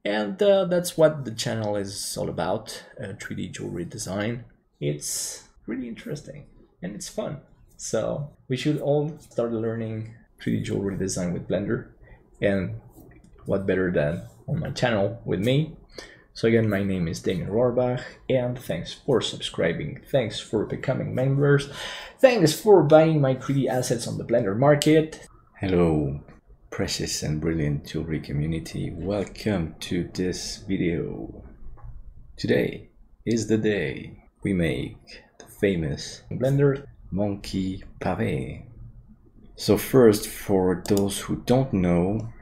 And that's what the channel is all about, 3D jewelry design. It's really interesting and it's fun. So we should all start learning 3D jewelry design with Blender. And what better than on my channel with me. So again, my name is Damien Rohrbach, and thanks for subscribing, thanks for becoming members, thanks for buying my 3D assets on the Blender market. Hello, precious and brilliant jewelry community. Welcome to this video. Today is the day we make the famous Blender Monkey Pavé. So first, for those who don't know,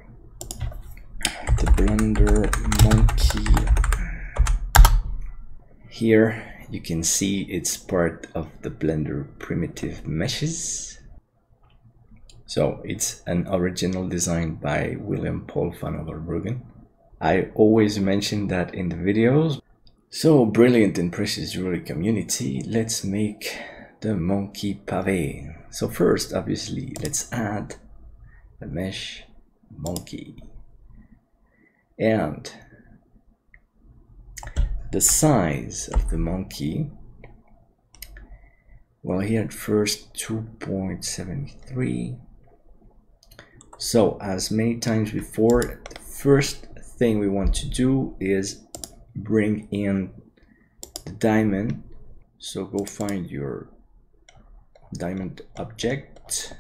the Blender Monkey, here you can see it's part of the Blender primitive meshes. So it's an original design by William Paul van Overbruggen. I always mention that in the videos. So brilliant and precious jewelry community, let's make the Monkey Pavé. So first, obviously, let's add the mesh monkey. And the size of the monkey, well, here at first 2.73. So as many times before, the first thing we want to do is bring in the diamond. So go find your diamond object.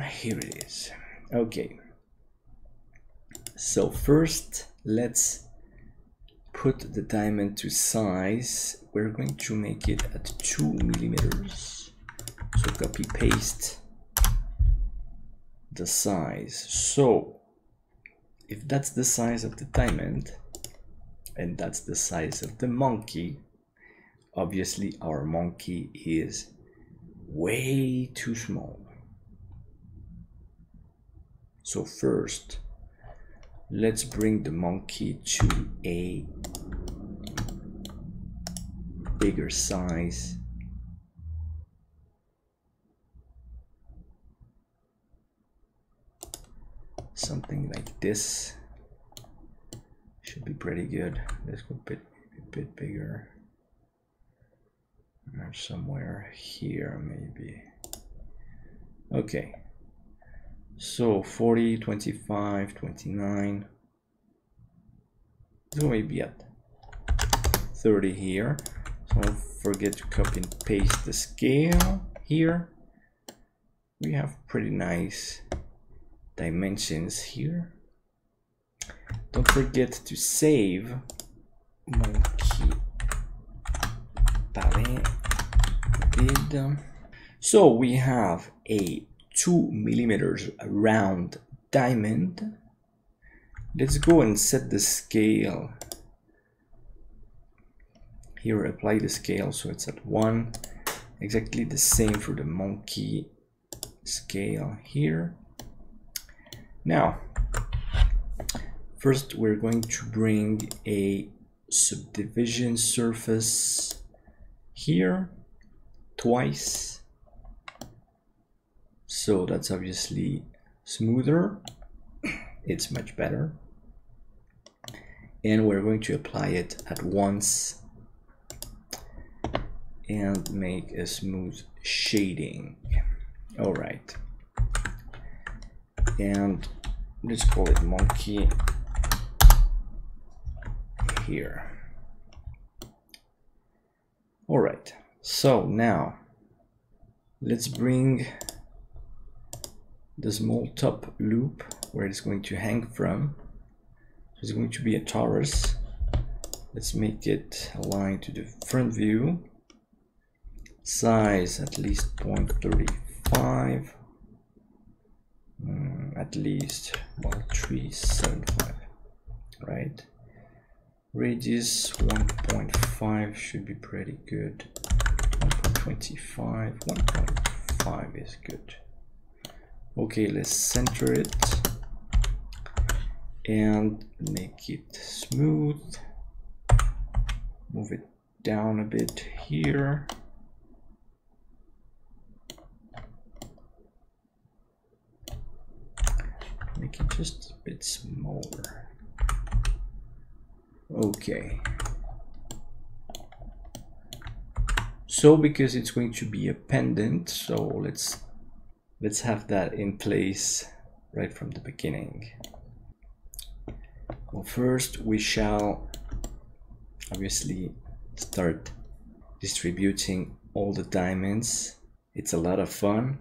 Here it is. Okay. So first, let's put the diamond to size. We're going to make it at 2 millimeters. So copy paste the size. So if that's the size of the diamond and that's the size of the monkey, obviously our monkey is way too small. So first, let's bring the monkey to a bigger size. Something like this should be pretty good. Let's go a bit bigger. Or somewhere here maybe. Okay. So 40, 25, 29. So maybe at 30 here. So don't forget to copy and paste the scale here. We have pretty nice dimensions here. Don't forget to save Monkey Pavé. So we have a 2 millimeters round diamond. Let's go and set the scale. Here, apply the scale so it's at 1. Exactly the same for the monkey scale here. Now, first we're going to bring a subdivision surface here twice. So that's obviously smoother. It's much better. And we're going to apply it at once and make a smooth shading. All right. And let's call it monkey here. All right. So now let's bring the small top loop where it's going to hang from. So it's going to be a torus. Let's make it align to the front view. Size at least 0.35. At least 375. Right. Radius 1.5 should be pretty good. 1.25. 1.5 is good. Okay, let's center it and make it smooth. Move it down a bit here. Make it just a bit smaller. Okay. So because it's going to be a pendant, so let's have that in place right from the beginning. Well, first we shall obviously start distributing all the diamonds. It's a lot of fun.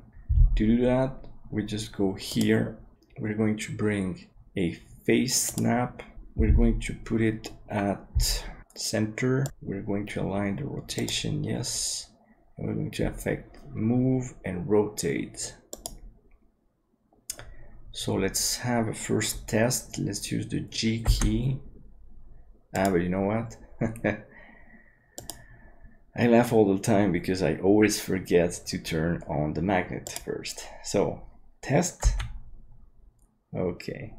To do that, we just go here. We're going to bring a face snap. We're going to put it at center. We're going to align the rotation, yes. And we're going to affect move and rotate. So let's have a first test. Let's use the G key. But you know what? I laugh all the time because I always forget to turn on the magnet first. So test. Okay.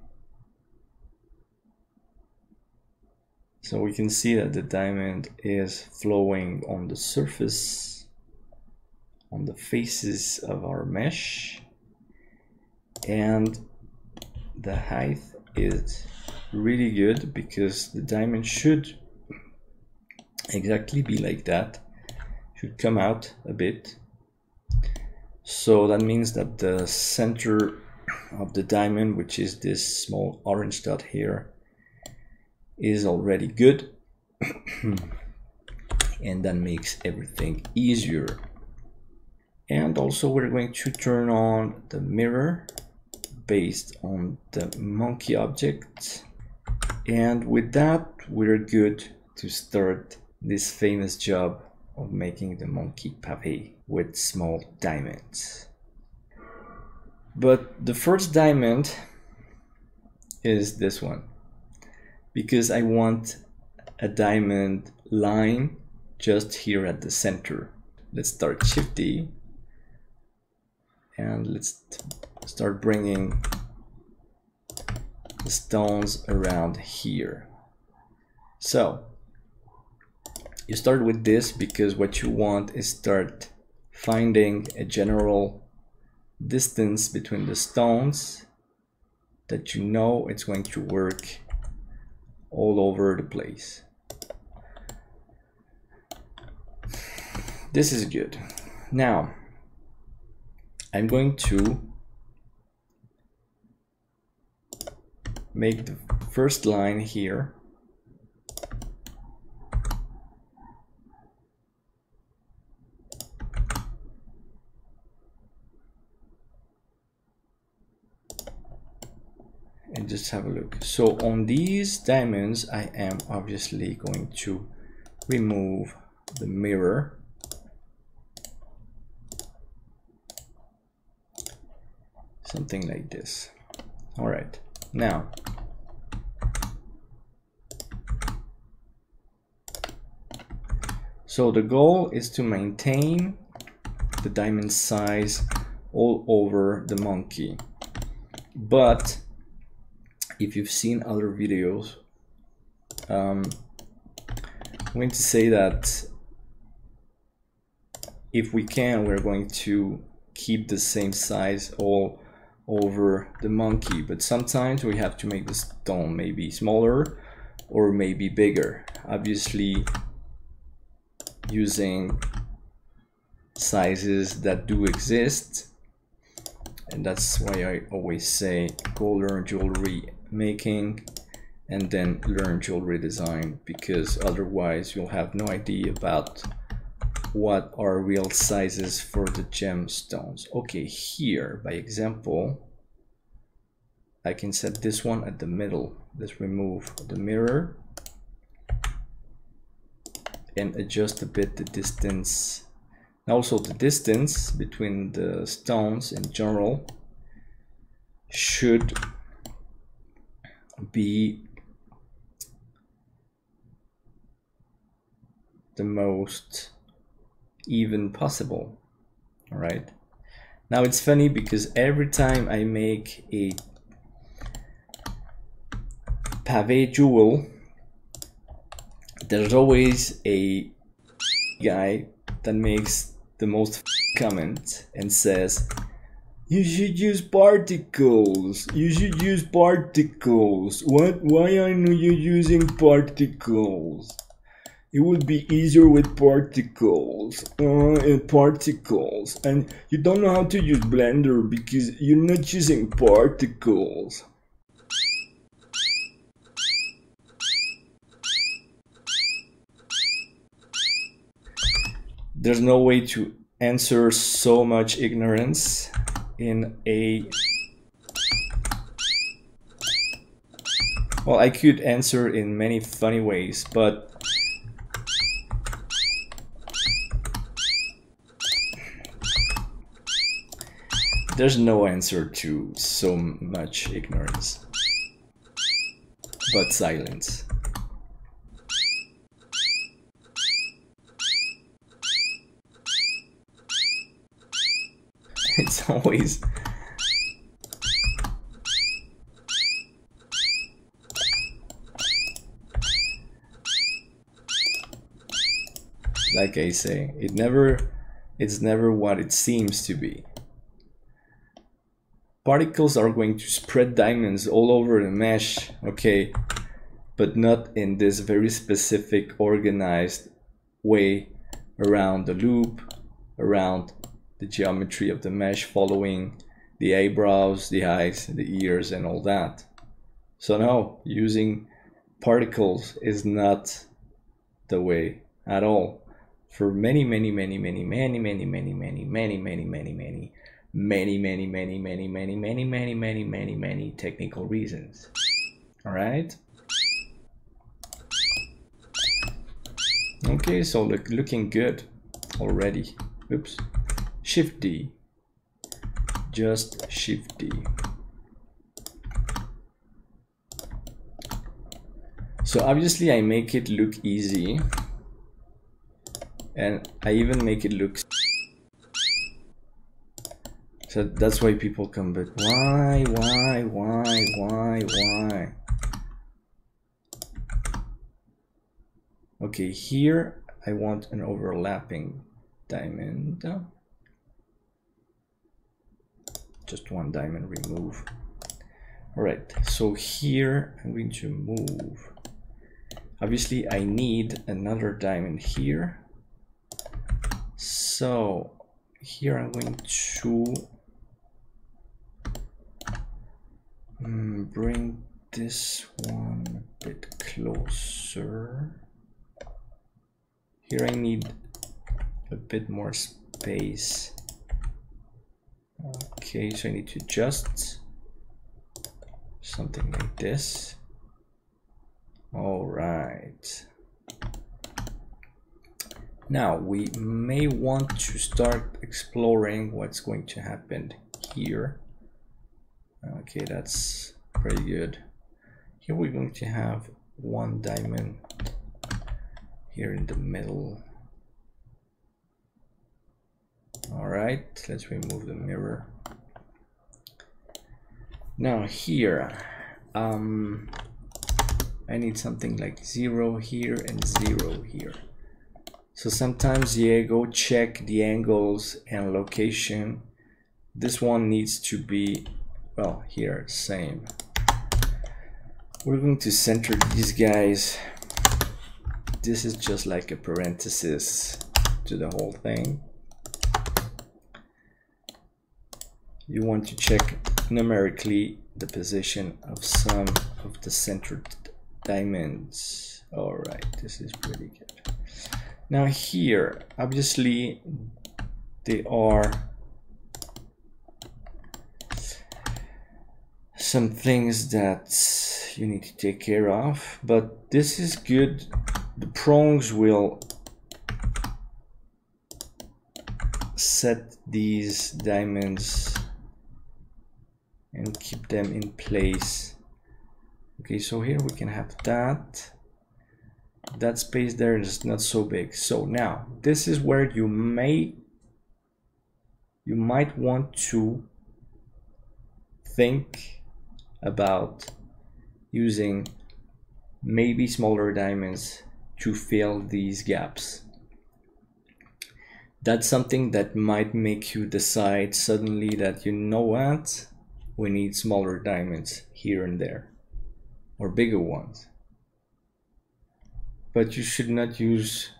So we can see that the diamond is flowing on the surface, on the faces of our mesh, and the height is really good because the diamond should exactly be like that, should come out a bit. So that means that the center of the diamond, which is this small orange dot here, is already good. And that makes everything easier. And also we're going to turn on the mirror based on the monkey object, and with that we're good to start this famous job of making the monkey pavé with small diamonds. But the first diamond is this one, because I want a diamond line just here at the center. Let's start Shift D and let's start bringing the stones around here. So you start with this because what you want is start finding a general distance between the stones that you know it's going to work all over the place. This is good. Now I'm going to make the first line here and just have a look. So on these diamonds I am obviously going to remove the mirror, something like this. All right, now so the goal is to maintain the diamond size all over the monkey, but if you've seen other videos, I'm going to say that if we can, we're going to keep the same size all over the monkey, but sometimes we have to make the stone maybe smaller or maybe bigger, obviously using sizes that do exist. And that's why I always say go learn jewelry making and then learn jewelry design, because otherwise you'll have no idea about what are real sizes for the gemstones. Okay, here by example I can set this one at the middle. Let's remove the mirror and adjust a bit the distance. Also the distance between the stones in general should be the most even possible. All right, now it's funny because every time I make Pavé jewel, there's always a guy that makes the most comment and says, you should use particles. You should use particles. What? Why aren't you using particles? It would be easier with particles. Particles. And you don't know how to use Blender because you're not using particles. There's no way to answer so much ignorance in a... Well, I could answer in many funny ways, but there's no answer to so much ignorance, but silence. It's always like I say, it's never what it seems to be. Particles are going to spread diamonds all over the mesh, okay, but not in this very specific organized way around the loop, around the geometry of the mesh, following the eyebrows, the eyes, the ears, and all that. So no, using particles is not the way at all for many technical reasons. All right. Okay, so looking good already. Oops. Shift D. Just Shift D. So obviously I make it look easy, and I even make it look... So that's why people come back. Why? Okay, here I want an overlapping diamond. Just one diamond remove. All right, so here I'm going to move. Obviously I need another diamond here. So here I'm going to bring this one a bit closer. Here I need a bit more space. Okay, so I need to adjust something like this. All right. Now we may want to start exploring what's going to happen here. Okay, that's pretty good. Here we're going to have one diamond here in the middle. All right, let's remove the mirror. Now here, I need something like 0 here and 0 here. So sometimes, yeah, go check the angles and location. This one needs to be, well, here, same. We're going to center these guys. This is just like a parenthesis to the whole thing. You want to check numerically the position of some of the centered diamonds. All right, this is pretty good. Now here, obviously, there are some things that you need to take care of, but this is good. The prongs will set these diamonds and keep them in place. Okay, so here we can have that. That space there is not so big. So now this is where you might want to think about using maybe smaller diamonds to fill these gaps. That's something that might make you decide suddenly that, you know what, we need smaller diamonds here and there, or bigger ones. But you should not use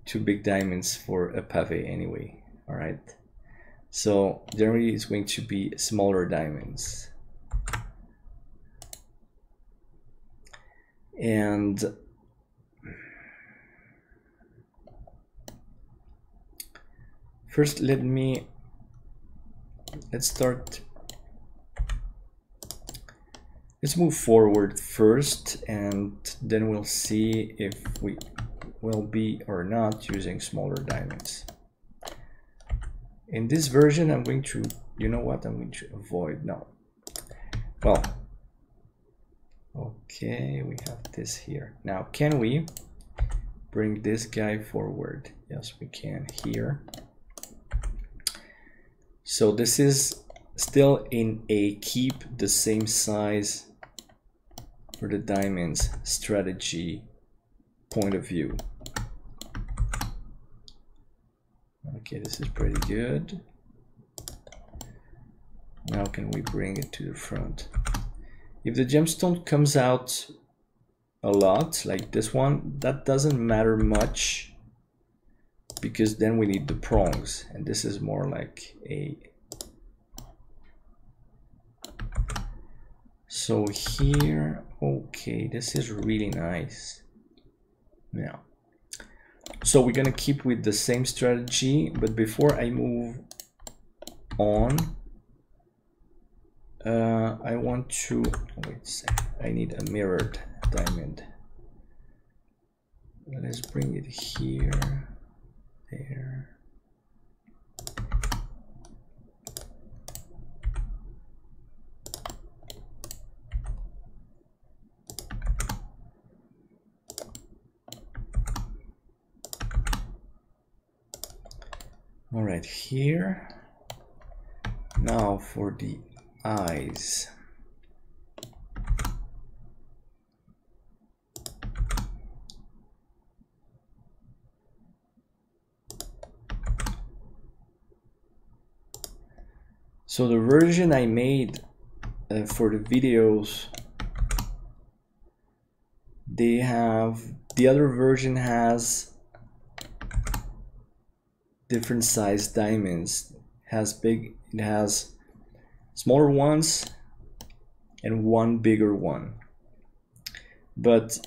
too big diamonds for a pavé anyway, all right? So generally it's going to be smaller diamonds. And first let's move forward first, and then we'll see if we will be or not using smaller diamonds. In this version I'm going to, you know what, I'm going to avoid, no. Well, okay, we have this here. Now can we bring this guy forward? Yes, we can here. So this is still in a keep the same size for the diamonds strategy point of view. Okay, this is pretty good. Now can we bring it to the front? If the gemstone comes out a lot, like this one, that doesn't matter much, because then we need the prongs, and this is more like a... So here, okay, this is really nice. Now, so we're gonna keep with the same strategy, but before I move on, I want to, wait a second, I need a mirrored diamond. Let's bring it here, there. All right, here. Now for the eyes. So the version I made for the videos, they have, the other version has different size diamonds. It has smaller ones and one bigger one. But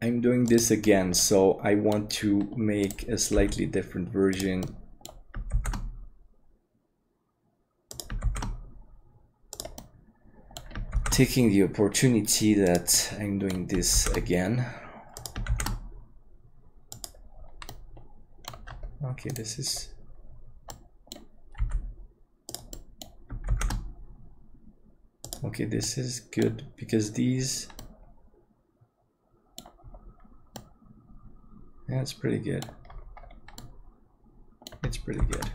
I'm doing this again, so I want to make a slightly different version. Taking the opportunity that I'm doing this again. Okay, this is... Okay, this is good because these... Yeah, it's pretty good. It's pretty good.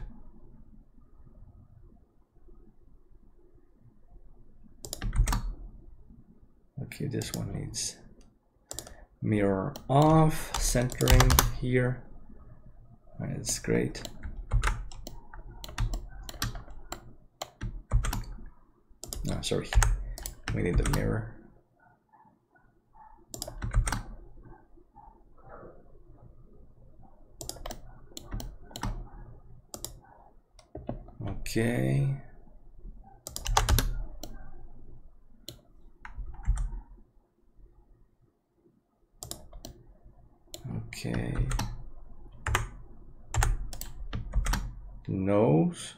Okay, this one needs mirror off, centering here. That's great. No, sorry, we need the mirror. Okay. Okay. Nose.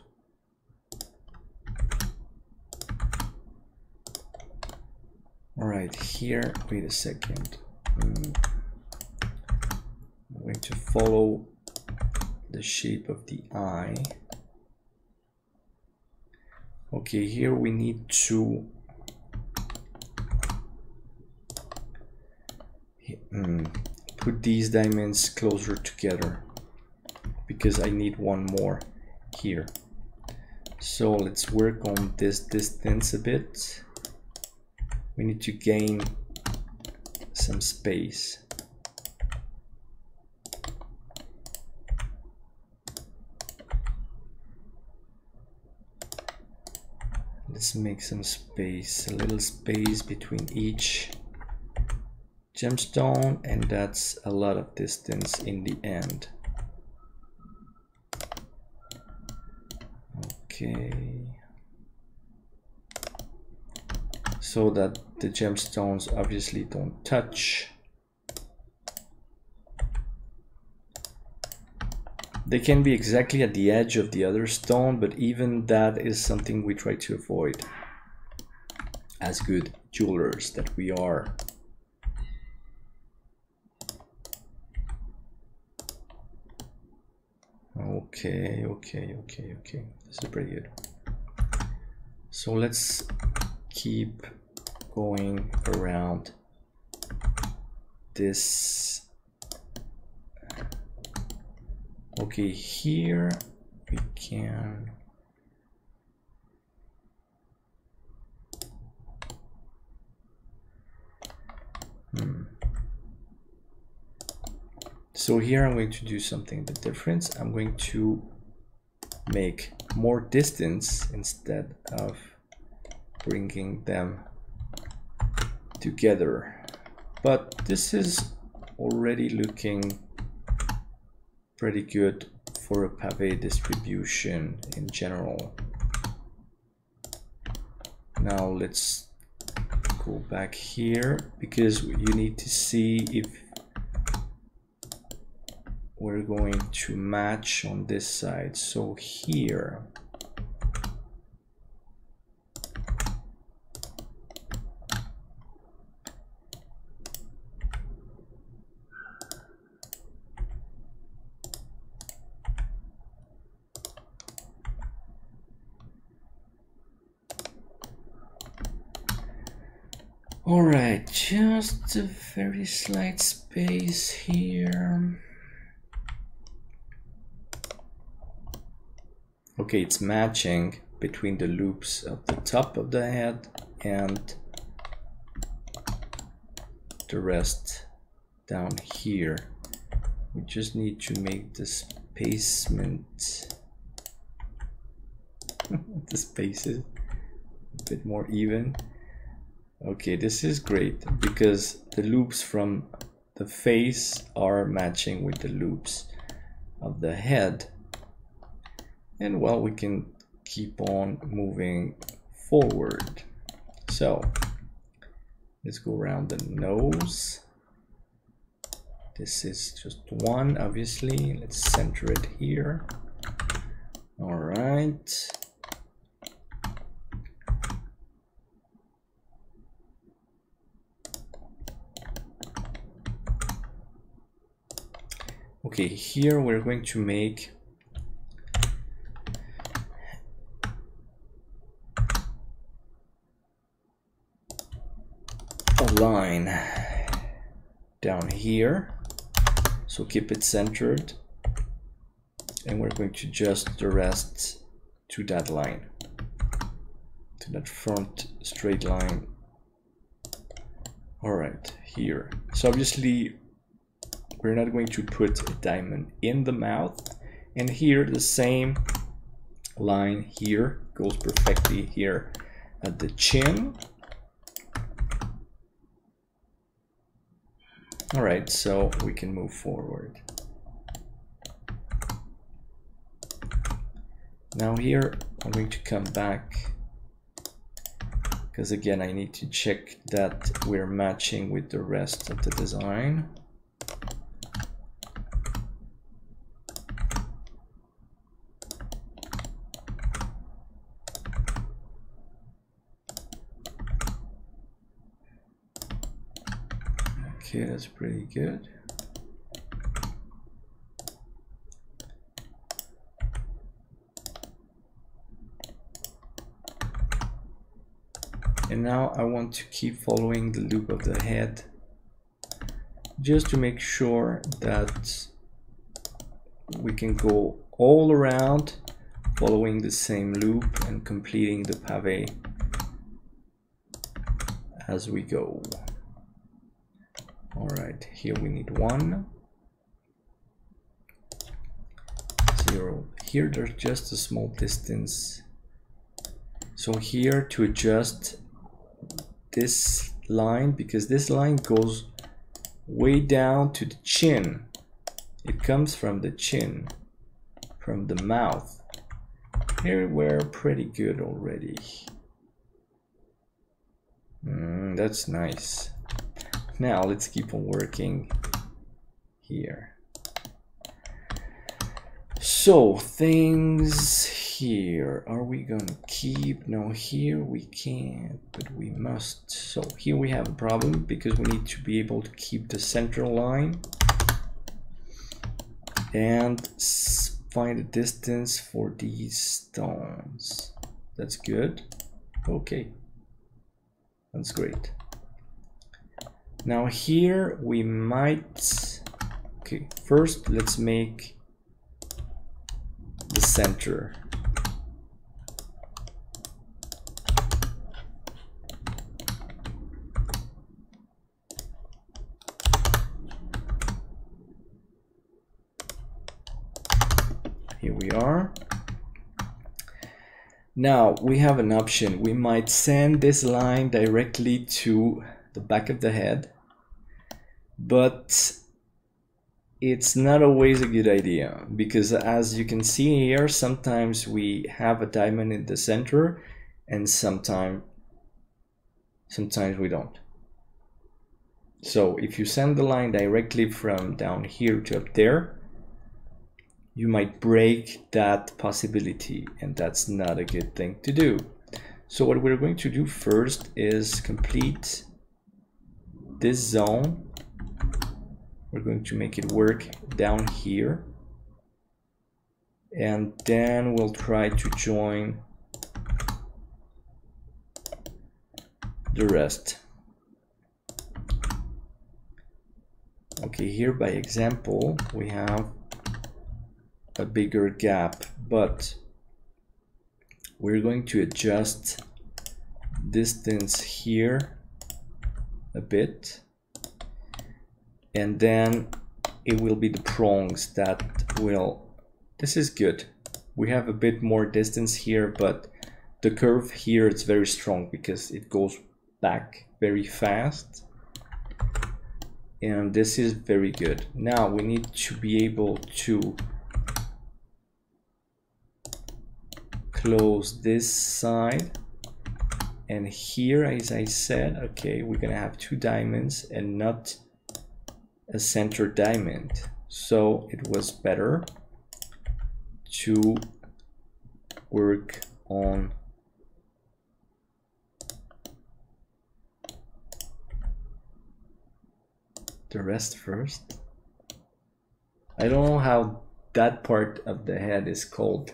All right, here, wait a second. I'm going to follow the shape of the eye. Okay, here we need to put these diamonds closer together because I need one more here. So let's work on this distance a bit. we need to gain some space. Let's make some space, a little space between each gemstone, and that's a lot of distance in the end. Okay. So that the gemstones obviously don't touch. They can be exactly at the edge of the other stone, but even that is something we try to avoid as good jewelers that we are. Okay. This is pretty good. So let's keep going around this. Okay, here we can So here I'm going to do something a bit different. I'm going to make more distance instead of bringing them together. But this is already looking pretty good for a pavé distribution in general. Now let's go back here, because you need to see if we're going to match on this side. So here, all right, just a very slight space here. Okay, it's matching between the loops at the top of the head and the rest down here. We just need to make the spacement, the spaces a bit more even. Okay, this is great because the loops from the face are matching with the loops of the head. And well, we can keep on moving forward. So let's go around the nose. This is just one, obviously. Let's center it here. All right. Okay, here we're going to make a line down here, so keep it centered, and we're going to adjust the rest to that line, to that front straight line. All right, here. So obviously we're not going to put a diamond in the mouth, and here the same line here goes perfectly here at the chin. All right, so we can move forward. Now here I'm going to come back, because again I need to check that we're matching with the rest of the design. Okay, that's pretty good. And now I want to keep following the loop of the head, just to make sure that we can go all around following the same loop and completing the pavé as we go. All right, here we need 1, 0. Here there's just a small distance. So here to adjust this line, because this line goes way down to the chin. It comes from the chin, from the mouth. Here we're pretty good already. That's nice. Now let's keep on working here. So things here, are we gonna keep? No, here we can't, but we must. So here we have a problem because we need to be able to keep the central line and find a distance for these stones. That's good. Okay, that's great. Now here we might, okay, first let's make the center. Here we are. Now we have an option. We might send this line directly to the back of the head, but it's not always a good idea, because as you can see here, sometimes we have a diamond in the center and sometimes we don't. So if you send the line directly from down here to up there, you might break that possibility, and that's not a good thing to do. So what we're going to do first is complete this zone. We're going to make it work down here, and then we'll try to join the rest. Okay, here by example we have a bigger gap, but we're going to adjust distance here a bit, and then it will be the prongs that will, this is good. We have a bit more distance here, but the curve here is very strong because it goes back very fast, and this is very good. Now we need to be able to close this side, and here, as I said, okay, we're gonna have 2 diamonds and not a center diamond, so it was better to work on the rest first. I don't know how that part of the head is called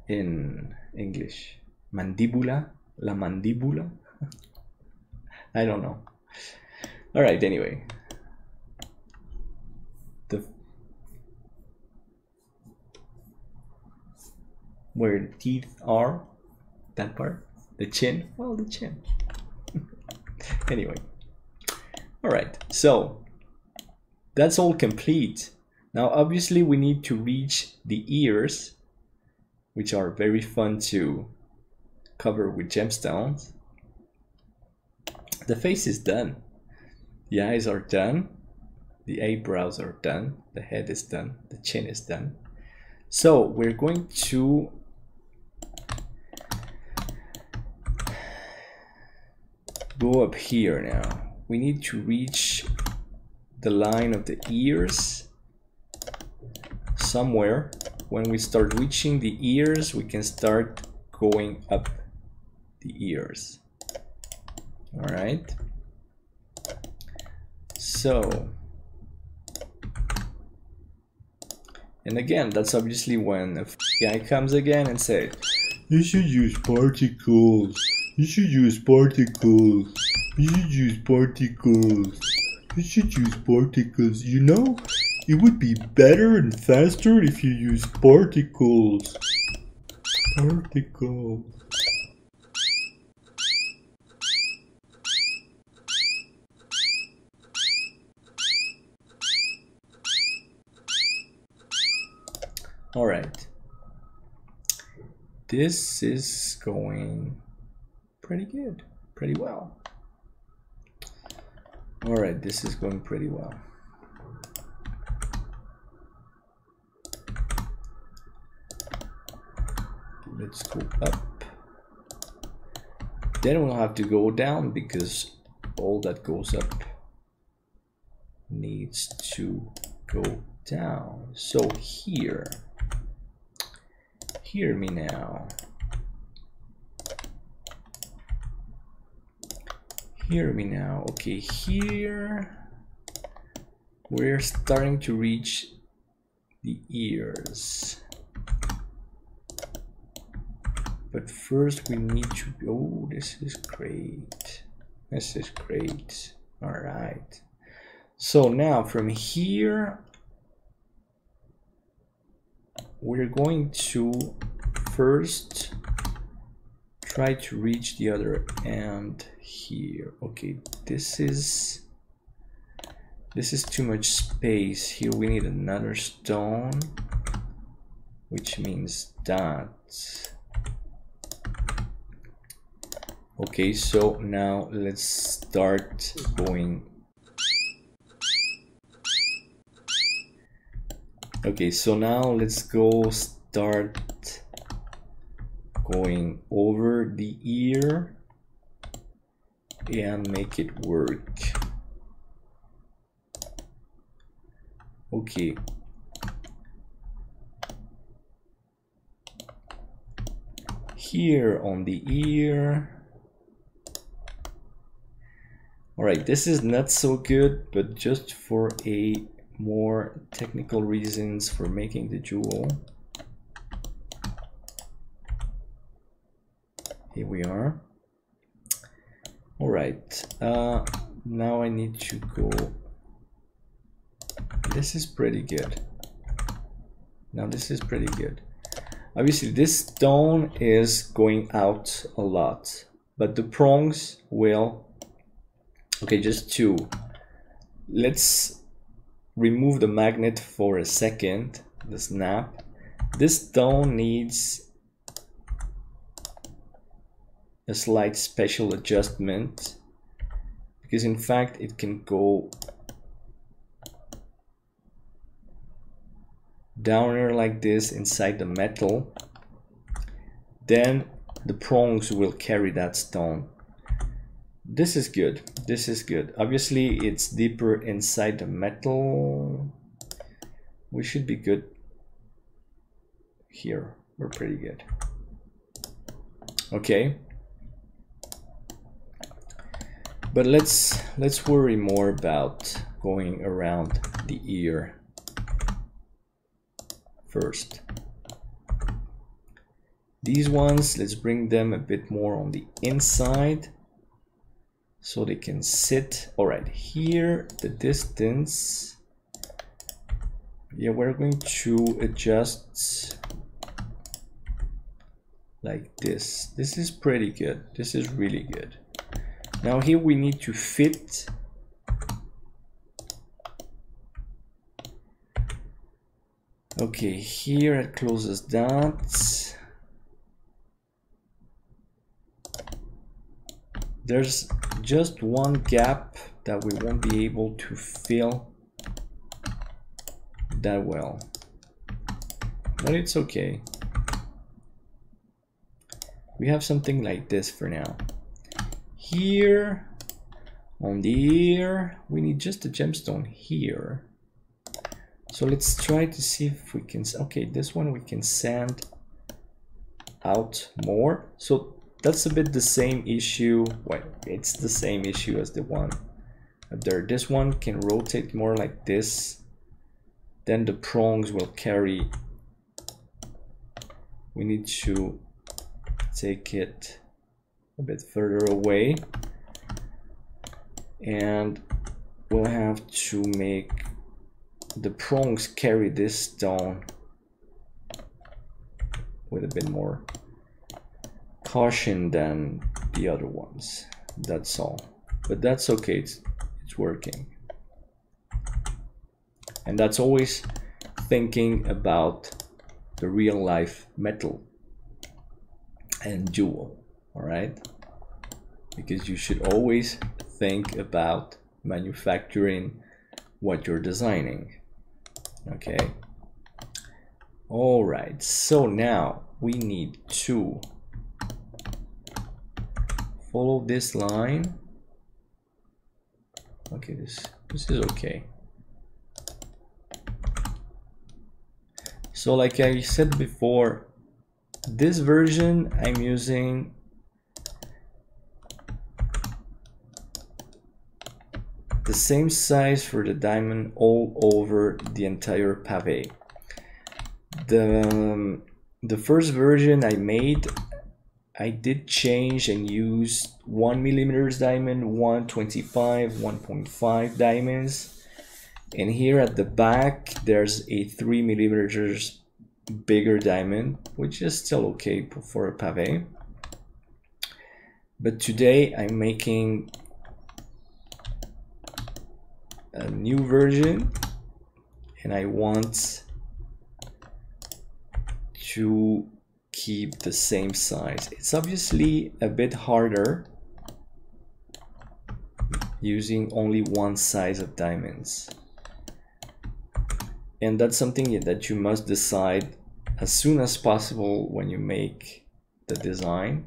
in English. Mandíbula? La mandíbula? I don't know. All right, anyway. Where the teeth are, that part, the chin, well, the chin. Anyway. All right, so that's all complete. Now, obviously, we need to reach the ears, which are very fun to cover with gemstones. The face is done. The eyes are done. The eyebrows are done. The head is done. The chin is done. So we're going to go up here now. We need to reach the line of the ears somewhere. When we start reaching the ears, we can start going up the ears. All right. So, and again, that's obviously when a guy comes again and says, "You should use particles. You should use particles. You should use particles. You should use particles. You know, it would be better and faster if you use particles. Particles." All right. This is going pretty good, pretty well. All right, this is going pretty well. Let's go up. Then we'll have to go down because all that goes up needs to go down. So here, hear me now. Hear me now. Okay, here we're starting to reach the ears. But first we need to, oh, this is great. This is great. All right. So now from here, we're going to first try to reach the other end here. Okay, this is too much space. Here we need another stone, which means that. Okay, so now let's start going. Okay, so now let's go start going over the ear and make it work. Okay. Here on the ear. All right, this is not so good, but just for a more technical reasons for making the jewel. Here we are. All right, now I need to go. This is pretty good. Now this is pretty good. Obviously this stone is going out a lot, but the prongs will. Okay, just two. Let's remove the magnet for a second, the snap. This stone needs a slight special adjustment because in fact it can go down here like this inside the metal. Then the prongs will carry that stone. This is good. This is good. Obviously, it's deeper inside the metal. We should be good here. We're pretty good. Okay. But let's worry more about going around the ear first. These ones, let's bring them a bit more on the inside, so they can sit. All right, here the distance, yeah, we're going to adjust like this. This is pretty good. This is really good. Now here we need to fit okay, here it closes that. There's just one gap that we won't be able to fill that well, but it's okay. We have something like this for now. Here on the ear, we need just a gemstone here. So let's try to see if we can, okay, this one we can sand out more. So that's a bit the same issue. Well, it's the same issue as the one up there. This one can rotate more like this. Then the prongs will carry. We need to take it a bit further away. And we'll have to make the prongs carry this stone with a bit more caution than the other ones. That's all, but that's okay. It's working, and that's always thinking about the real life metal and jewel. All right, because you should always think about manufacturing what you're designing. Okay. All right, so now we need to follow this line. Okay, this is okay. So like I said before, this version I'm using the same size for the diamond all over the entire pavé. The first version I made, I did change and use 1mm diamond, 125, 1.5 diamonds, and here at the back there's a 3mm bigger diamond, which is still okay for a pavé. But today I'm making a new version and I want to keep the same size. It's obviously a bit harder using only one size of diamonds, and that's something that you must decide as soon as possible when you make the design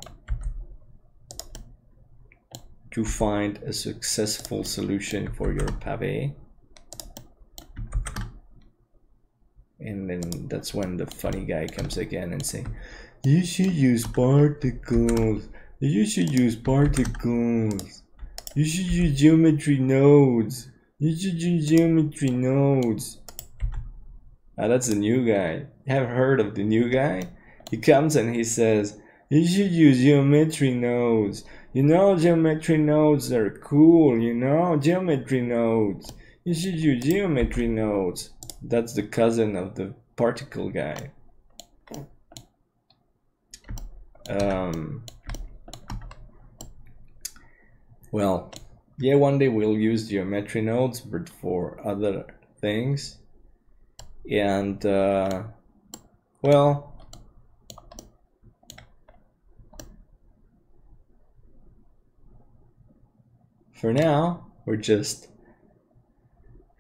to find a successful solution for your pavé. And then that's when the funny guy comes again and say, you should use particles, you should use particles, you should use geometry nodes, you should use geometry nodes. Ah, that's the new guy. You have heard of the new guy? He comes and he says, you should use geometry nodes. You know, geometry nodes are cool, you know, geometry nodes. You should use geometry nodes. That's the cousin of the particle guy. Well, yeah, one day we'll use geometry nodes, but for other things. And, well, for now, we're just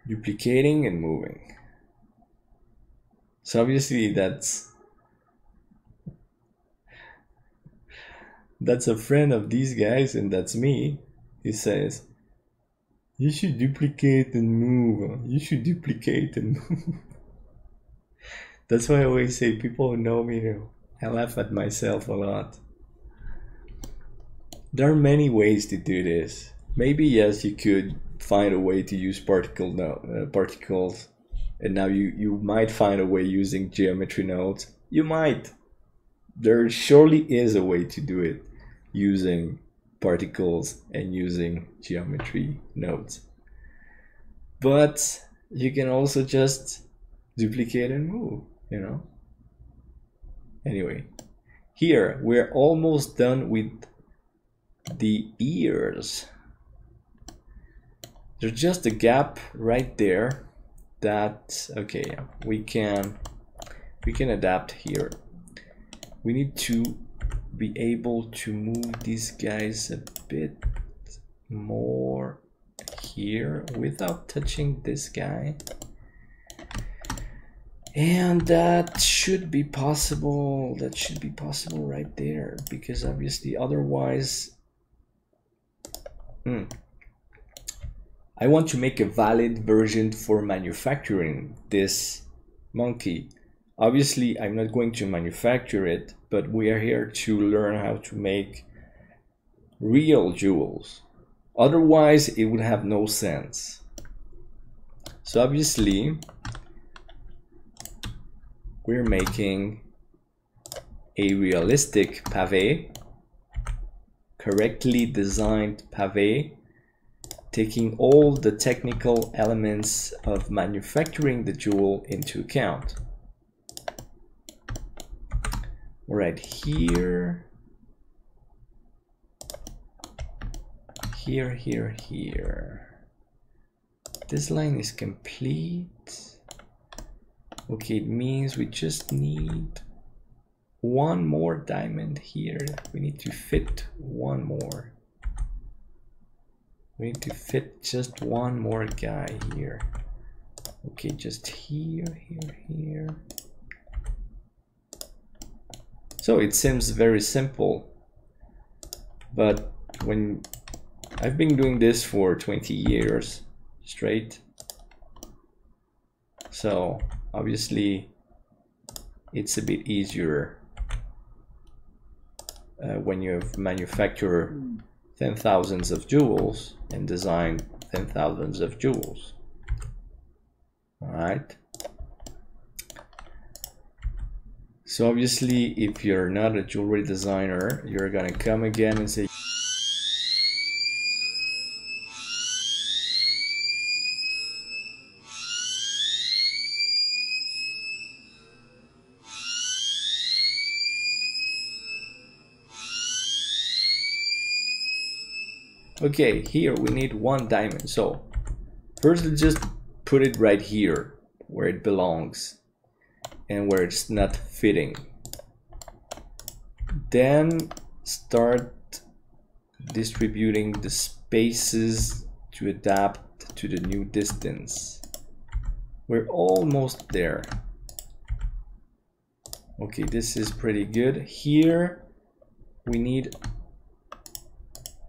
duplicating and moving. So obviously that's a friend of these guys, and that's me. He says, you should duplicate and move. You should duplicate and move. That's why I always say, people who know me, I laugh at myself a lot. There are many ways to do this. Maybe, yes, you could find a way to use particles, and now you might find a way using geometry nodes. You might. There surely is a way to do it using particles and using geometry nodes. But you can also just duplicate and move, you know. Anyway, here we're almost done with the ears. There's just a gap right there that, okay, we can adapt here. We need to be able to move these guys a bit more here without touching this guy. And that should be possible. That should be possible right there, because obviously otherwise I want to make a valid version for manufacturing this monkey. Obviously, I'm not going to manufacture it, but we are here to learn how to make real jewels. Otherwise, it would have no sense. So obviously, we're making a realistic pavé, correctly designed pavé, taking all the technical elements of manufacturing the jewel into account. Right here, here. This line is complete. Okay, it means we just need one more diamond here. We need to fit one more. We need to fit just one more guy here. Okay, just here, here, here. So it seems very simple, but when I've been doing this for 20 years straight, so obviously it's a bit easier when you've manufactured 10,000s of jewels and designed 10,000s of jewels. All right. So obviously, if you're not a jewelry designer, you're gonna come again and say, okay, here we need one diamond. So first, let's just put it right here where it belongs and where it's not fitting. Then start distributing the spaces to adapt to the new distance. We're almost there. Okay, this is pretty good. Here we need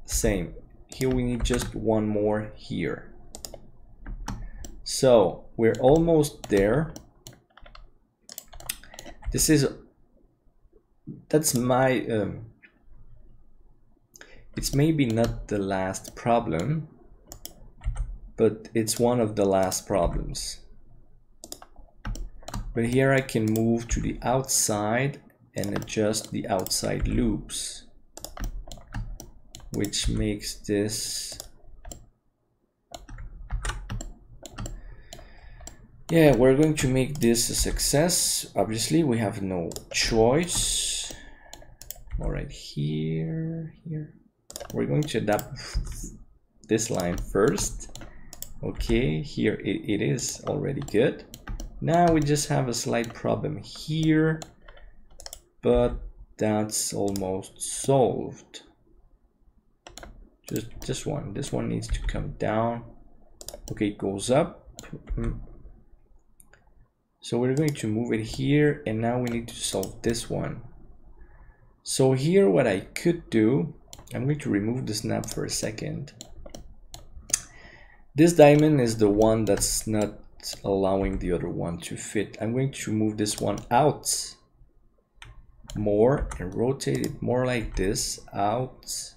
same. Here we need just one more here. So we're almost there. This is, that's my, it's maybe not the last problem, but it's one of the last problems. But here I can move to the outside and adjust the outside loops, which makes this, yeah, we're going to make this a success. Obviously, we have no choice. All right, here. We're going to adapt this line first. Okay, here it is already good. Now we just have a slight problem here, but that's almost solved. Just this one. This one needs to come down. Okay, it goes up. So we're going to move it here, and now we need to solve this one. So here what I could do, I'm going to remove the snap for a second. This diamond is the one that's not allowing the other one to fit. I'm going to move this one out more and rotate it more like this, out.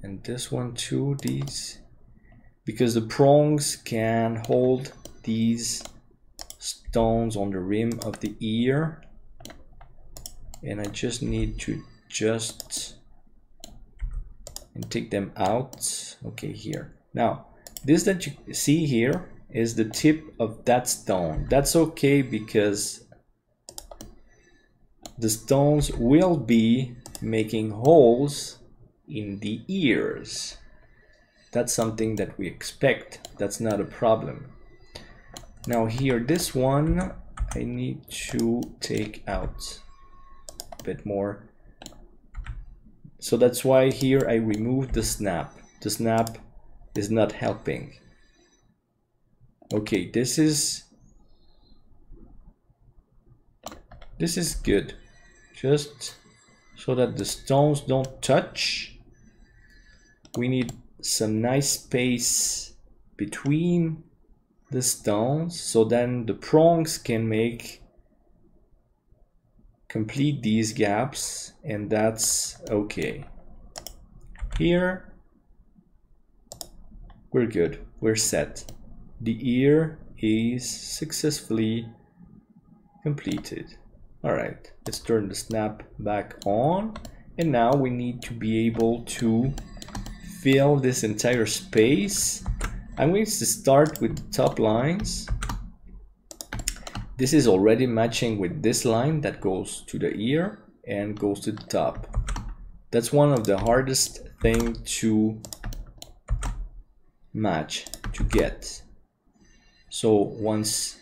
And this one too, these, because the prongs can hold these stones on the rim of the ear, and I just need to adjust and take them out. Okay, here. Now, this that you see here is the tip of that stone. That's okay because the stones will be making holes in the ears. That's something that we expect. That's not a problem. Now here, this one, I need to take out a bit more. So that's why here I removed the snap. The snap is not helping. Okay, this is good. Just so that the stones don't touch. We need some nice space between the stones, so then the prongs can complete these gaps, and that's okay. Here we're good, we're set. The ear is successfully completed. All right, let's turn the snap back on, and now we need to be able to fill this entire space. I'm going to start with the top lines. This is already matching with this line that goes to the ear and goes to the top. That's one of the hardest thing to match, to get. So once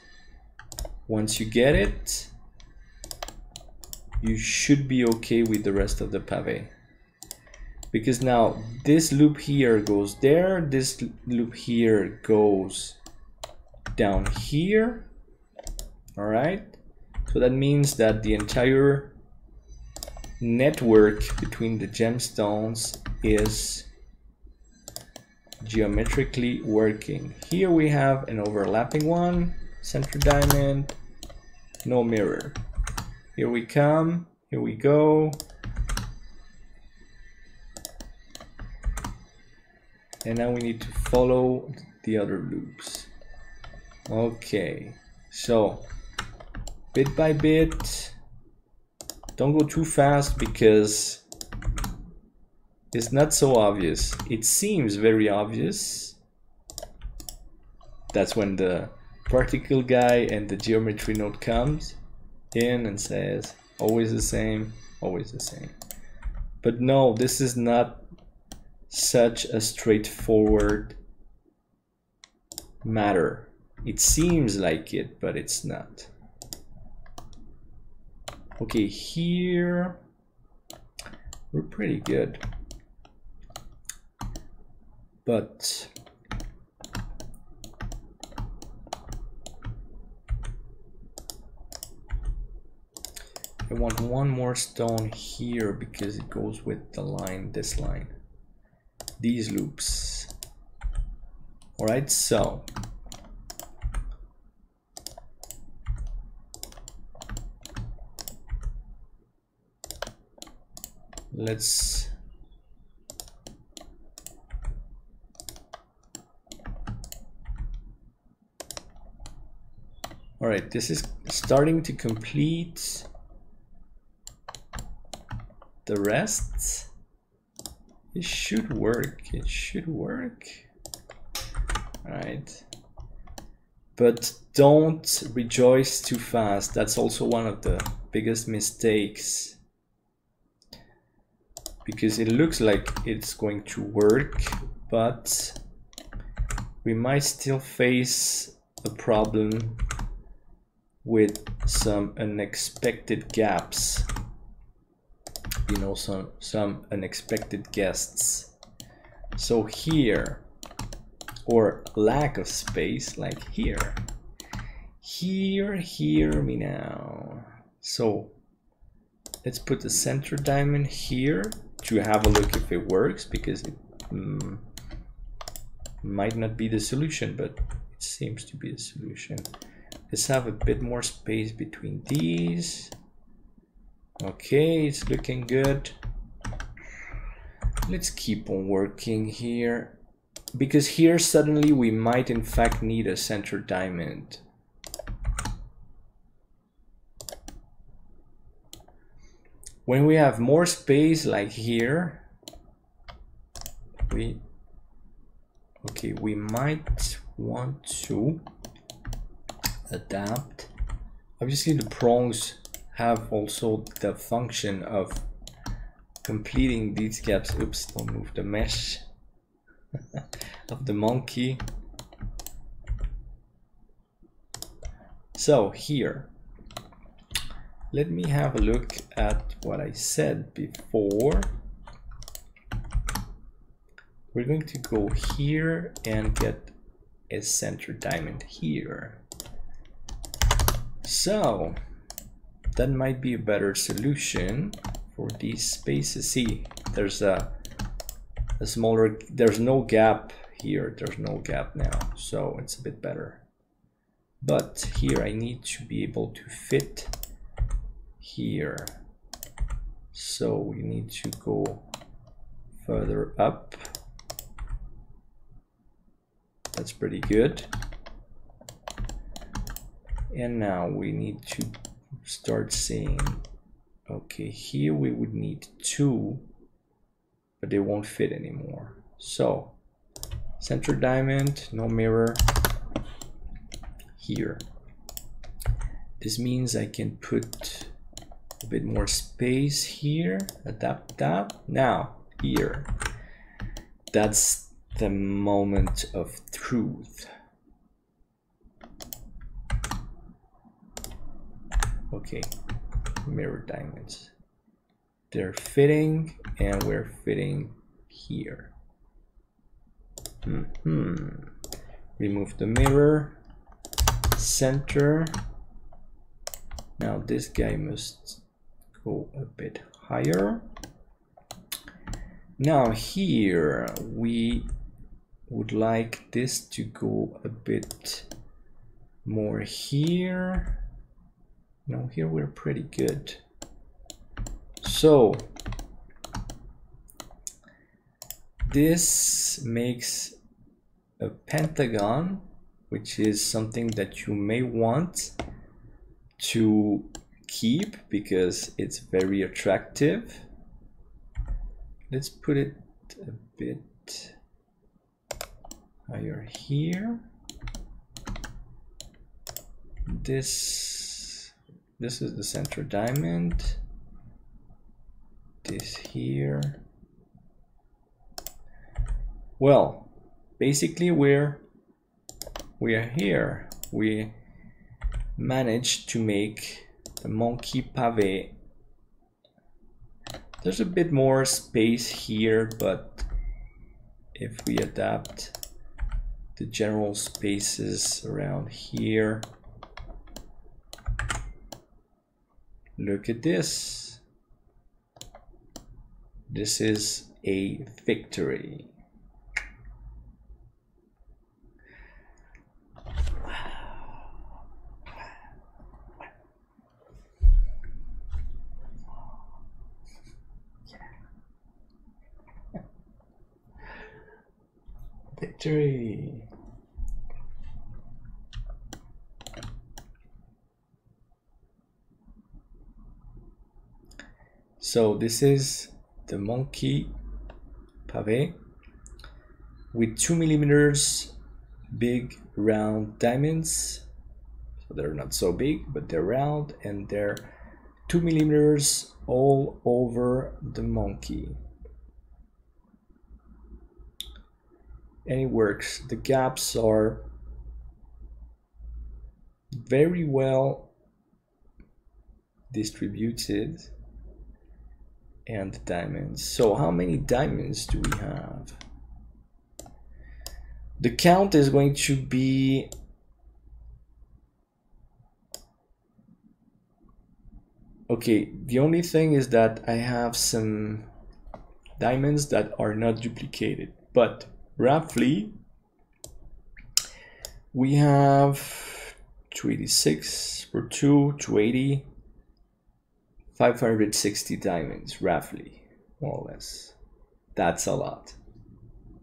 you get it, you should be okay with the rest of the pavé. Because now this loop here goes there, this loop here goes down here. All right, so that means that the entire network between the gemstones is geometrically working. Here we have an overlapping one, center diamond, no mirror. Here we come, here we go. And now we need to follow the other loops. Okay, so bit by bit, don't go too fast because it's not so obvious. It seems very obvious. That's when the particle guy and the geometry node comes in and says, always the same, always the same. But no, this is not such a straightforward matter. It seems like it, but it's not. Okay, here we're pretty good. But I want one more stone here because it goes with the line, this line, these loops. All right, so let's all right, this is starting to complete the rest. It should work. It should work. All right. But don't rejoice too fast. That's also one of the biggest mistakes. Because it looks like it's going to work, but we might still face a problem with some unexpected gaps. You know, some unexpected guests. So here, or lack of space, like here. Here, hear me now. So let's put the center diamond here to have a look if it works, because it might not be the solution, but it seems to be the solution. Let's have a bit more space between these. Okay, it's looking good. Let's keep on working here, because here suddenly we might in fact need a center diamond. When we have more space like here, we might want to adapt. Obviously the prongs have also the function of completing these gaps. Oops, don't move the mesh of the monkey. So here, let me have a look at what I said before. We're going to go here and get a center diamond here. So that might be a better solution for these spaces. See, there's a smaller, there's no gap here, there's no gap now, so it's a bit better. But here I need to be able to fit here, so we need to go further up. That's pretty good. And now we need to start saying, okay, here we would need 2, but they won't fit anymore. So center diamond, no mirror here. This means I can put a bit more space here, adapt that. Now here, that's the moment of truth. Okay, mirror diamonds. They're fitting, and we're fitting here. Remove the mirror, center. Now this guy must go a bit higher. Now here we would like this to go a bit more here. No, here we're pretty good. So this makes a pentagon, which is something that you may want to keep because it's very attractive. Let's put it a bit higher here. This is the center diamond. This here. Well, basically we're here. We managed to make the monkey pavé. There's a bit more space here, but if we adapt the general spaces around here, look at this. This is a victory. Victory. So this is the monkey pavé with 2 millimeters big round diamonds. So they're not so big, but they're round, and they're 2 millimeters all over the monkey. And it works. The gaps are very well distributed, and the diamonds. So how many diamonds do we have? The count is going to be okay. The only thing is that I have some diamonds that are not duplicated, but roughly we have 286 for 280, 560 diamonds, roughly, more or less. That's a lot.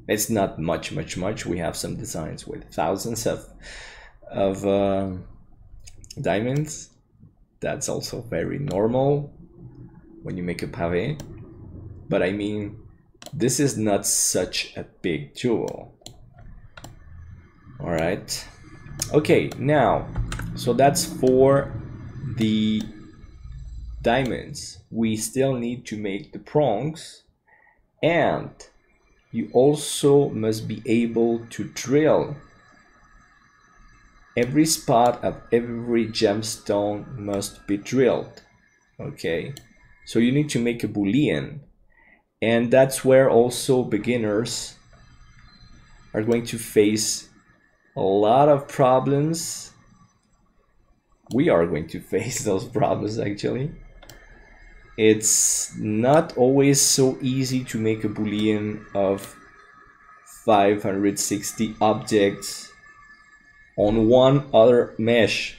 It's not much. We have some designs with thousands of diamonds. That's also very normal when you make a pavé. But I mean, this is not such a big jewel. All right. Okay, now, so that's for the diamonds. We still need to make the prongs, and you also must be able to drill. Every spot of every gemstone must be drilled. Okay, so you need to make a boolean, and that's where also beginners are going to face a lot of problems. We are going to face those problems actually. It's not always so easy to make a boolean of 560 objects on one other mesh.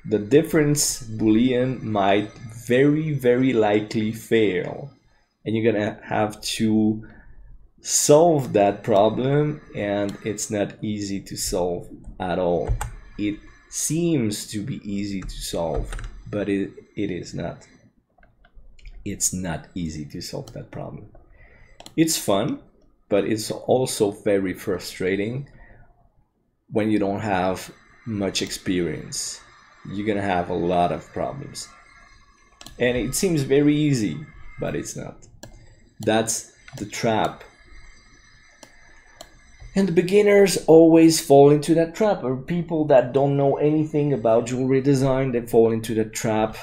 The difference boolean might very likely fail, and you're gonna have to solve that problem, and it's not easy to solve at all. It seems to be easy to solve, but it is not. It's not easy to solve that problem. It's fun, but it's also very frustrating when you don't have much experience. You're gonna have a lot of problems. And it seems very easy, but it's not. That's the trap. And the beginners always fall into that trap, or people that don't know anything about jewelry design, they fall into that trap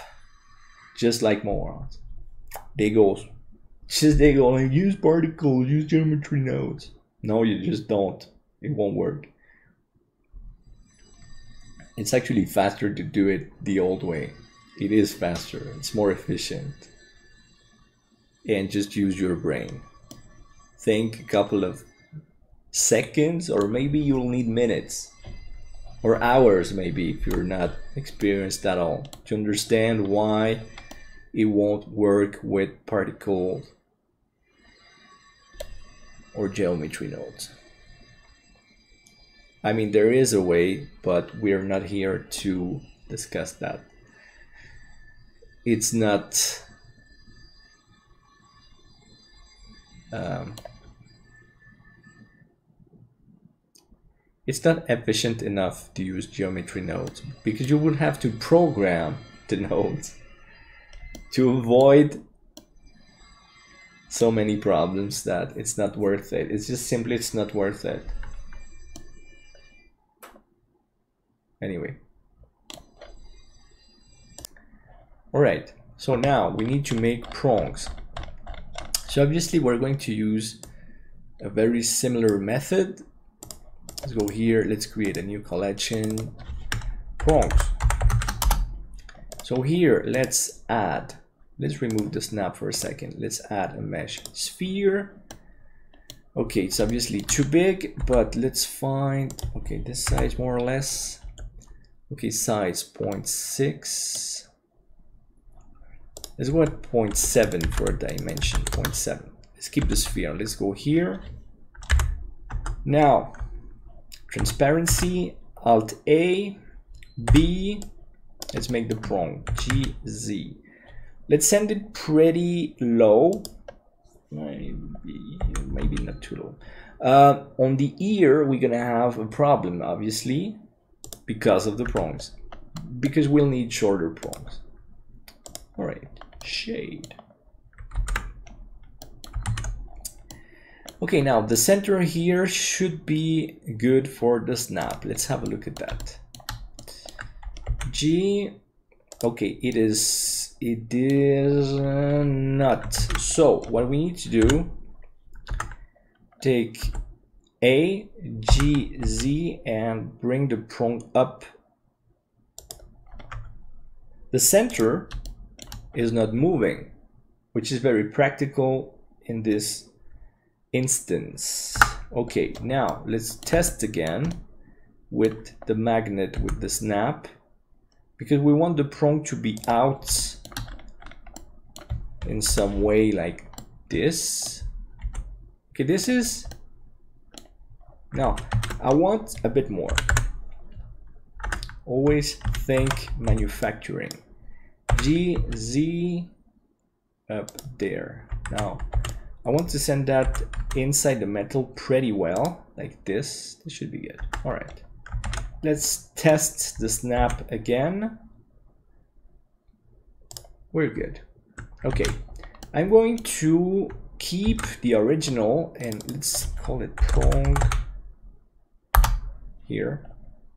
just like morons. They go like, use particles, use geometry nodes. No, you just don't. It won't work. It's actually faster to do it the old way. It is faster, it's more efficient. And just use your brain. Think a couple of seconds, or maybe you'll need minutes or hours, maybe, if you're not experienced at all, to understand why it won't work with particles or geometry nodes. I mean, there is a way, but we're not here to discuss that. It's not it's not efficient enough to use geometry nodes, because you would have to program the nodes to avoid so many problems that it's not worth it. It's just simply, it's not worth it. Anyway. All right, so now we need to make prongs. So obviously we're going to use a very similar method. Let's go here, let's create a new collection, prongs. So here, let's remove the snap for a second. Let's add a mesh sphere. Okay, it's obviously too big, but let's find, okay, this size more or less. Okay, size 0.6. Let's go at 0.7 for a dimension, 0.7. Let's keep the sphere. Let's go here. Now, transparency, Alt A, B. Let's make the prong, GZ. Let's send it pretty low. Maybe not too low. On the ear, we're gonna have a problem, obviously, because of the prongs. Because we'll need shorter prongs. All right, shade. Okay, now the center here should be good for the snap. Let's have a look at that. G, okay, it is not. So what we need to do, take A, G, Z, and bring the prong up. The center is not moving, which is very practical in this instance. Okay, now let's test again with the magnet, with the snap, because we want the prong to be out in some way like this. Okay, this is, now I want a bit more. Always think manufacturing. G, Z, up there. Now I want to send that inside the metal pretty well, like this. This should be good. All right, let's test the snap again. We're good. Okay, I'm going to keep the original and let's call it prong here.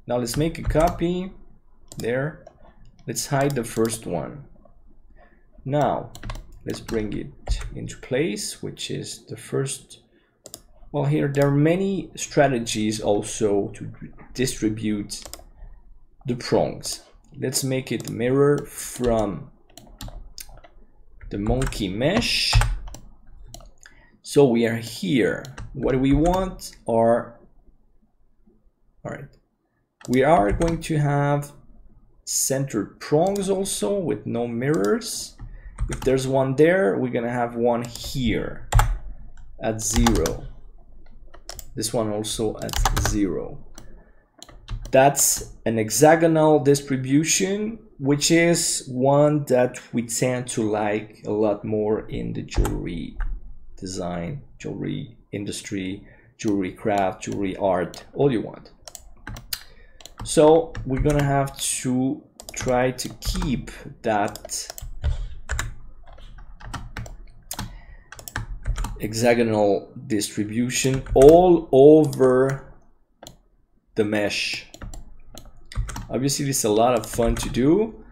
Now let's make a copy there. Let's hide the first one. Now let's bring it into place, which is the first. Well, here there are many strategies also to distribute the prongs. Let's make it mirror from the monkey mesh. So we are here. What we want are, all right, we are going to have centered prongs also with no mirrors. If there's one there, we're gonna have one here at 0. This one also at 0. That's an hexagonal distribution, which is one that we tend to like a lot more in the jewelry design, jewelry industry, jewelry craft, jewelry art, all you want. So we're gonna have to try to keep that hexagonal distribution all over the mesh. Obviously, it's a lot of fun to do.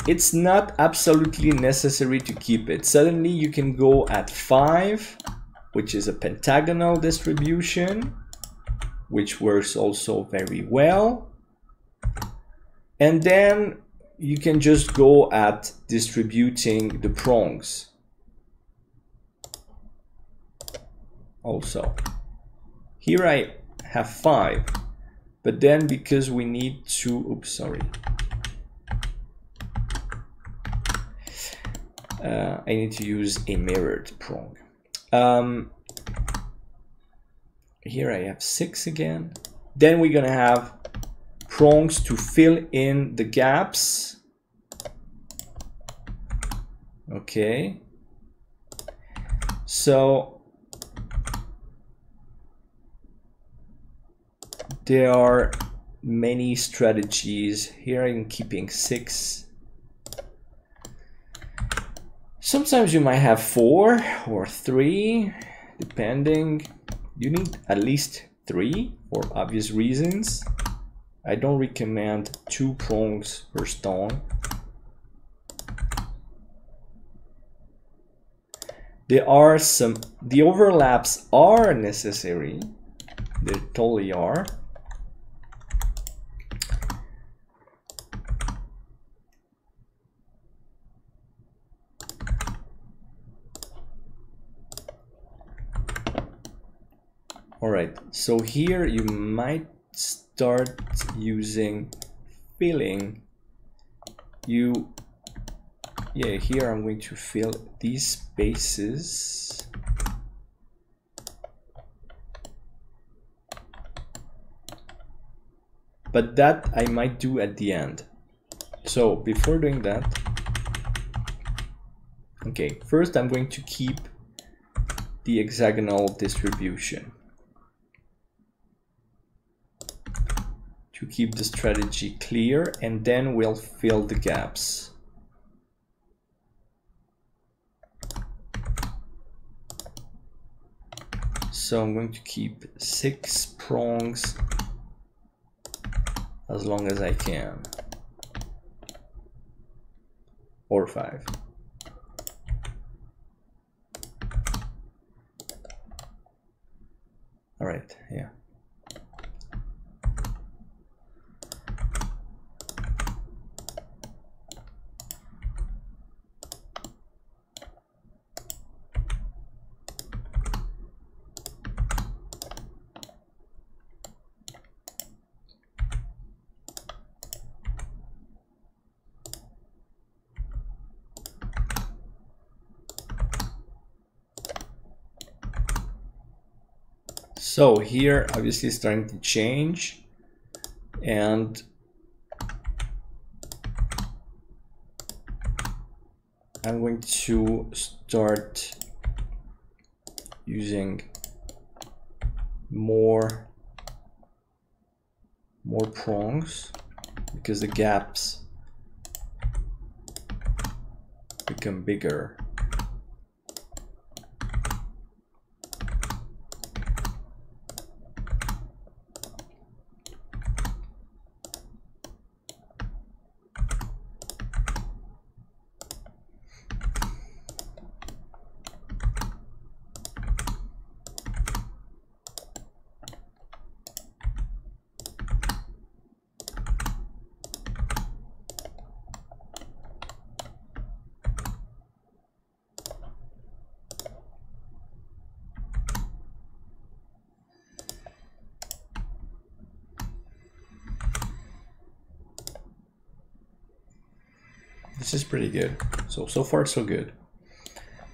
It's not absolutely necessary to keep it. Suddenly you can go at 5, which is a pentagonal distribution, which works also very well. And then you can just go at distributing the prongs also. Here I have 5, but then because we need to, oops, sorry. I need to use a mirrored prong. Here I have 6 again. Then we're gonna have prongs to fill in the gaps. Okay. So there are many strategies. Here I'm keeping 6. Sometimes you might have 4 or 3, depending. You need at least 3 for obvious reasons. I don't recommend 2 prongs per stone. There are some, the overlaps are necessary. They totally are. All right, so here you might start using filling. Yeah, here I'm going to fill these spaces. But that I might do at the end. So before doing that, okay, first I'm going to keep the hexagonal distribution. To keep the strategy clear, and then we'll fill the gaps. So I'm going to keep 6 prongs as long as I can, or 5. All right, yeah. So here, obviously, it's starting to change, and I'm going to start using more prongs because the gaps become bigger. This is pretty good. So far so good.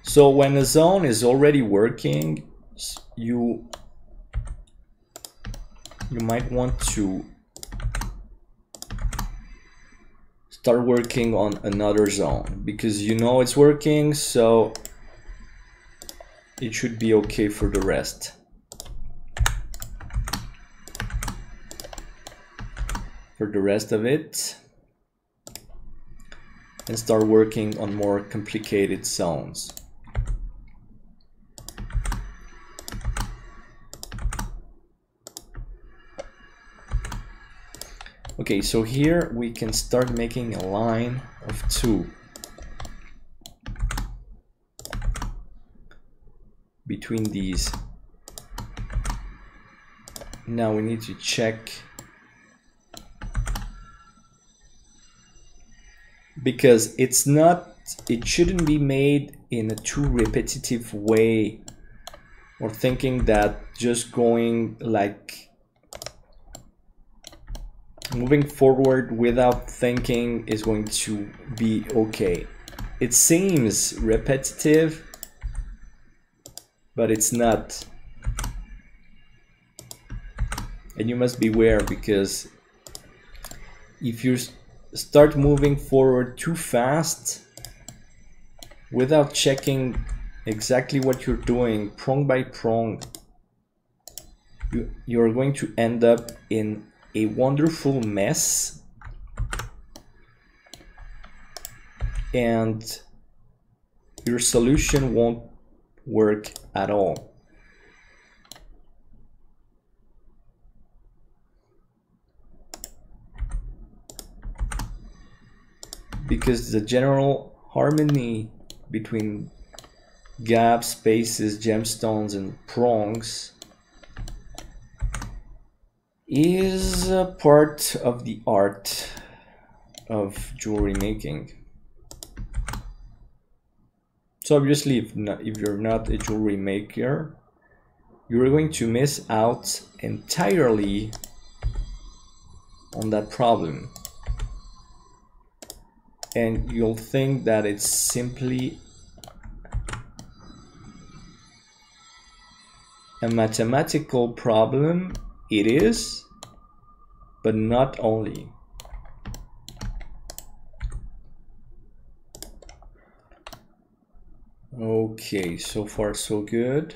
So when a zone is already working, you might want to start working on another zone because you know it's working, so it should be okay for the rest. For the rest of it, and start working on more complicated zones. Okay, so here we can start making a line of 2 between these. Now we need to check, because it's not, it shouldn't be made in a too repetitive way, or thinking that just going like moving forward without thinking is going to be okay. It seems repetitive, but it's not. And you must beware, because if you start moving forward too fast without checking exactly what you're doing prong by prong, you're going to end up in a wonderful mess, and your solution won't work at all. Because the general harmony between gaps, spaces, gemstones, and prongs is a part of the art of jewelry making. So obviously, if you're not a jewelry maker, you're going to miss out entirely on that problem. And you'll think that it's simply a mathematical problem. It is, but not only. Okay, so far so good.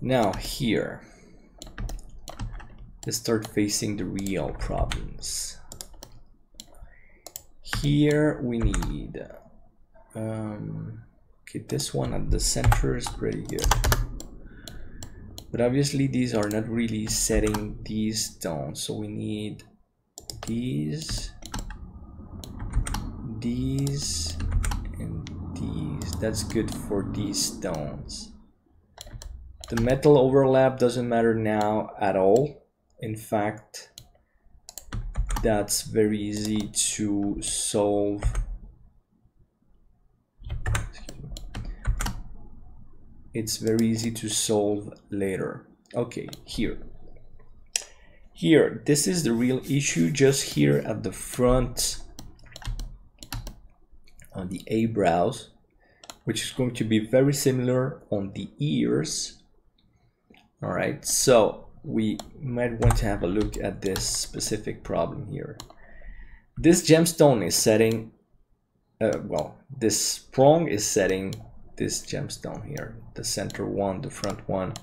Now here, let's start facing the real problems. Here we need, okay, this one at the center is pretty good. But obviously these are not really setting these stones, so we need these, and these. That's good for these stones. The metal overlap doesn't matter now at all. In fact, that's very easy to solve. It's very easy to solve later. Okay, here, this is the real issue, just here at the front on the eyebrows, which is going to be very similar on the ears. All right, so we might want to have a look at this specific problem here. This gemstone is setting, this prong is setting this gemstone here, the center one, the front one,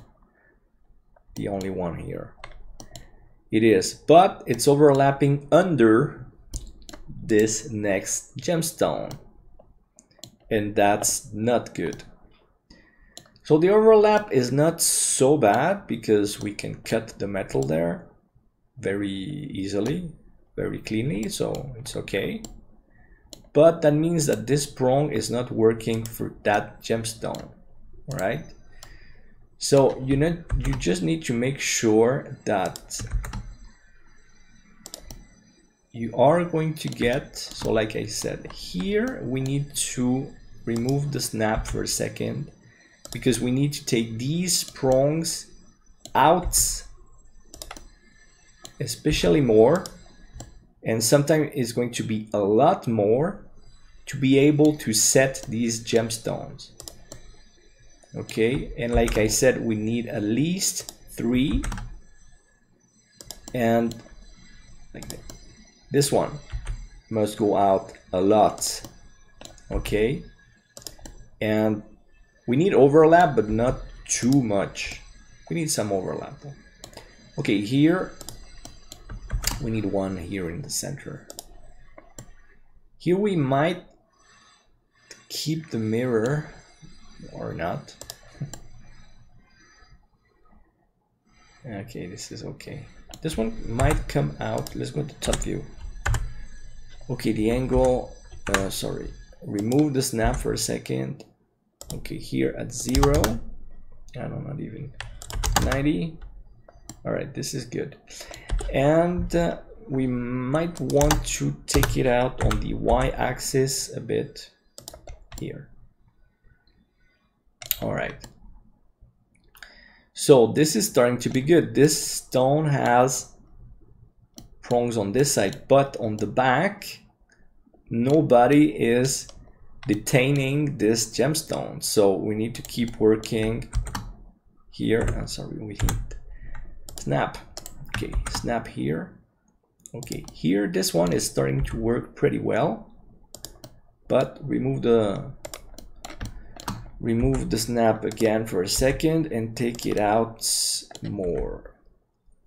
the only one here. It is, but it's overlapping under this next gemstone, and that's not good. So the overlap is not so bad, because we can cut the metal there very easily, very cleanly, so it's okay. But that means that this prong is not working for that gemstone, all right? So you just need to make sure that you are going to get, so like I said, here we need to remove the snap for a second, because we need to take these prongs out, especially more, and sometimes it's going to be a lot more, to be able to set these gemstones. Okay, and like I said, we need at least 3, and like that. This one must go out a lot. Okay, and we need overlap, but not too much. We need some overlap though. Okay, here we need one here in the center. Here we might keep the mirror or not. Okay, this is okay. This one might come out. Let's go to top view. Okay, the angle, sorry, remove the snap for a second. Okay, here at 0, I don't know, not even 90. All right, this is good. And we might want to take it out on the y-axis a bit here. All right. So this is starting to be good. This stone has prongs on this side, but on the back, nobody is detaining this gemstone. So we need to keep working here. I'm sorry, we hit snap. Okay, snap here. Okay, here this one is starting to work pretty well, but remove the snap again for a second and take it out more,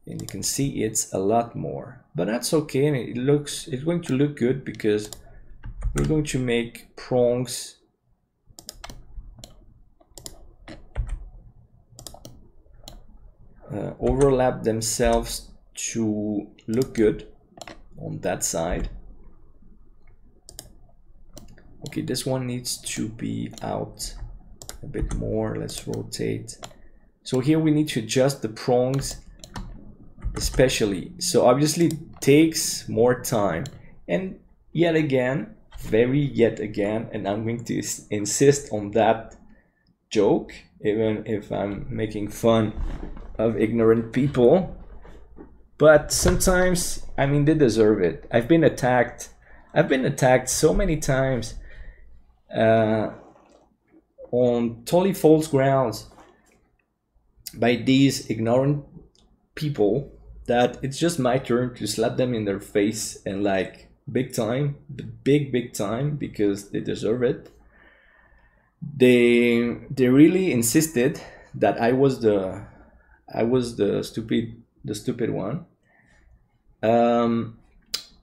and you can see it's a lot more, but that's okay. I mean, it's going to look good because we're going to make prongs overlap themselves to look good on that side. Okay, this one needs to be out a bit more. Let's rotate. So here we need to adjust the prongs especially. So obviously it takes more time, and yet again, and I'm going to insist on that joke, even if I'm making fun of ignorant people. But sometimes, I mean, they deserve it. I've been attacked so many times on totally false grounds by these ignorant people that it's just my turn to slap them in their face, and like big time, big time, because they deserve it. They really insisted that I was the stupid one, and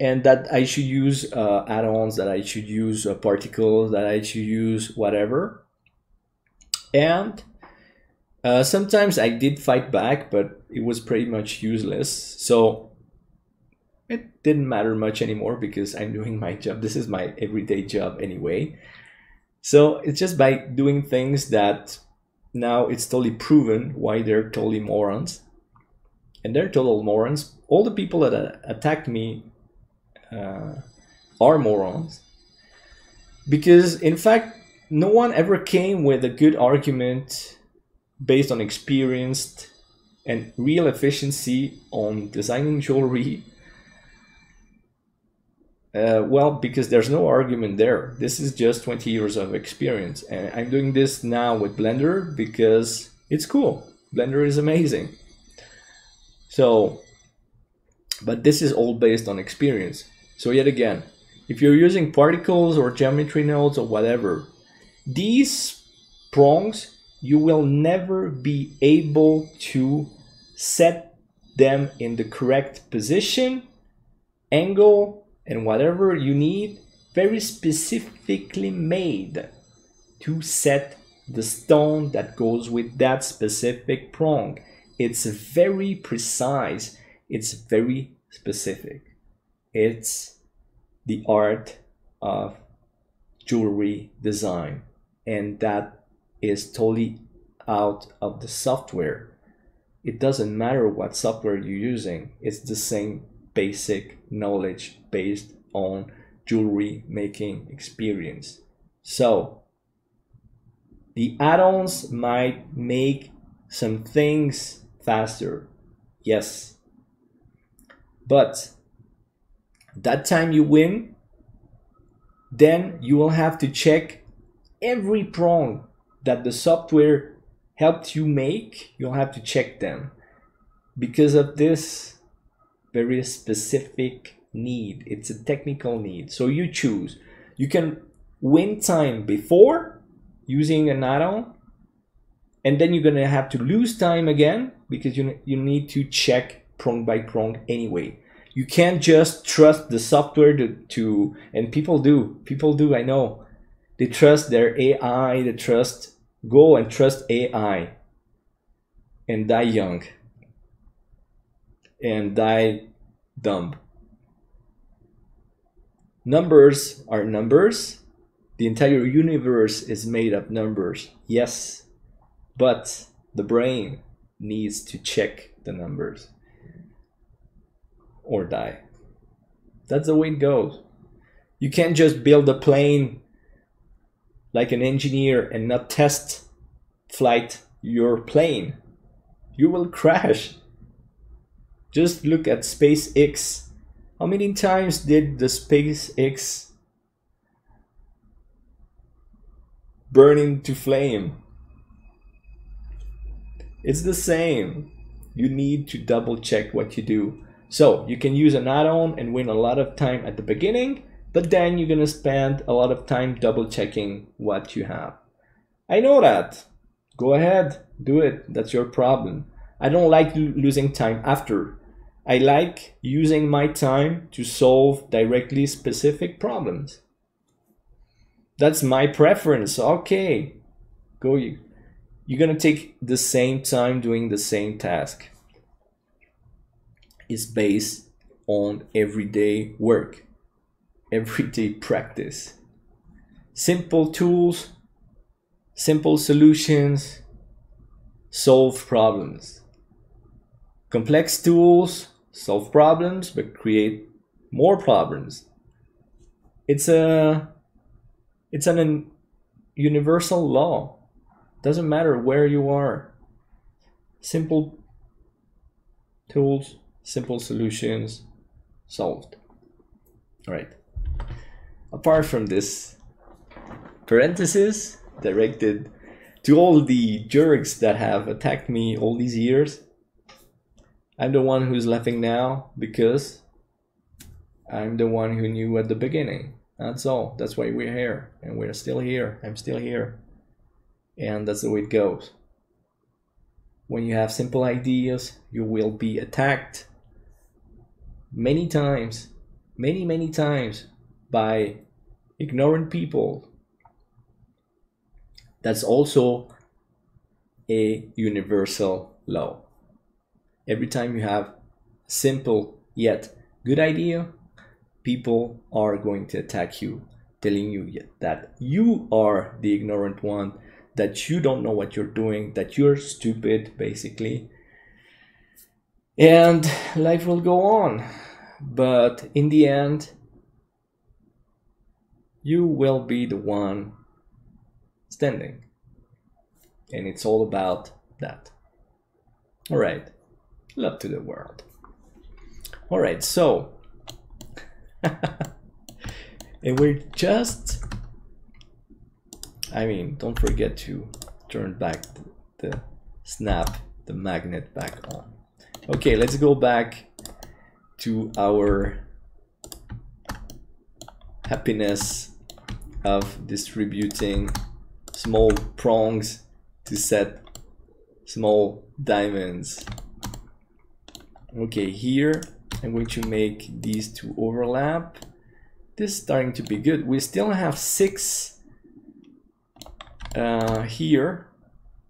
that I should use add-ons, that I should use particles, that I should use whatever. And sometimes I did fight back, but it was pretty much useless. So it didn't matter much anymore because I'm doing my job. This is my everyday job anyway. So it's just by doing things that now it's totally proven why they're totally morons. And they're total morons. All the people that attacked me are morons. Because in fact, no one ever came with a good argument based on experience and real efficiency on designing jewelry. Well, because there's no argument there. This is just 20 years of experience. And I'm doing this now with Blender because it's cool. Blender is amazing. So, but this is all based on experience. So yet again, if you're using particles or geometry nodes or whatever, these prongs, you will never be able to set them in the correct position, angle, and whatever you need, very specifically made to set the stone that goes with that specific prong. It's very precise, it's very specific. It's the art of jewelry design, and that is totally out of the software. It doesn't matter what software you're using, it's the same basic knowledge based on jewelry making experience. So the add-ons might make some things faster, yes, but that time you win, then you will have to check every prong that the software helped you make. You'll have to check them because of this very specific need. It's a technical need. So you choose. You can win time before using an add-on, and then you're gonna have to lose time again because you need to check prong by prong anyway. You can't just trust the software to and people do, I know. They trust their AI, they trust go and trust AI and die young and die dumb. Numbers are numbers. The entire universe is made of numbers, yes, but the brain needs to check the numbers or die. That's the way it goes. You can't just build a plane like an engineer and not test flight your plane. You will crash. Just look at SpaceX. How many times did the SpaceX burn into flame? It's the same. You need to double check what you do. So you can use an add-on and win a lot of time at the beginning, but then you're gonna spend a lot of time double checking what you have. I know that. Go ahead, do it. That's your problem. I don't like losing time after. I like using my time to solve directly specific problems. That's my preference. Okay, go you. You're gonna take the same time doing the same task. It's based on everyday work, everyday practice. Simple tools, simple solutions, solve problems. Complex tools solve problems but create more problems. It's an universal law. Doesn't matter where you are. Simple tools, simple solutions, solved. All right. Apart from this parenthesis directed to all the jerks that have attacked me all these years, I'm the one who's laughing now because I'm the one who knew at the beginning. That's all. That's why we're here, and we're still here. I'm still here. And that's the way it goes. When you have simple ideas, you will be attacked many times, many times by ignorant people. That's also a universal law. Every time you have a simple yet good idea, people are going to attack you, telling you that you are the ignorant one, that you don't know what you're doing, that you're stupid, basically. And life will go on. But in the end, you will be the one standing. And it's all about that. All right. Love to the world. All right, so and we're just, I mean, don't forget to turn back the snap, the magnet back on. Okay, let's go back to our happiness of distributing small prongs to set small diamonds. Okay, here I'm going to make these two overlap. This is starting to be good. We still have 6 here.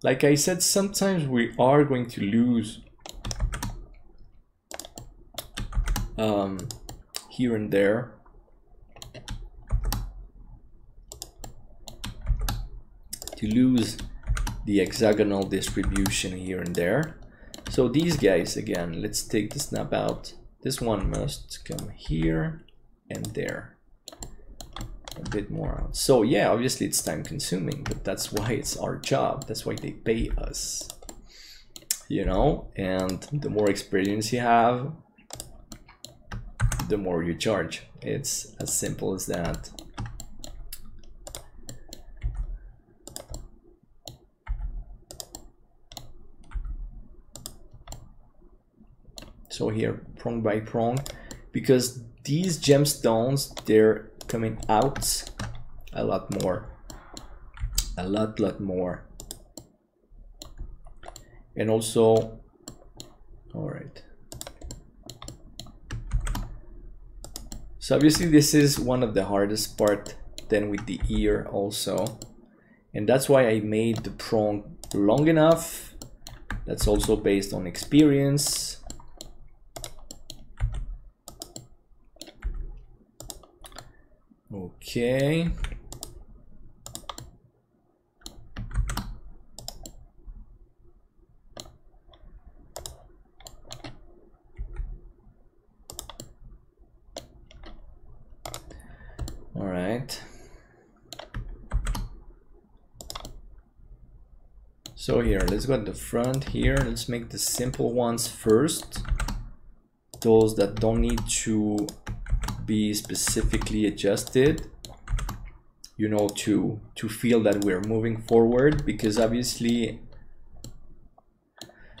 Like I said, sometimes we are going to lose here and there. To lose the hexagonal distribution here and there. So these guys, again, let's take the snap out. This one must come here and there. A bit more out. So yeah, obviously it's time consuming, but that's why it's our job. That's why they pay us, you know, and the more experience you have, the more you charge. It's as simple as that. So here, prong by prong, because these gemstones, they're coming out a lot more, a lot more. And also, all right. So obviously this is one of the hardest part, then with the ear also. And that's why I made the prong long enough. That's also based on experience. Okay. All right. So here, let's go at the front here. Let's make the simple ones first. Those that don't need to be specifically adjusted, you know, to feel that we're moving forward, because obviously,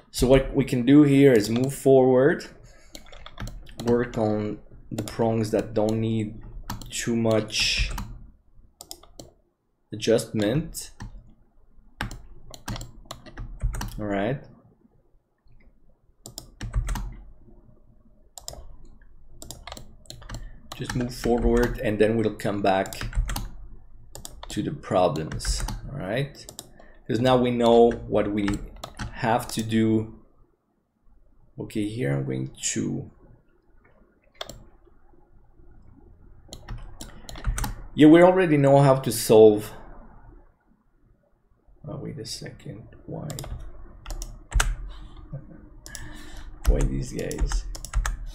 so what we can do here is move forward, work on the prongs that don't need too much adjustment. All right. Just move forward and then we'll come back to the problems. All right. Because now we know what we have to do. Okay, here I'm going to, yeah, we already know how to solve. Oh, wait a second. Why these guys?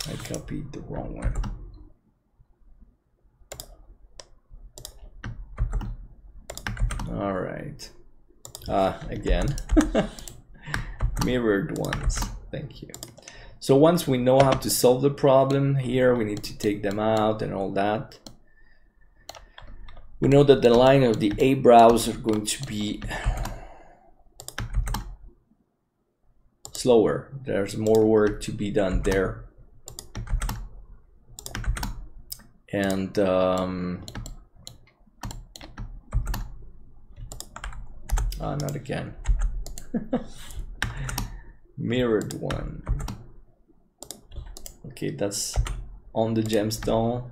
I copied the wrong one. All right. Again, mirrored ones. Thank you. So once we know how to solve the problem here, we need to take them out and all that. We know that the line of the eyebrows are going to be slower. There's more work to be done there. And not again. Mirrored one. Okay, that's on the gemstone.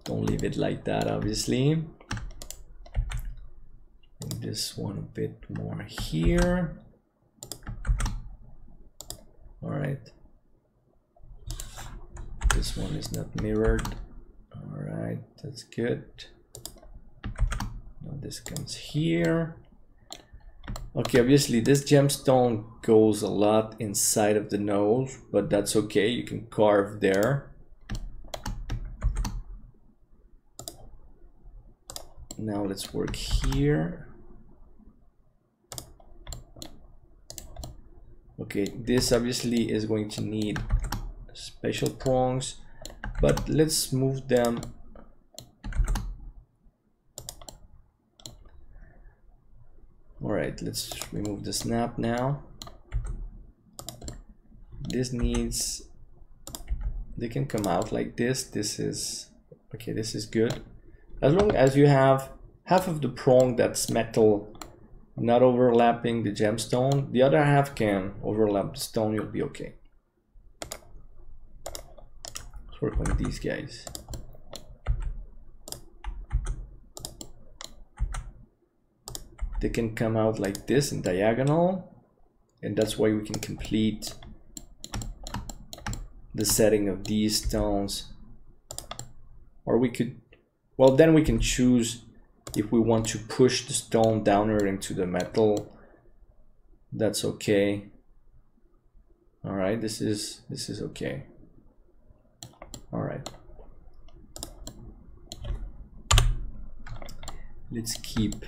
Don't leave it like that, obviously. And this one a bit more here. All right. This one is not mirrored. All right, that's good. Now this comes here. Okay, obviously this gemstone goes a lot inside of the nose, but that's okay. You can carve there. Now let's work here. Okay, this obviously is going to need special prongs, but let's move them. All right, let's remove the snap now. This needs, they can come out like this. This is, okay, this is good. As long as you have half of the prong that's metal not overlapping the gemstone, the other half can overlap the stone, you'll be okay. Let's work on these guys. They can come out like this in diagonal, and that's why we can complete the setting of these stones. Or we could, well, then we can choose if we want to push the stone downward into the metal. That's okay. All right, this is okay. All right. Let's keep.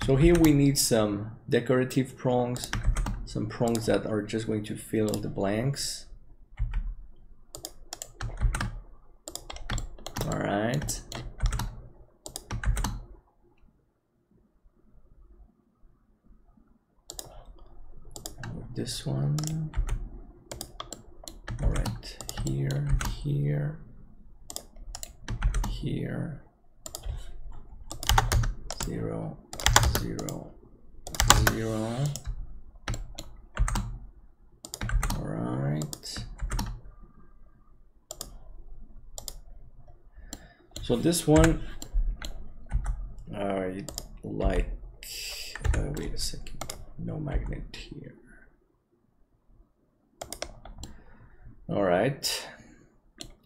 So here we need some decorative prongs, some prongs that are just going to fill the blanks. All right. This one. All right, here, here, here. 0, 0, 0. All right. So this one, I like Wait a second. No magnet here. All right.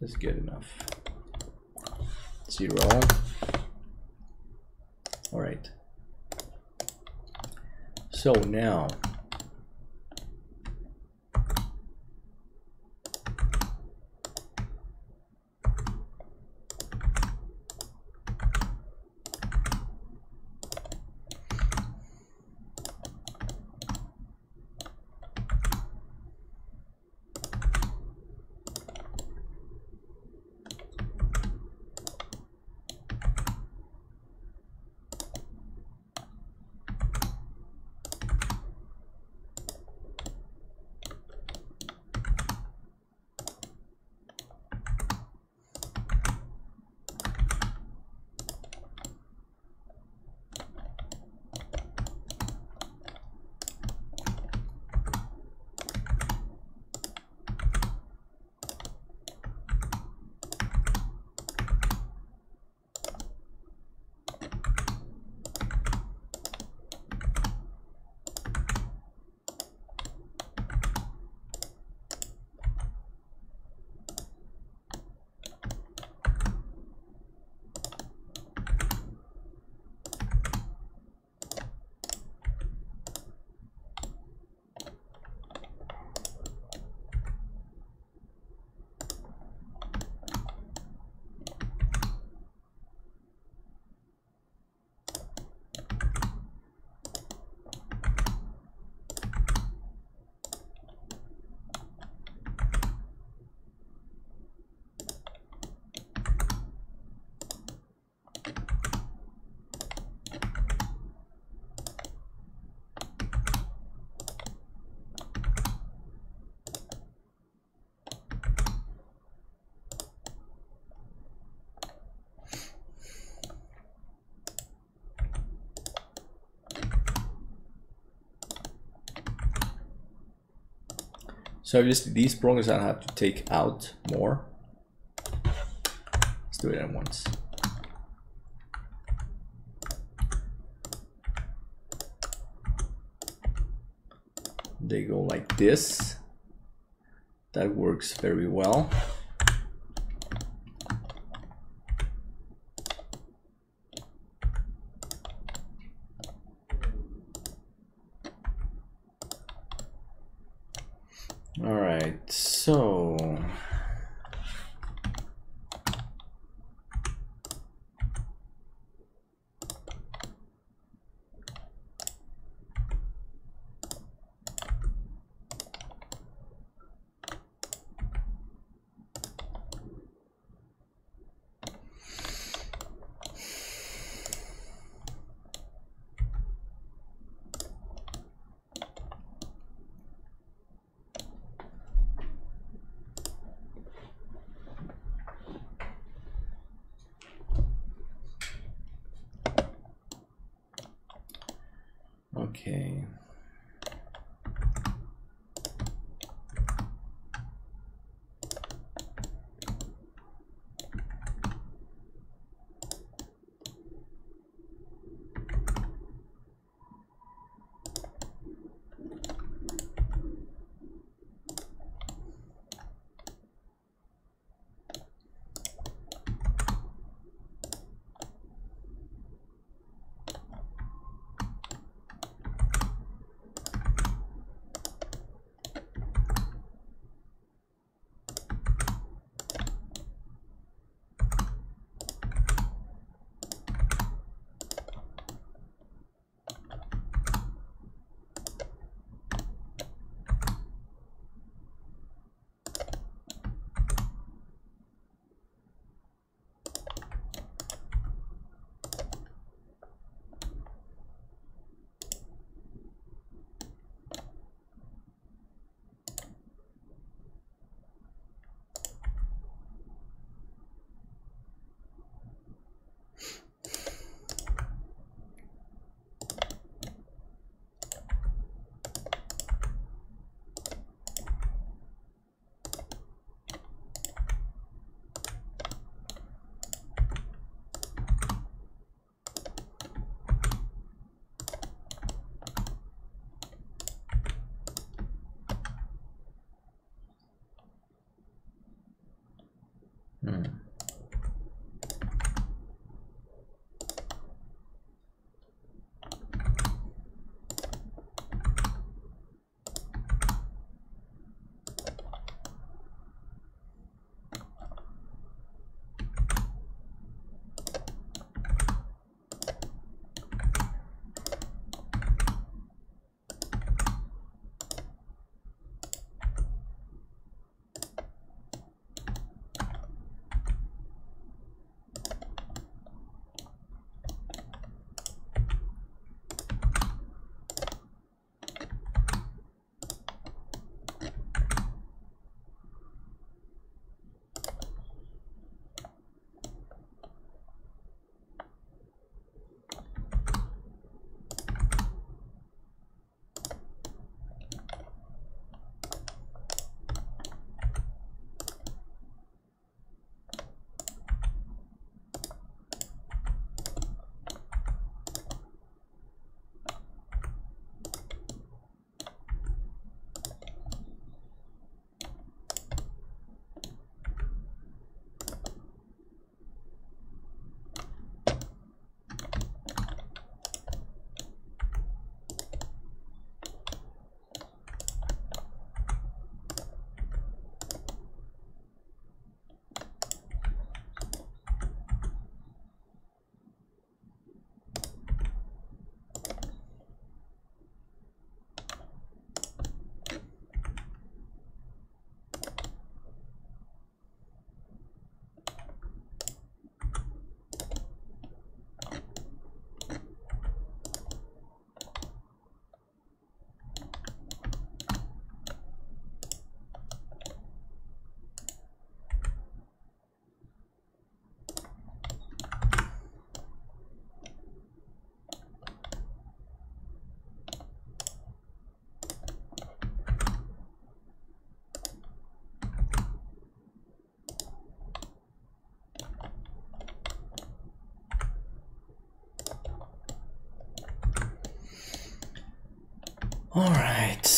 That's good enough. 0. All right. So now So obviously these prongs I have to take out more. Let's do it at once. They go like this. That works very well. All right, so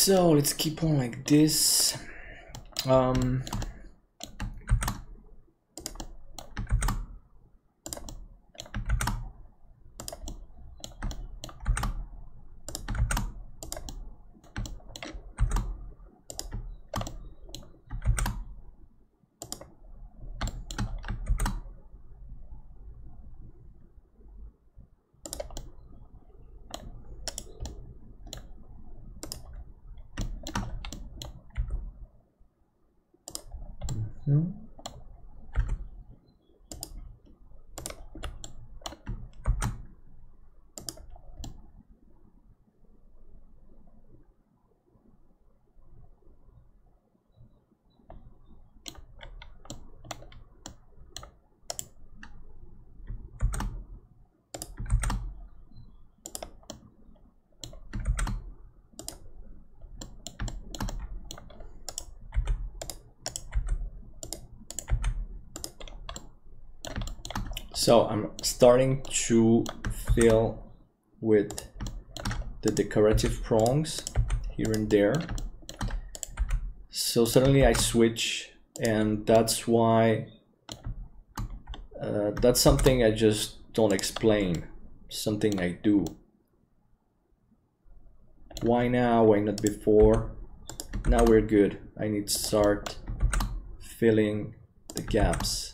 So let's keep on like this. So I'm starting to fill with the decorative prongs here and there. So suddenly I switch, and that's why that's something I just don't explain, something I do. Why now? Why not before? Now we're good. I need to start filling the gaps.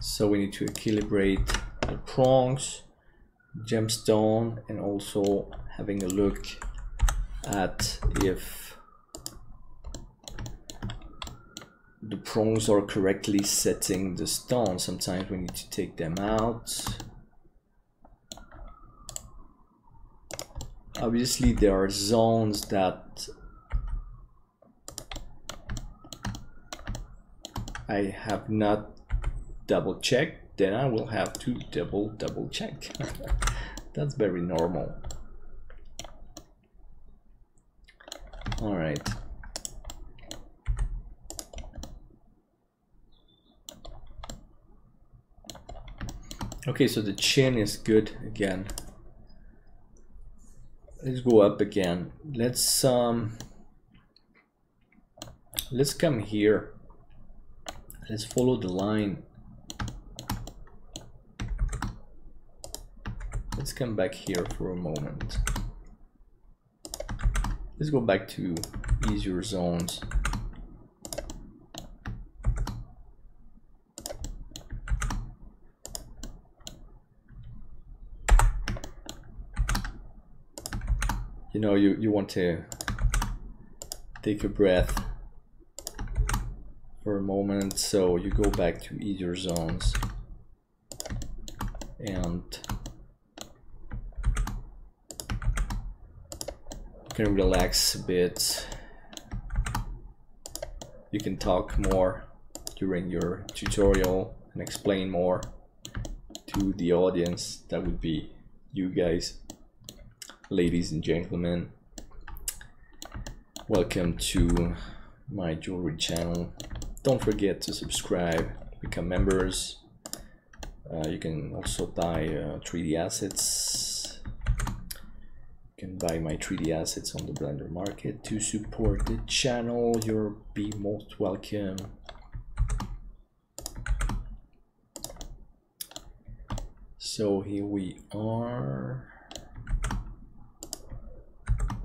So we need to equilibrate the prongs, gemstone, and also having a look at if the prongs are correctly setting the stone. Sometimes we need to take them out. Obviously there are zones that I have not double check, then I will have to double check. That's very normal. All right. Okay, so the chin is good again. Let's go up again. Let's come here. Let's follow the line. Let's come back here for a moment. Let's go back to easier zones. You know, you want to take a breath for a moment, so you go back to easier zones and you can relax a bit. You can talk more during your tutorial and explain more to the audience. That would be you guys. Ladies and gentlemen, welcome to my jewelry channel. Don't forget to subscribe, become members. You can also buy 3D assets. You can buy my 3D assets on the Blender market to support the channel. You'll be most welcome. So here we are.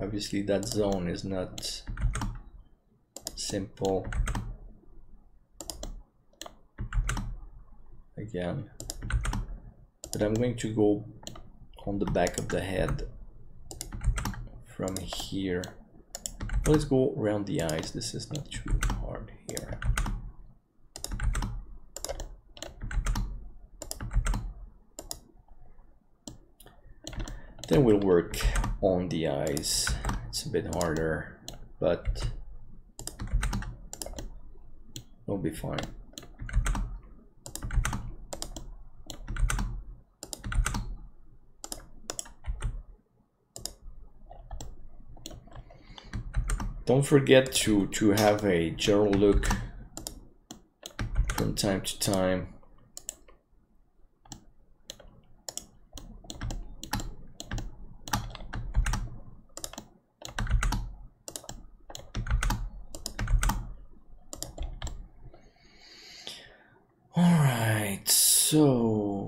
Obviously that zone is not simple. Again, but I'm going to go on the back of the head from here. Let's go around the eyes. This is not too hard here. Then we'll work on the eyes It's a bit harder, but it'll be fine. Don't forget to have a general look from time to time. All right, so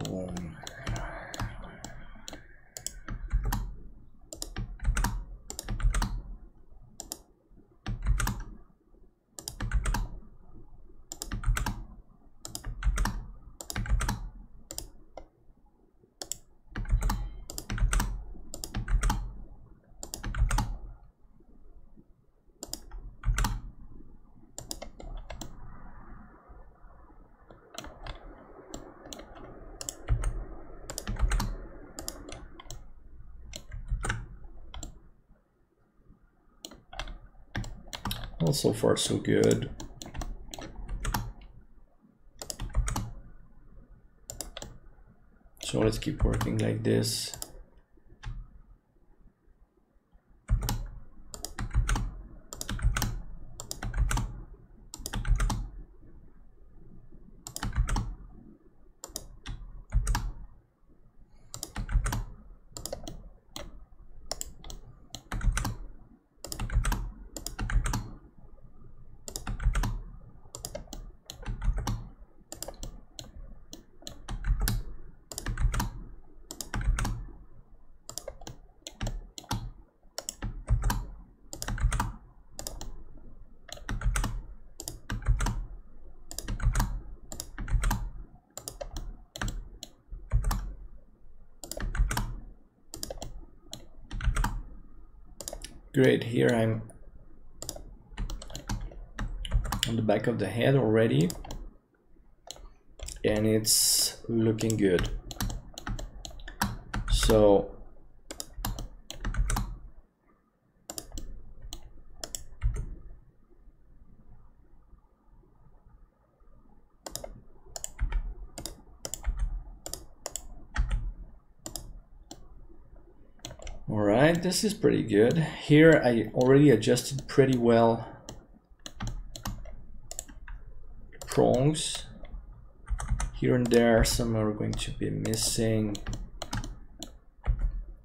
well, so far so good. So let's keep working like this. Great, here I'm on the back of the head already, and it's looking good. So alright, this is pretty good. Here I already adjusted pretty well the prongs. Here and there some are going to be missing,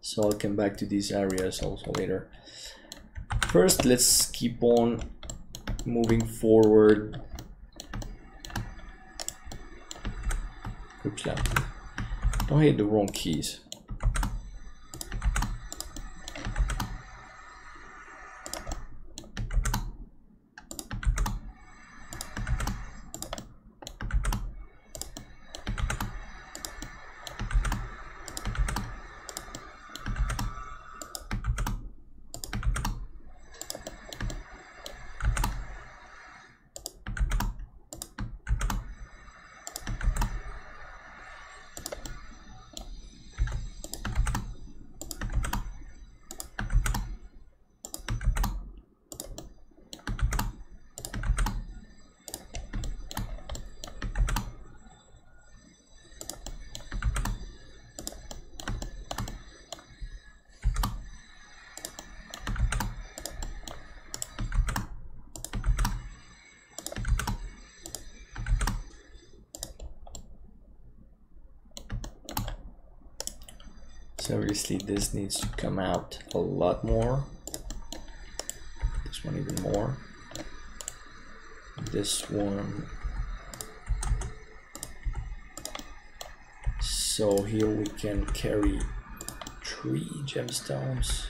so I'll come back to these areas also later. First, let's keep on moving forward. Oops, don't hit the wrong keys. So obviously this needs to come out a lot more. This one even more. This one. So here we can carry 3 gemstones.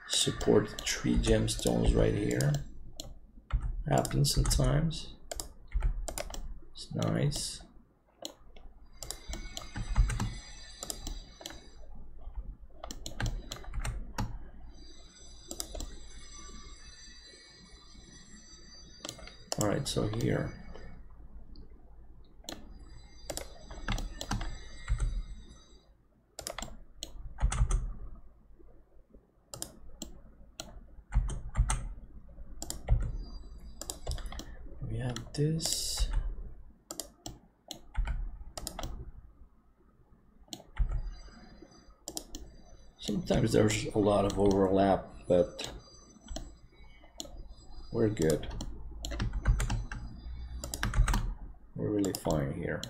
Support 3 gemstones right here. Happens sometimes. It's nice. All right, so here. we have this. Sometimes there's a lot of overlap, but we're good. We're really fine here.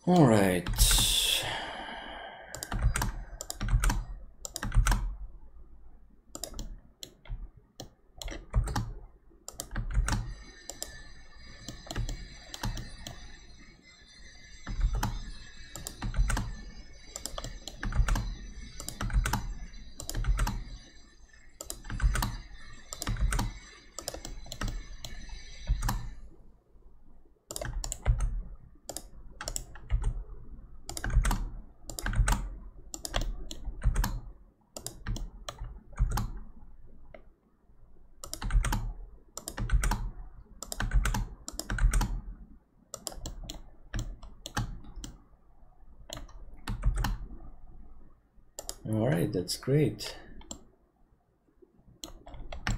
All right. All right, that's great.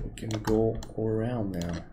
We can go all around now.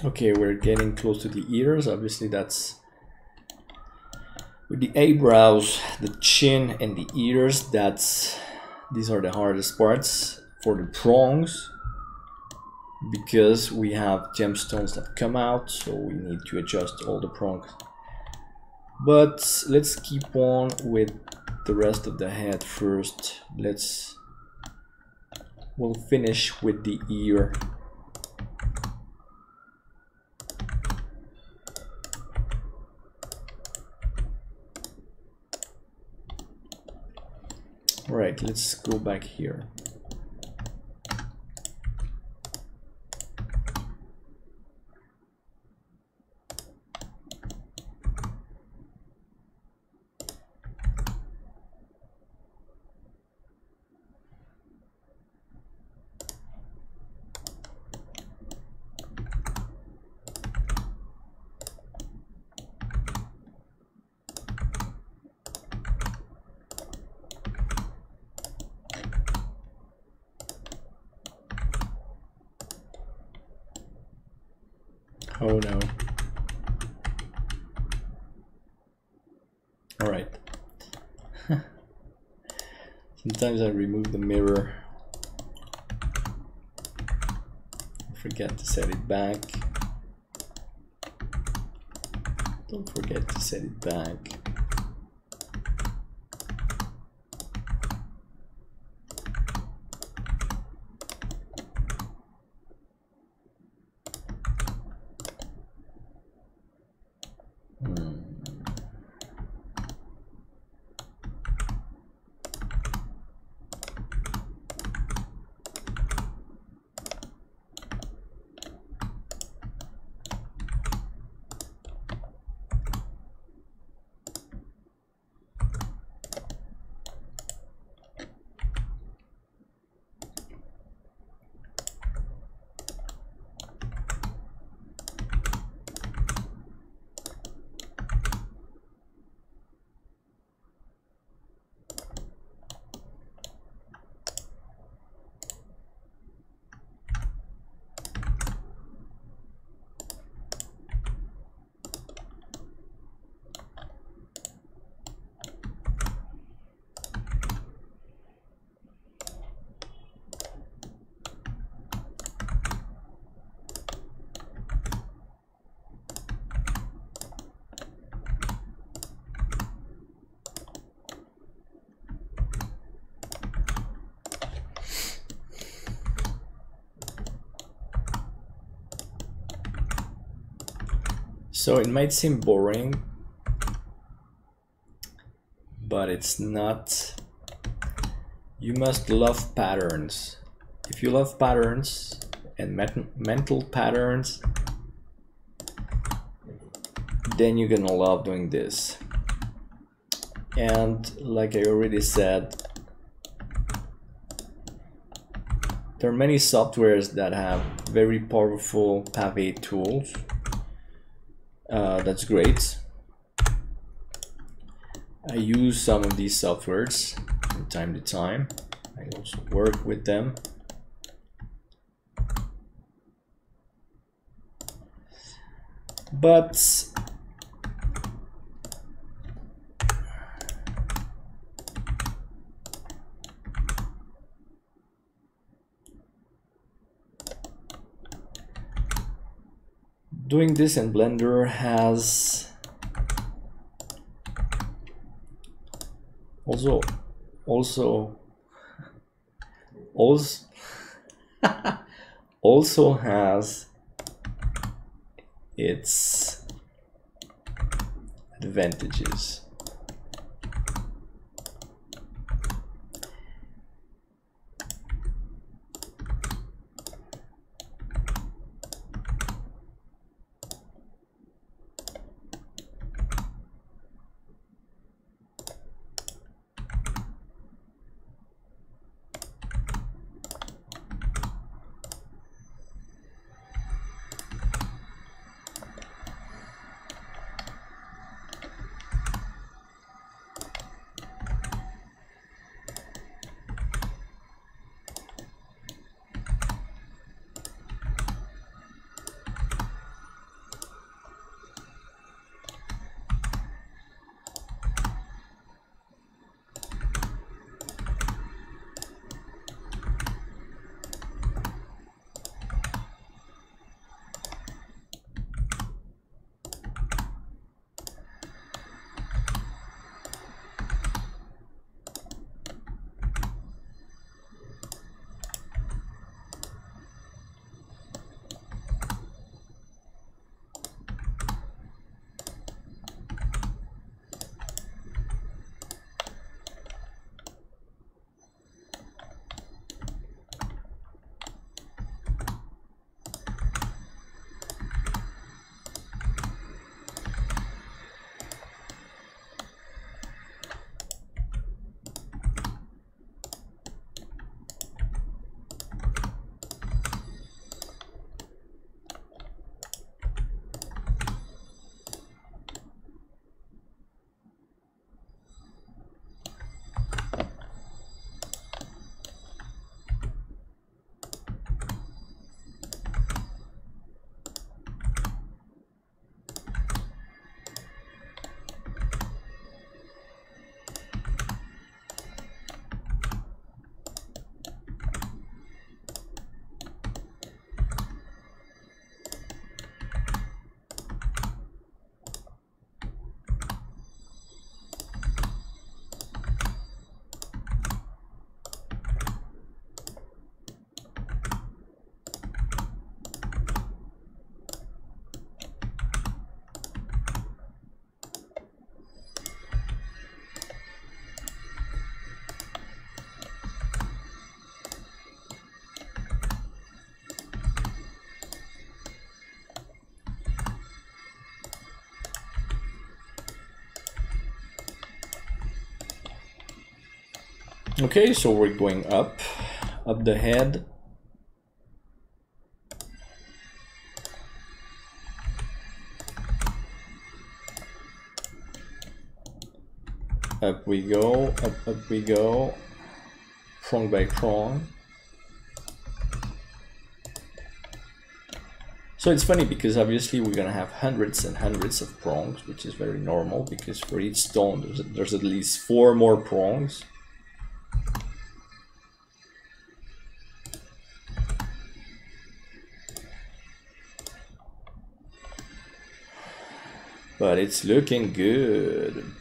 Okay, we're getting close to the ears. Obviously, that's with the eyebrows, the chin, and the ears. These are the hardest parts for the prongs because we have gemstones that come out, so we need to adjust all the prongs. But let's keep on with the rest of the head first. We'll finish with the ear. All right, let's go back here. Oh no. All right. Sometimes I remove the mirror. Forget to set it back. Don't forget to set it back. So it might seem boring, but it's not. You must love patterns. If you love patterns and mental patterns, then you're gonna love doing this. And like I already said, there are many softwares that have very powerful pavé tools. That's great. I use some of these softwares from time to time. I also work with them. But doing this in Blender has also has its advantages. Okay, so we're going up the head. Up we go, up we go, prong by prong. So it's funny because obviously we're gonna have hundreds and hundreds of prongs, which is very normal because for each stone there's at least 4 more prongs. But it's looking good.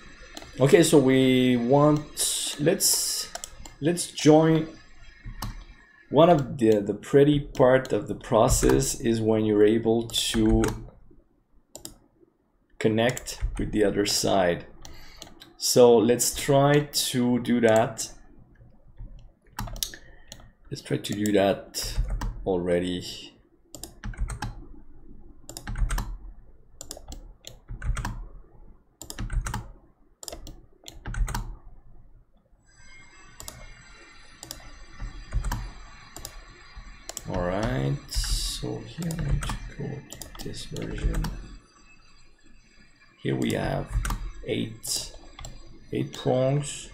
Okay, so we want, let's join. One of the pretty part of the process is when you're able to connect with the other side. So let's try to do that. Let's try to do that already. Alright, so here I need to go to this version. Here we have 8 prongs.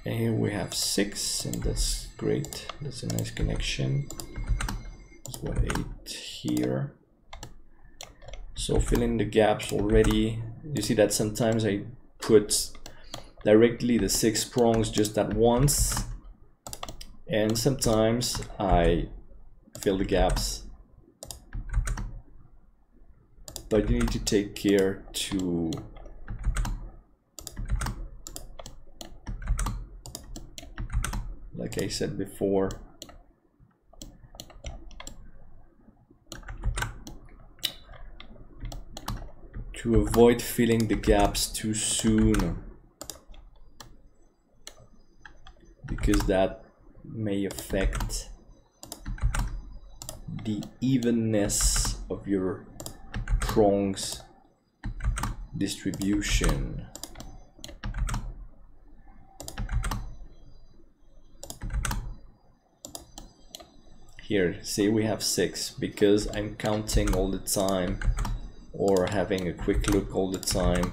And here we have 6, and that's great. That's a nice connection. There's about 8 here. So fill in the gaps already. You see that sometimes I put directly the 6 prongs just at once, and sometimes I fill the gaps. But you need to take care to like I said before, to avoid filling the gaps too soon, because that may affect the evenness of your prongs distribution. Here, say we have 6, because I'm counting all the time or having a quick look all the time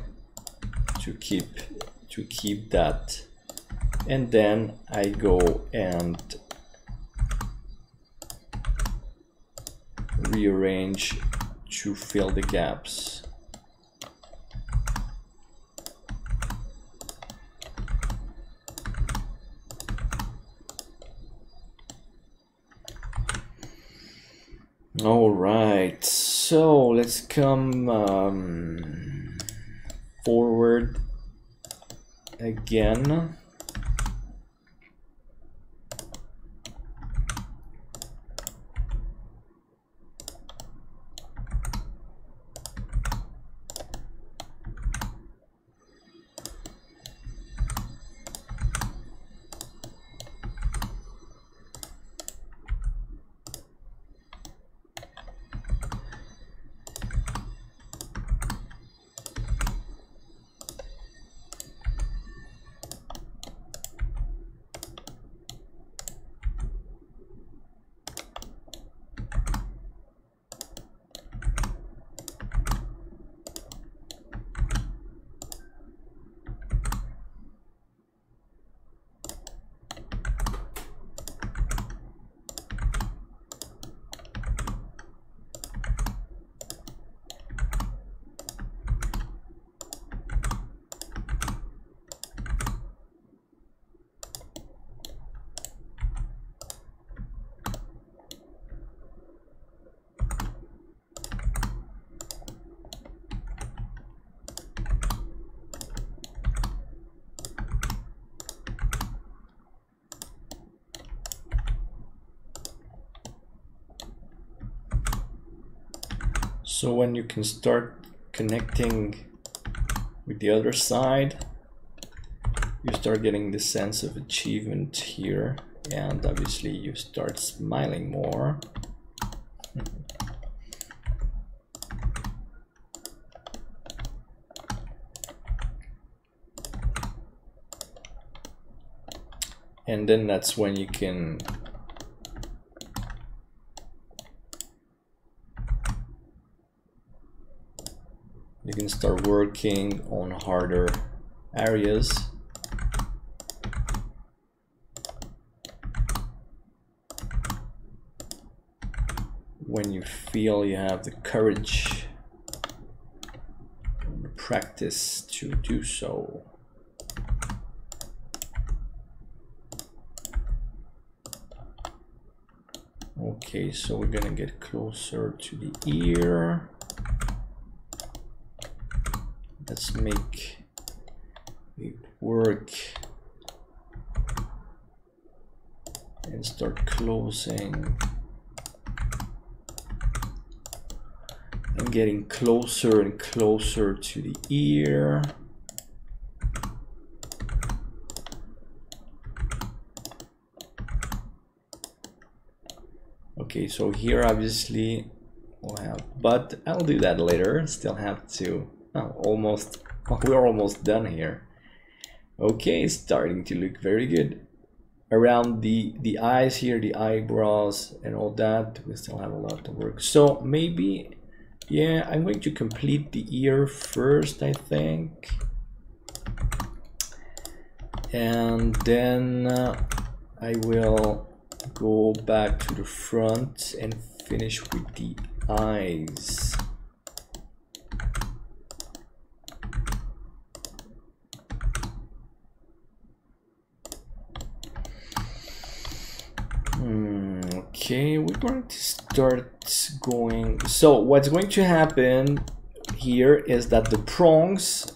to keep that, and then I go and rearrange to fill the gaps. All right, so let's come forward again. So when you can start connecting with the other side, you start getting the sense of achievement here, and obviously you start smiling more. And then that's when you can start working on harder areas. When you feel you have the courage and the practice to do so. Okay, so we're gonna get closer to the ear. Let's make it work and start closing and getting closer and closer to the ear. Okay, so here obviously we'll have, but I'll do that later. Still have to, we're almost done here. Okay, it's starting to look very good. Around the eyes here, the eyebrows and all that, we still have a lot to work. So maybe, yeah, I'm going to complete the ear first, I think. And then I will go back to the front and finish with the eyes. Okay, we're going to start going. So what's going to happen here is that the prongs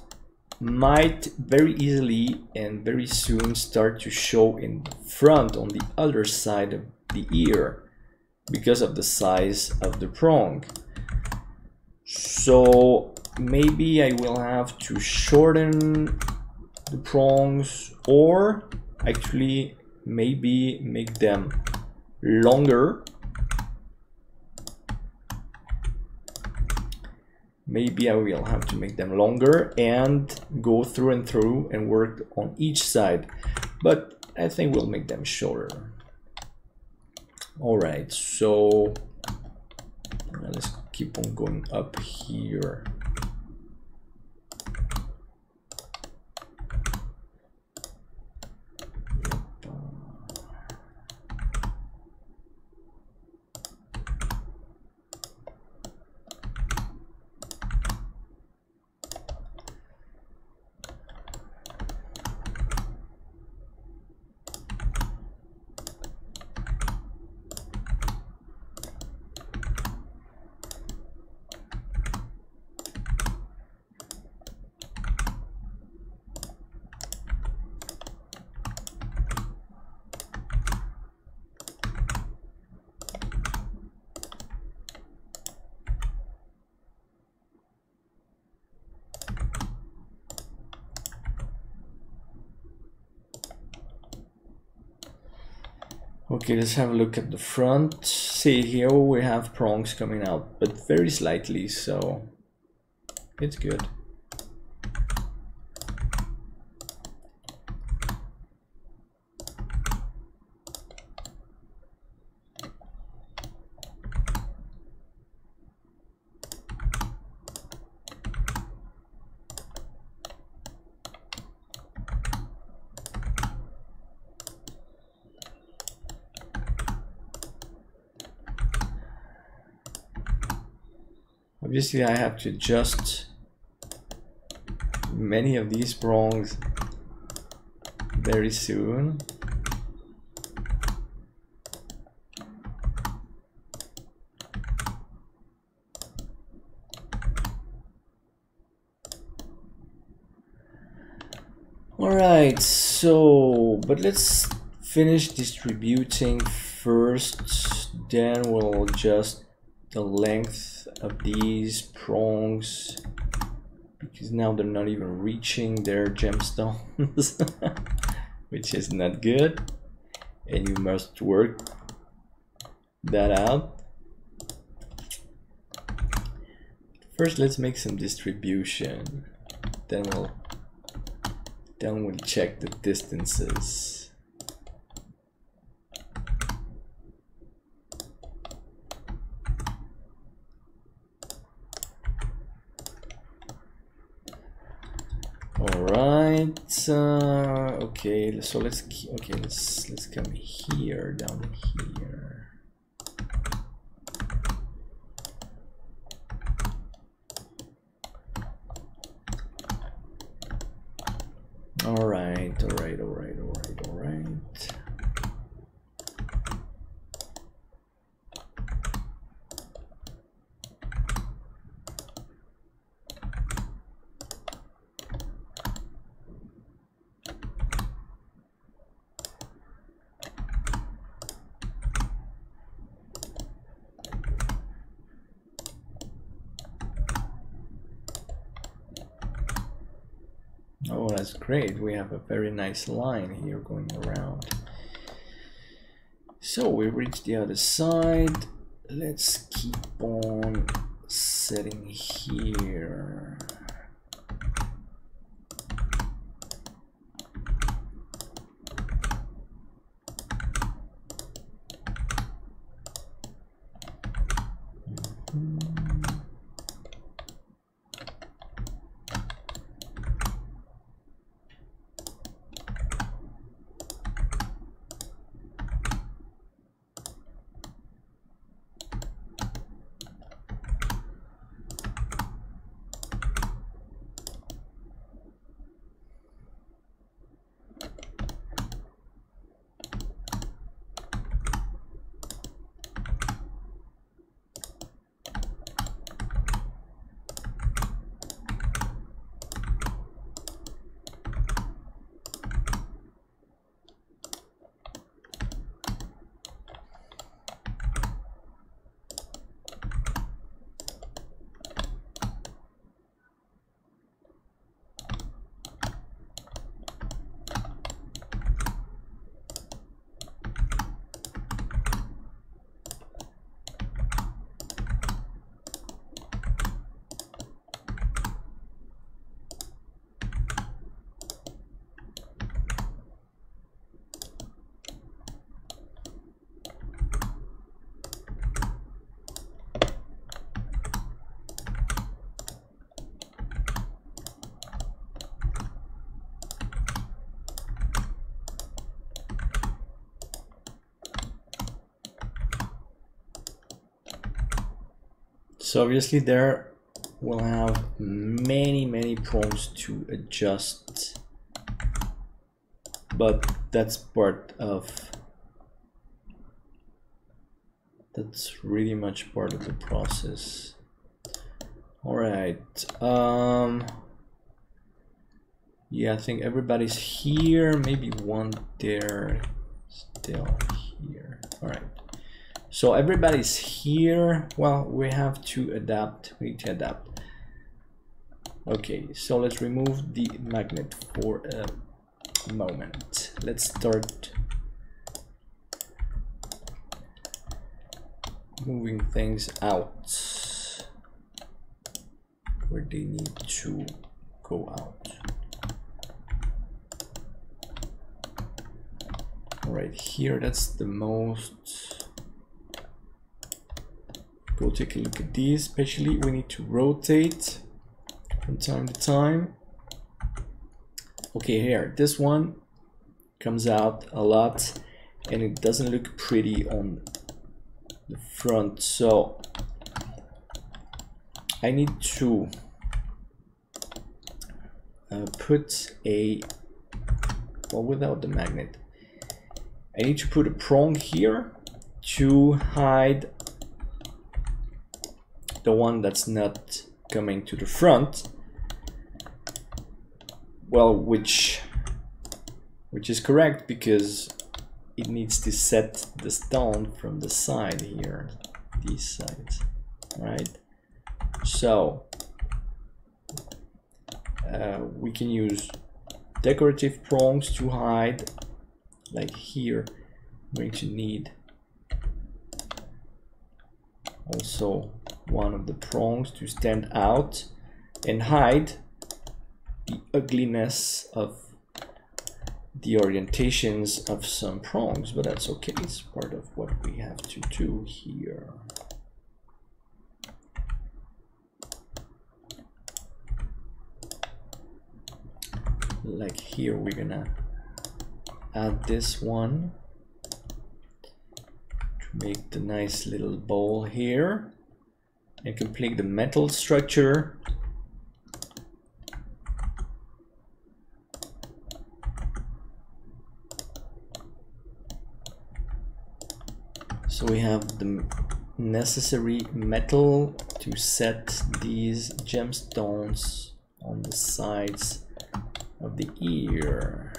might very easily and very soon start to show in front on the other side of the ear because of the size of the prong. So maybe I will have to shorten the prongs, or actually maybe make them longer. Maybe I will have to make them longer and go through and through and work on each side, but I think we'll make them shorter. All right, so let's keep on going up here. Okay, let's have a look at the front. See, here we have prongs coming out, but very slightly, so it's good. Obviously, I have to adjust many of these prongs very soon. All right, so, but let's finish distributing first, then we'll adjust the length of these prongs because now they're not even reaching their gemstones, which is not good, and you must work that out. First, let's make some distribution, then we'll check the distances. All right. Okay. So let's come here, down here. All right. Oh, that's great. We have a very nice line here going around. So we reached the other side. Let's keep on setting here. So obviously there we'll have many prongs to adjust, but that's really much part of the process. All right. Yeah, I think everybody's here. Maybe one there still here. All right. So everybody's here. Well, we have to adapt. We need to adapt. Okay, so let's remove the magnet for a moment. Let's start moving things out where they need to go out. All right, here, that's the most. Go take a look at these. Especially we need to rotate from time to time. Okay, here, this one comes out a lot and it doesn't look pretty on the front, so I need to put a, well, without the magnet, I need to put a prong here to hide the one that's not coming to the front. Well, which is correct because it needs to set the stone from the side here, these sides, right? So we can use decorative prongs to hide. Like here, I'm going to need also one of the prongs to stand out and hide the ugliness of the orientations of some prongs, but that's okay. It's part of what we have to do here. Like here, we're gonna add this one to make the nice little bowl here, and complete the metal structure. So we have the necessary metal to set these gemstones on the sides of the ear.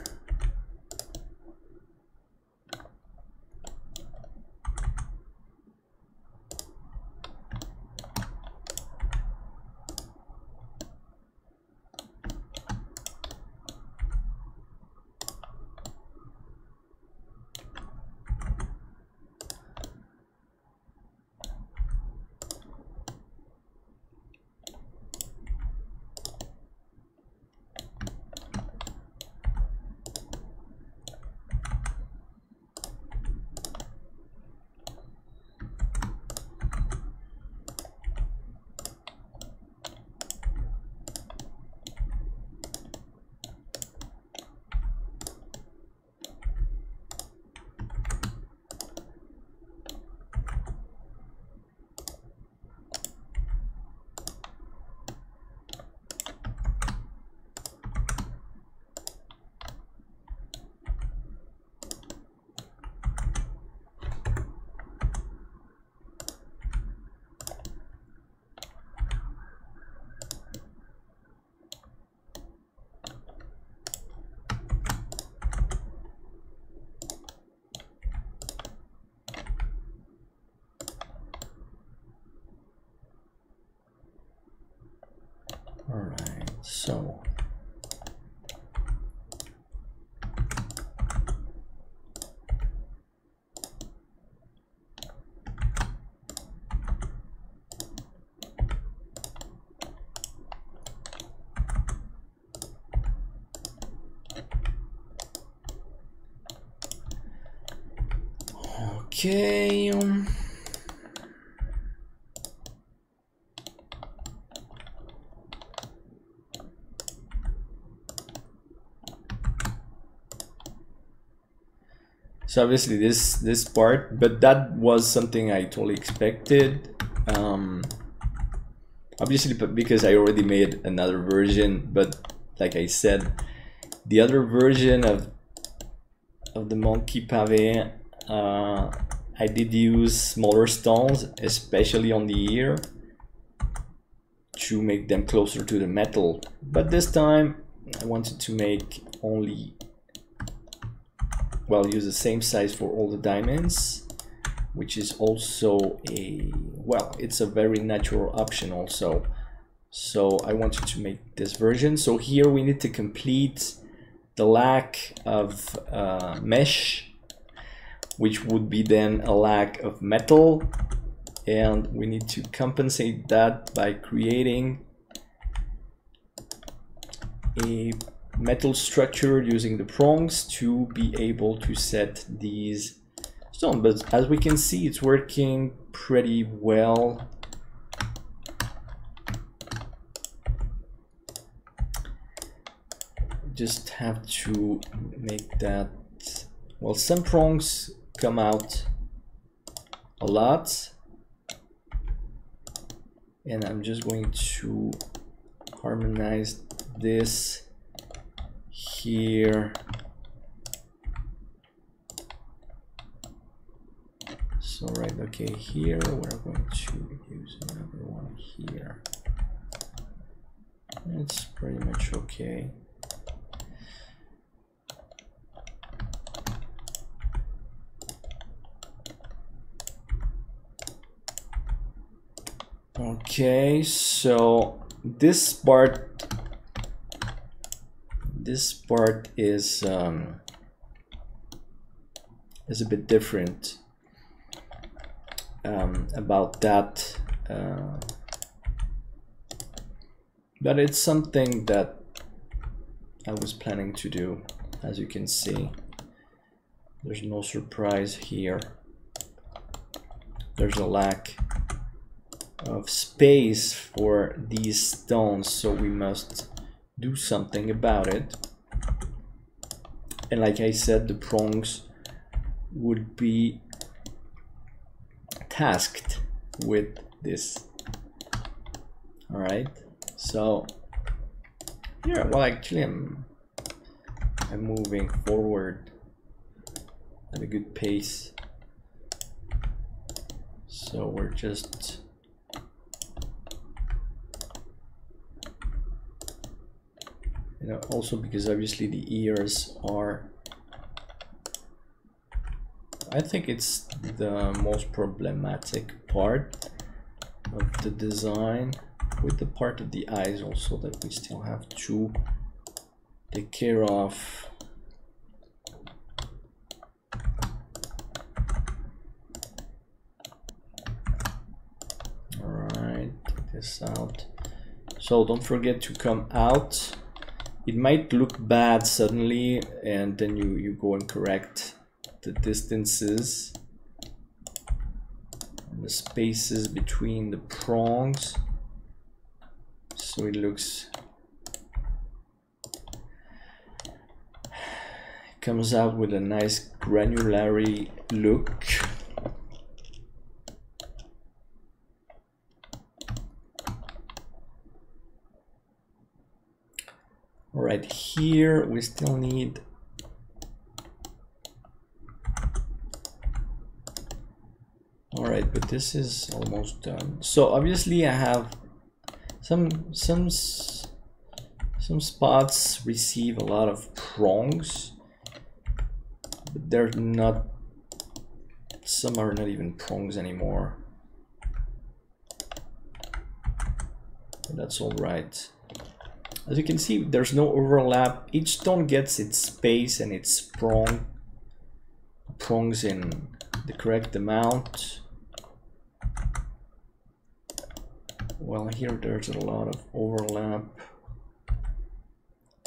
All right, so okay. So obviously this part, but that was something I totally expected. Obviously, but because I already made another version, but like I said, the other version of the Monkey Pavé, I did use smaller stones, especially on the ear, to make them closer to the metal. But this time I wanted to make only, well, use the same size for all the diamonds, which is also a, well, it's a very natural option also. So I wanted to make this version. So here we need to complete the lack of mesh, which would be then a lack of metal, and we need to compensate that by creating a metal structure using the prongs to be able to set these stones. But as we can see, it's working pretty well. Just have to make that, well, some prongs come out a lot, and I'm just going to harmonize this here. So right, okay, here we're going to use another one here. It's pretty much okay. Okay, so this part this part is a bit different about that, but it's something that I was planning to do. As you can see, there's no surprise here. There's a lack of space for these stones, so we must do something about it. And like I said, the prongs would be tasked with this. All right, so yeah, well, actually I'm moving forward at a good pace, so we're just also because obviously the ears are, I think it's the most problematic part of the design, with the part of the eyes also that we still have to take care of. All right, take this out. So don't forget to come out. It might look bad suddenly, and then you go and correct the distances and the spaces between the prongs, so it looks, it comes out with a nice granularity look. All right, here we still need all right, but this is almost done. So obviously I have some spots receive a lot of prongs, but they're not, some are not even prongs anymore. But that's all right. As you can see, there's no overlap. Each stone gets its space and its prongs in the correct amount. Well, here there's a lot of overlap.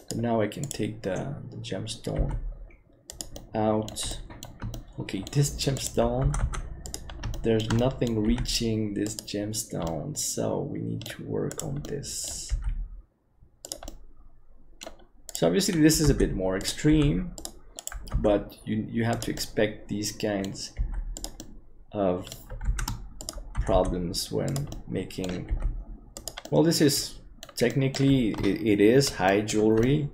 But now I can take the gemstone out. Okay, this gemstone, there's nothing reaching this gemstone, so we need to work on this. So obviously this is a bit more extreme, but you have to expect these kinds of problems when making, well, this is technically, it is high jewelry,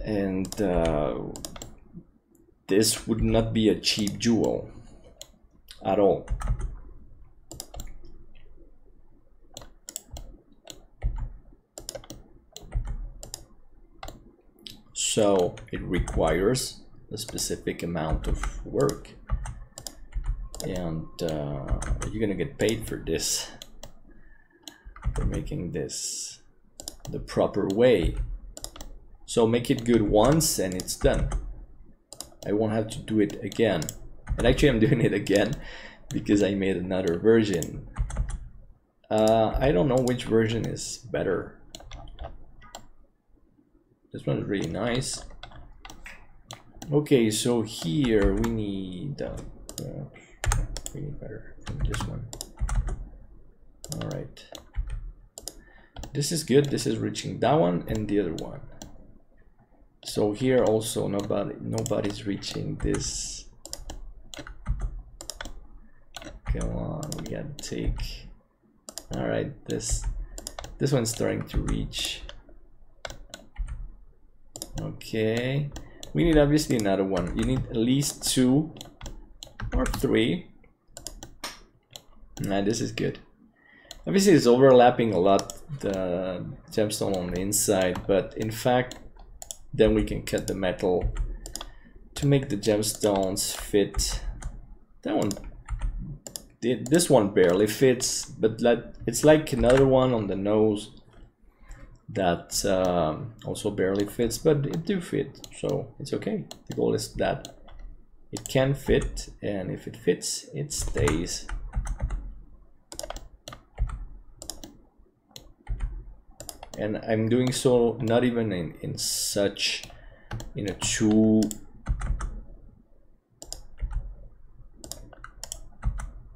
and this would not be a cheap jewel at all. So it requires a specific amount of work, and you're gonna get paid for this, for making this the proper way. So make it good once and it's done. I won't have to do it again. And actually I'm doing it again because I made another version. I don't know which version is better. This one is really nice. Okay, so here we need better from this one. All right, this is good. This is reaching that one and the other one. So here also nobody's reaching this. Come on, we gotta take. All right, this one's starting to reach. Okay, we need obviously another one. You need at least 2 or 3. Nah, this is good. Obviously it's overlapping a lot, the gemstone on the inside, but in fact then we can cut the metal to make the gemstones fit. That one, this one barely fits, but it's like another one on the nose that also barely fits, but it do fit, so it's okay. The goal is that it can fit, and if it fits, it stays. And I'm doing so not even in a too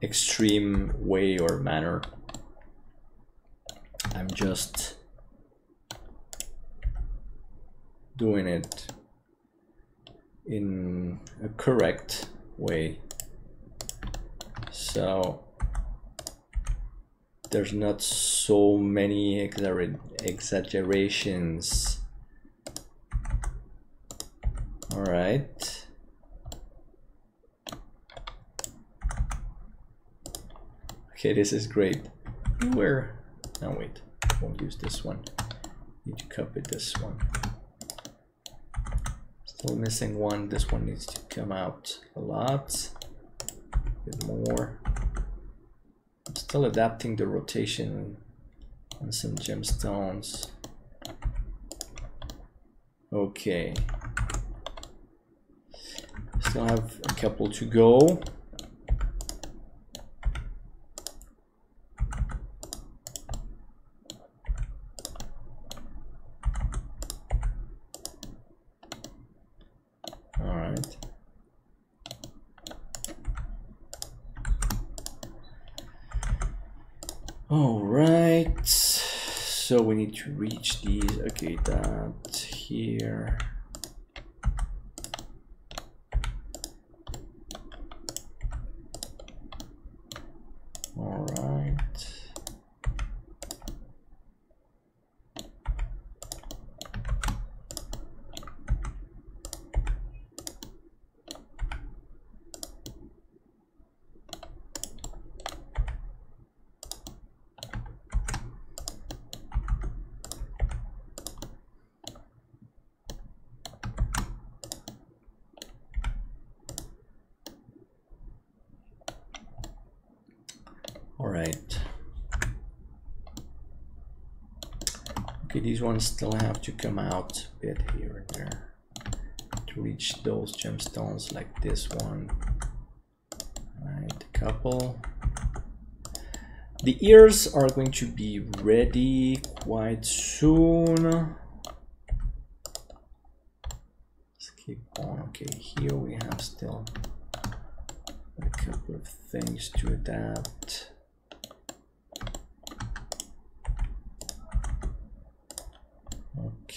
extreme way or manner. I'm just doing it in a correct way, so there's not so many exaggerations. All right. Okay, this is great. Where? No, wait. Won't use this one. Need to copy this one. Still missing one. This one needs to come out a lot. A bit more. I'm still adapting the rotation on some gemstones. Okay. Still have a couple to go. All right, so we need to reach these. Okay, that here. All right. All right. Okay, these ones still have to come out a bit here and there to reach those gemstones, like this one. All right, a couple. The ears are going to be ready quite soon. Let's keep on. Okay, here we have still a couple of things to adapt.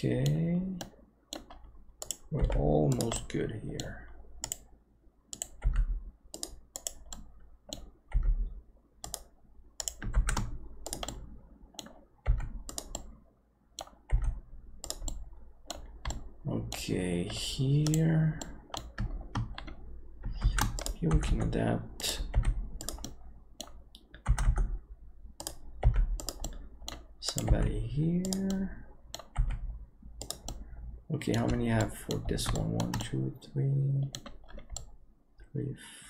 Okay, we're almost good here. Okay, here we can adapt somebody here. Okay, how many I have for this one? 1, 2, 3,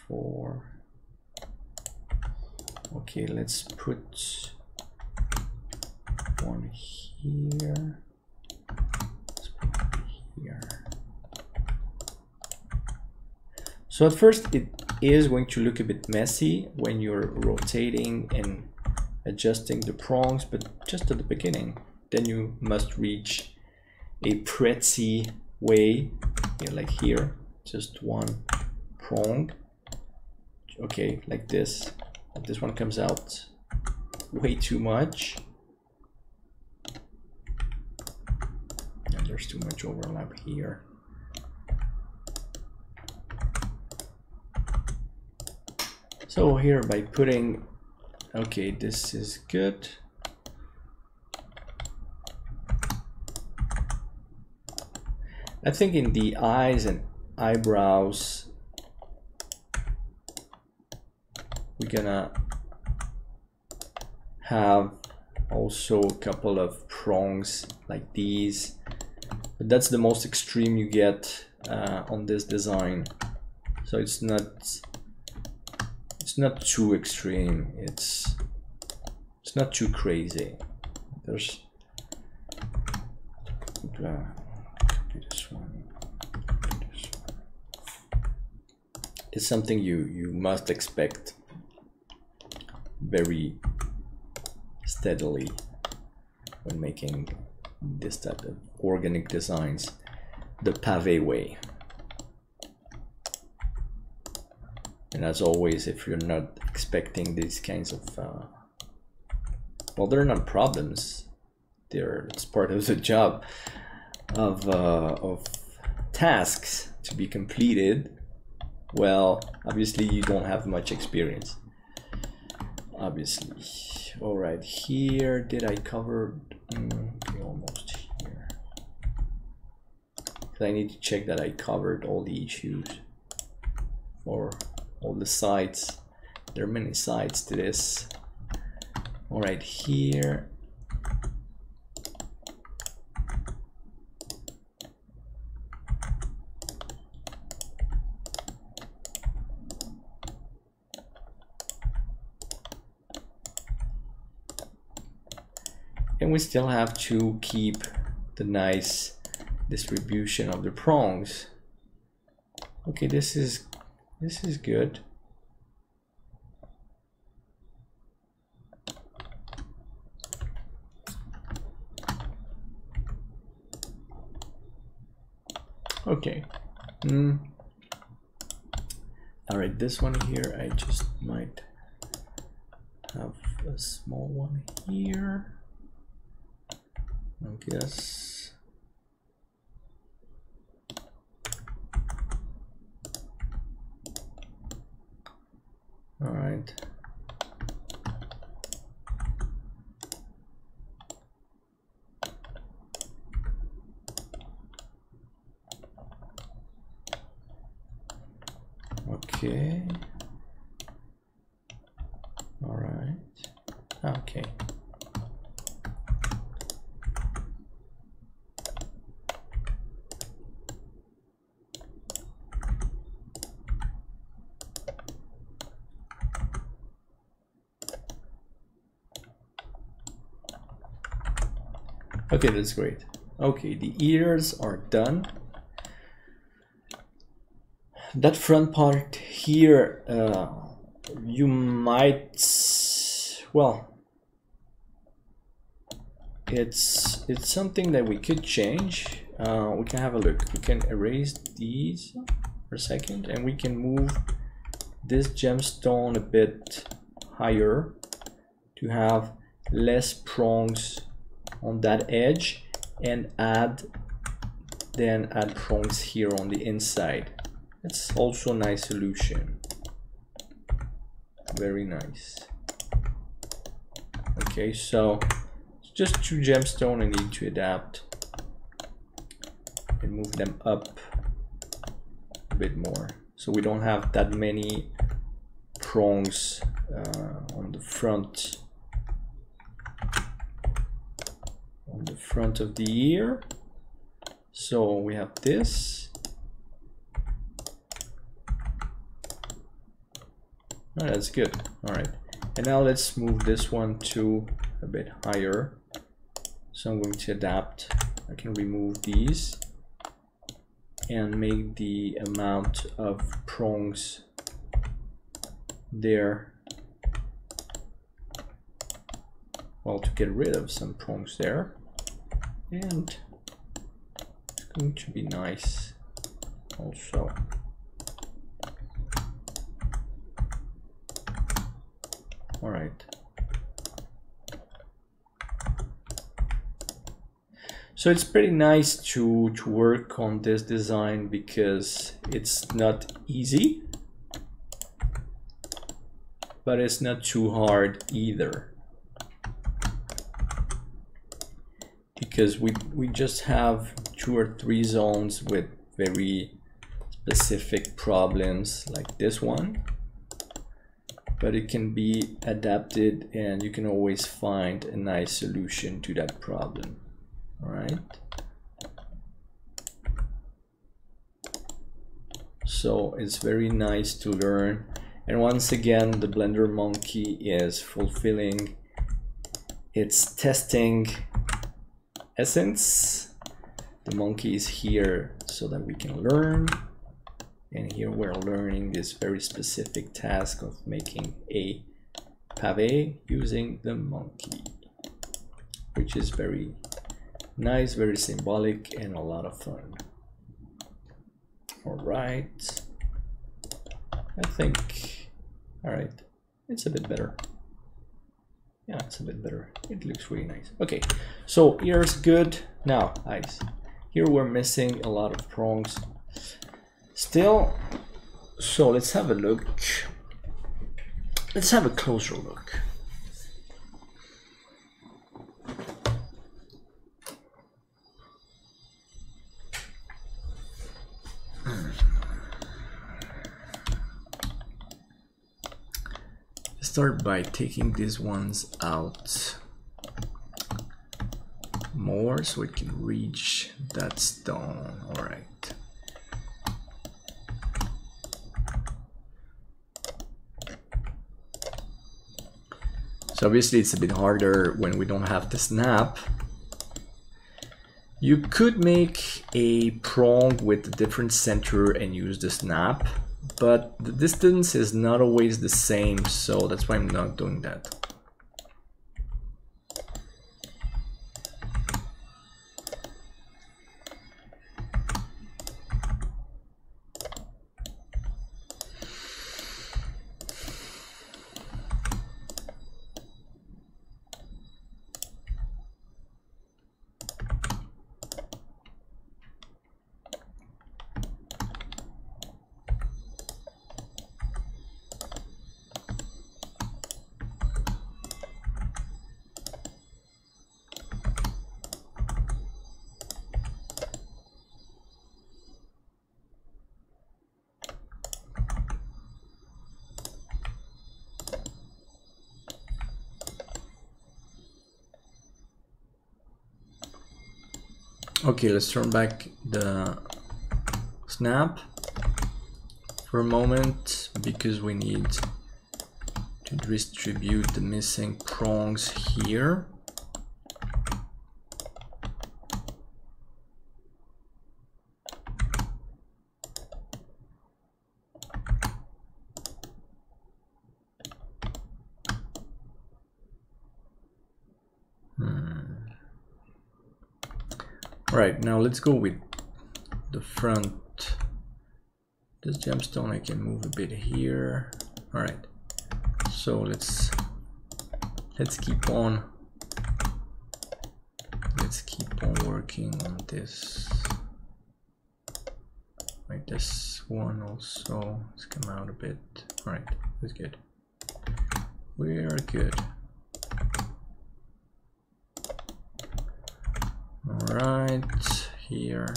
4. Okay, let's put one here. Let's put one here. So at first it is going to look a bit messy when you're rotating and adjusting the prongs, but just at the beginning, then you must reach a pretty way, like here, just one prong. Okay, like this. If this one comes out way too much, and there's too much overlap here. So here by putting, okay, this is good. I think in the eyes and eyebrows, we're gonna have also a couple of prongs like these, but that's the most extreme you get on this design. So it's not too extreme. It's not too crazy. There's copy this one. It's something you must expect very steadily when making this type of organic designs, the pavé way. And as always, if you're not expecting these kinds of well, they're not problems, it's part of the job of tasks to be completed. Well, obviously you don't have much experience, obviously. All right, here, did I cover? Okay, almost here. I need to check that I covered all the issues for all the sides. There are many sides to this. All right, here. And we still have to keep the nice distribution of the prongs. Okay, this is good. Okay. All right, this one here, I just might have a small one here. I guess. All right. Okay. All right. Okay. Okay, that's great. Okay, the ears are done. That front part here, you might, well, it's something that we could change. We can have a look. We can erase these for a second, and we can move this gemstone a bit higher to have less prongs on that edge, and add prongs here on the inside. It's also a nice solution. Very nice. Okay, so it's just 2 gemstones I need to adapt and move them up a bit more, so we don't have that many prongs on the front. On the front of the ear. So we have this. Oh, that's good. All right, and now let's move this one to a bit higher. So I'm going to adapt. I can remove these and make the amount of prongs there, well, to get rid of some prongs there. And it's going to be nice also. All right. So it's pretty nice to work on this design because it's not easy, but it's not too hard either. Because we just have 2 or 3 zones with very specific problems like this one, but it can be adapted and you can always find a nice solution to that problem. All right. So it's very nice to learn, and once again the Blender Monkey is fulfilling its testing essence The monkey is here so that we can learn. And here we're learning this very specific task of making a pavé using the monkey, which is very nice, very symbolic, and a lot of fun. All right. I think, all right, it's a bit better. Yeah, it's a bit better. It looks really nice. Okay, so here's good. Now, eyes. Here we're missing a lot of prongs still. So let's have a look. Let's have a closer look. Start by taking these ones out more so it can reach that stone. All right. So obviously it's a bit harder when we don't have the snap. You could make a prong with a different center and use the snap, but the distance is not always the same, so that's why I'm not doing that. Okay, let's turn back the snap for a moment because we need to distribute the missing prongs here. Right, now let's go with the front. This gemstone I can move a bit here. All right, so let's keep on working on this. Right, this one also, let's come out a bit. All right, that's good. We're good. All right, here.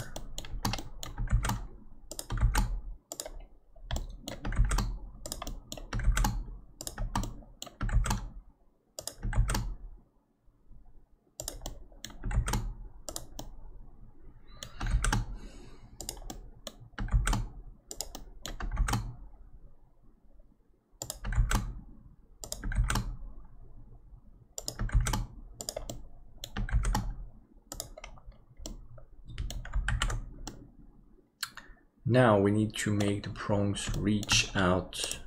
Now we need to make the prongs reach out.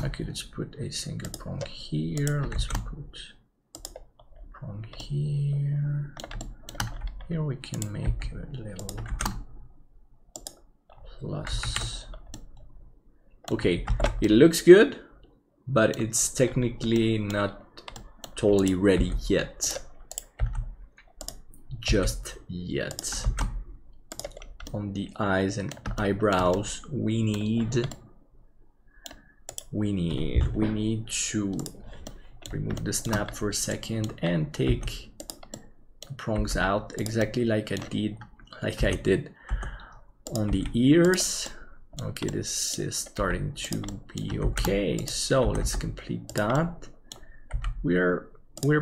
Okay, let's put a single prong here. Let's put prong here. Here we can make a little plus. Okay, it looks good, but it's technically not totally ready yet. Just yet. On the eyes and eyebrows, we need to remove the snap for a second and take the prongs out exactly like I did on the ears. Okay, this is starting to be okay, so let's complete that. We're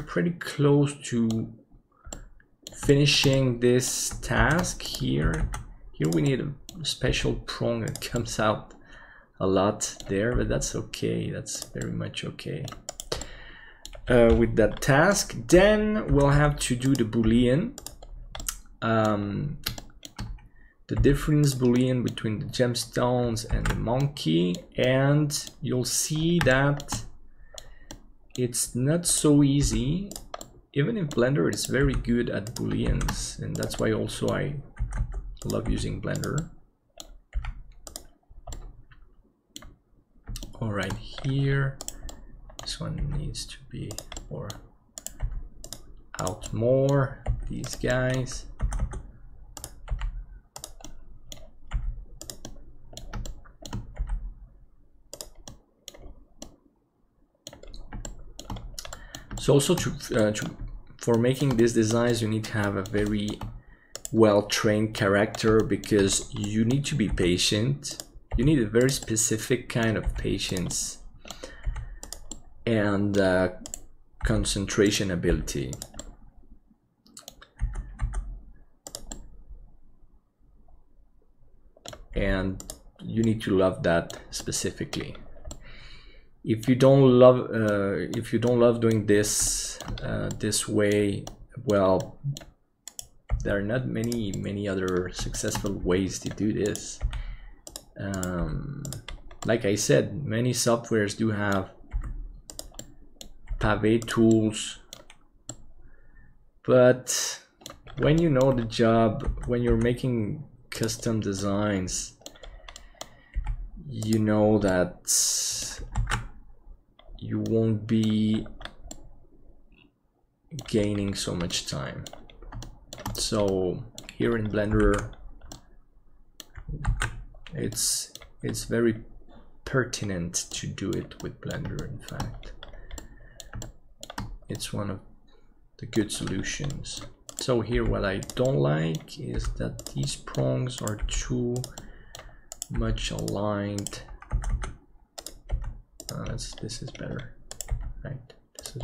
pretty close to finishing this task here. Here we need a special prong that comes out a lot there, but that's okay. That's very much okay. With that task, then we'll have to do the Boolean. the difference boolean between the gemstones and the monkey, and you'll see that it's not so easy, even if Blender is very good at booleans, and that's why also I love using Blender. All right, here this one needs to be or out more, these guys. So also for making these designs, you need to have a very well-trained character, because you need to be patient. You need a very specific kind of patience and concentration ability. And you need to love that specifically. If you don't love doing this this way, well, there are not many other successful ways to do this. Like I said, many softwares do have Pavé tools, but when you know the job, when you're making custom designs, you know that you won't be gaining so much time. So here in Blender, it's very pertinent to do it with Blender. In fact, it's one of the good solutions. So here, what I don't like is that these prongs are too much aligned. This is better, right? This is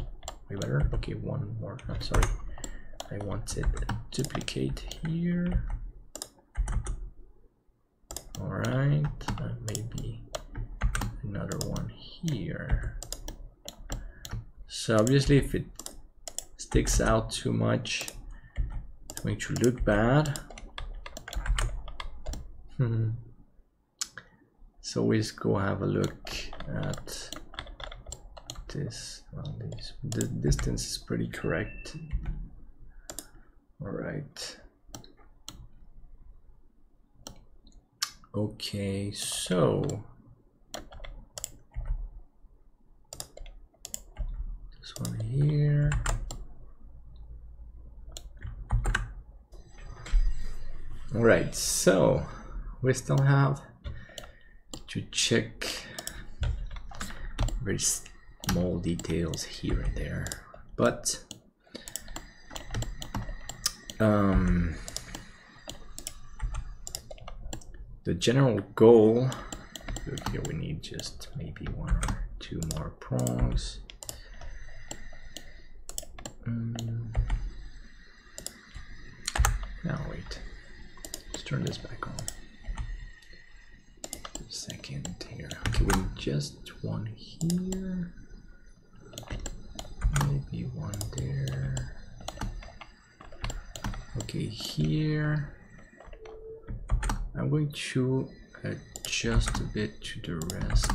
way better. Okay, one more. I'm sorry, I wanted a duplicate here. All right, maybe another one here. So obviously, if it sticks out too much, it's going to look bad. So always go have a look at this. Well, the distance is pretty correct. All right. Okay, so this one here. All right, so we still have to check very small details here and there, but the general goal, look here, we need just maybe one or two more prongs. Now wait, let's turn this back on. A second here. Okay, we need just one here, maybe one there. Okay, here I'm going to adjust a bit to the rest.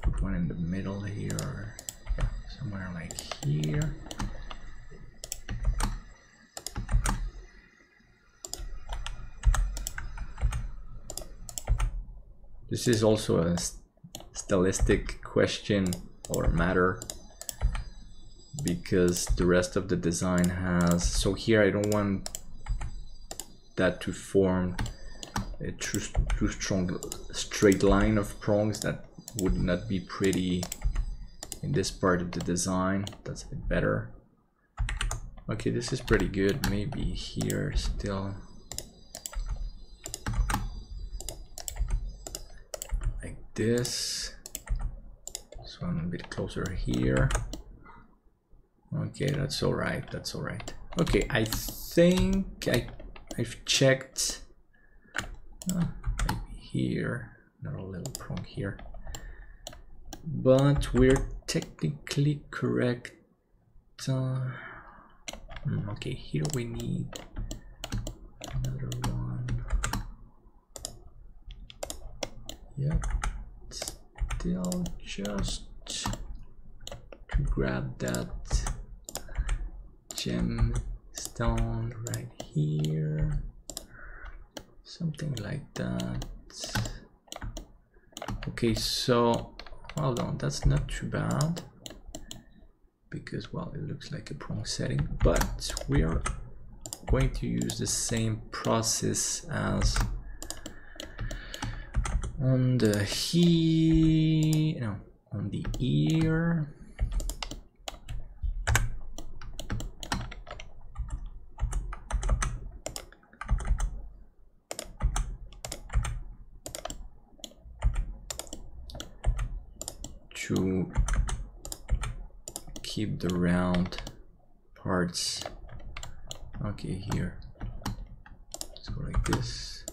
Put one in the middle here, yeah, somewhere like here. This is also a stylistic question or matter, because the rest of the design has, so here I don't want that to form a too strong straight line of prongs. That would not be pretty in this part of the design. That's a bit better. Okay, this is pretty good. Maybe here still. This one a bit closer here. Okay, that's all right. That's all right. Okay, I think I've checked Maybe here, another little prong here. But we're technically correct. Okay, here we need another one. Yep, still just to grab that gemstone right here, something like that. Okay, so hold on, that's not too bad because, well, it looks like a prong setting, but we are going to use the same process as on the on the ear. To keep the round parts. Okay, here. Let's go like this.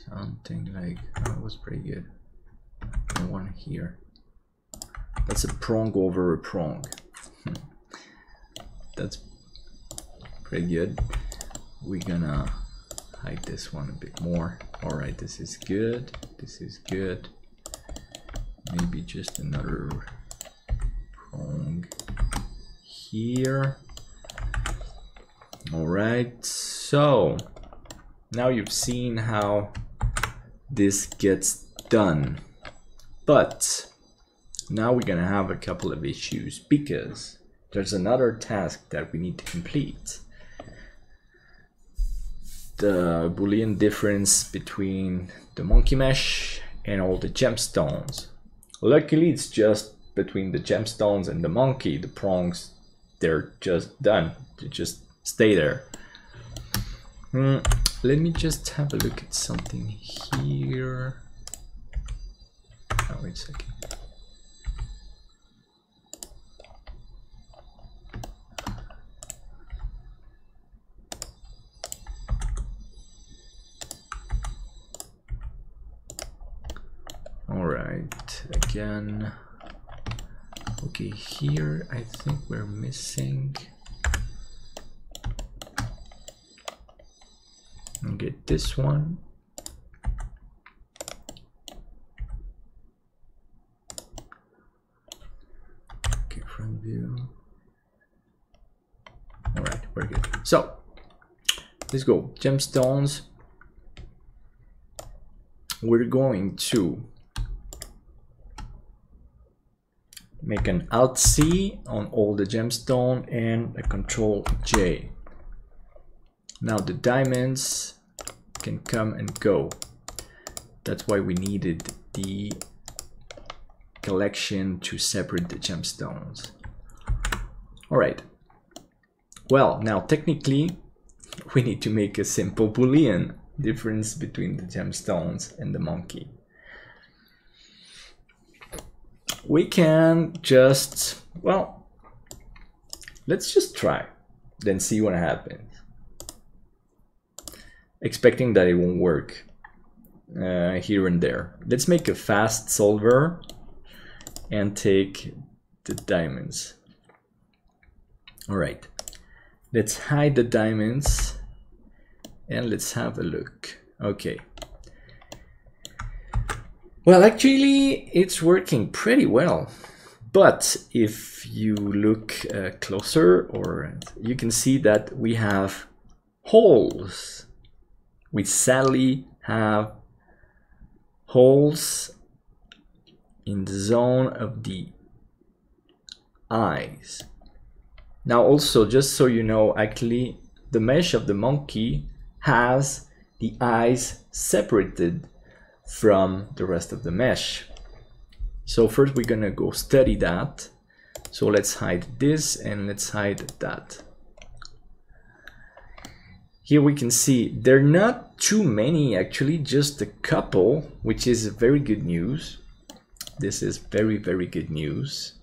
Something like, oh, that was pretty good. And one here. That's a prong over a prong. That's pretty good. We're gonna hide this one a bit more. All right, this is good. This is good. Maybe just another prong here. All right, so now you've seen how this gets done, but now we're gonna have a couple of issues because there's another task that we need to complete. The Boolean difference between the monkey mesh and all the gemstones. Luckily, it's just between the gemstones and the monkey. The prongs, they're just done. They just stay there. Let me just have a look at something here. Oh, wait a second. All right, again. Okay, here I think we're missing. I'll get this one. Okay, front view. All right, we're good. So let's go. Gemstones. We're going to make an Alt C on all the gemstone and a Control J. Now the diamonds can come and go. That's why we needed the collection to separate the gemstones. All right. Well, now technically we need to make a simple Boolean difference between the gemstones and the monkey. We can just, well, let's just try, then see what happens. Expecting that it won't work here and there. Let's make a fast solver and take the diamonds. All right, let's hide the diamonds and let's have a look. Okay. Well, actually, it's working pretty well. But if you look closer, or you can see that we have holes. We sadly have holes in the zone of the eyes. Now also, just so you know, actually, the mesh of the monkey has the eyes separated from the rest of the mesh. So first we're gonna go study that. So let's hide this and let's hide that. Here we can see there are not too many, actually, just a couple, which is very good news. This is very, very good news.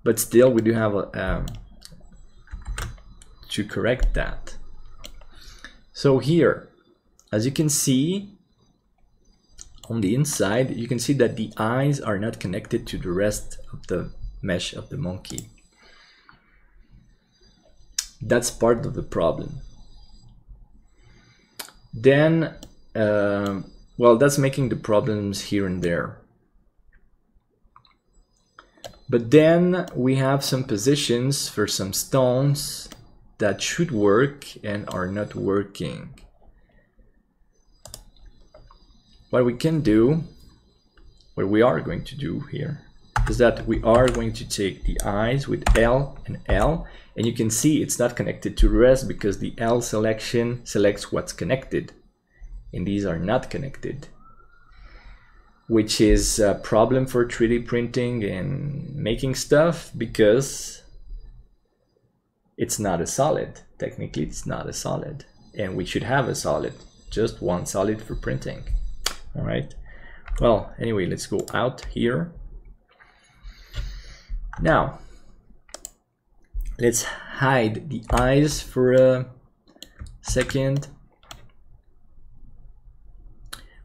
But still we do have to correct that. So here, as you can see, on the inside, you can see that the eyes are not connected to the rest of the mesh of the monkey. That's part of the problem. Then, well, that's making the problems here and there. But then we have some positions for some stones that should work and are not working. What we can do, what we are going to do here, is that we are going to take the eyes with L and L, and you can see it's not connected to the rest because the L selection selects what's connected, and these are not connected, which is a problem for 3D printing and making stuff because it's not a solid. Technically, it's not a solid, and we should have a solid, just one solid for printing. All right. Well, anyway, let's go out here. Now, let's hide the eyes for a second.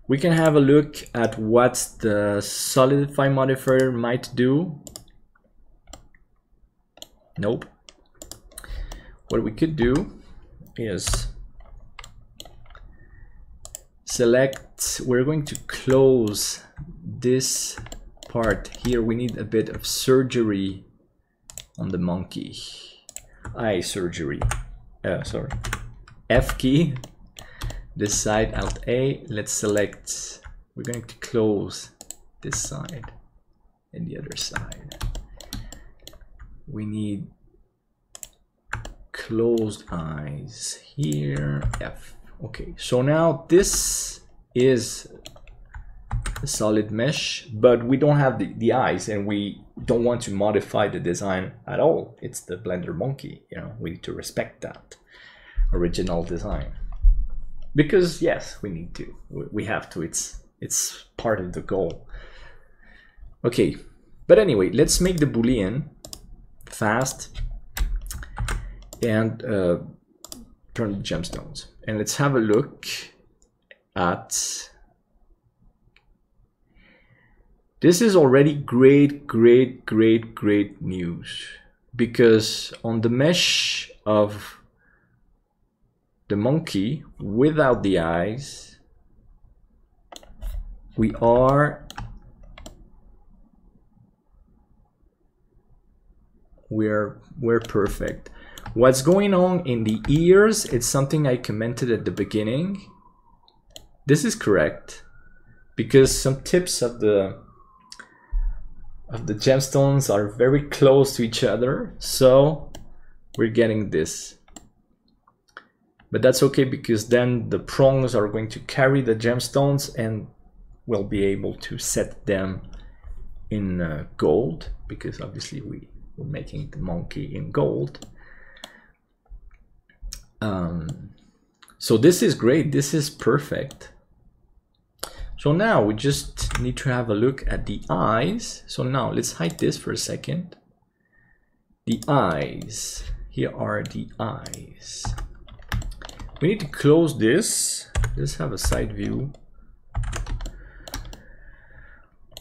We can have a look at what the Solidify Modifier might do. Nope. What we could do is select, we're going to close this part here. We need a bit of surgery on the monkey. Eye surgery. Sorry. F key. This side, Alt A. Let's select, we're going to close this side and the other side. We need closed eyes here, F. Okay, so now this is a solid mesh, but we don't have the eyes, and we don't want to modify the design at all. It's the Blender Monkey, you know, we need to respect that original design. Because yes, we need to, we have to, it's part of the goal. Okay, but anyway, let's make the Boolean fast and turn the gemstones. And let's have a look at, this is already great news, because on the mesh of the monkey without the eyes, we're perfect. What's going on in the ears, it's something I commented at the beginning. This is correct because some tips of the gemstones are very close to each other, so we're getting this. But that's okay, because then the prongs are going to carry the gemstones and we'll be able to set them in gold, because obviously we're making the monkey in gold. So this is great, this is perfect. So now we just need to have a look at the eyes. So now let's hide this for a second. The eyes, here are the eyes. We need to close this. Let's have a side view.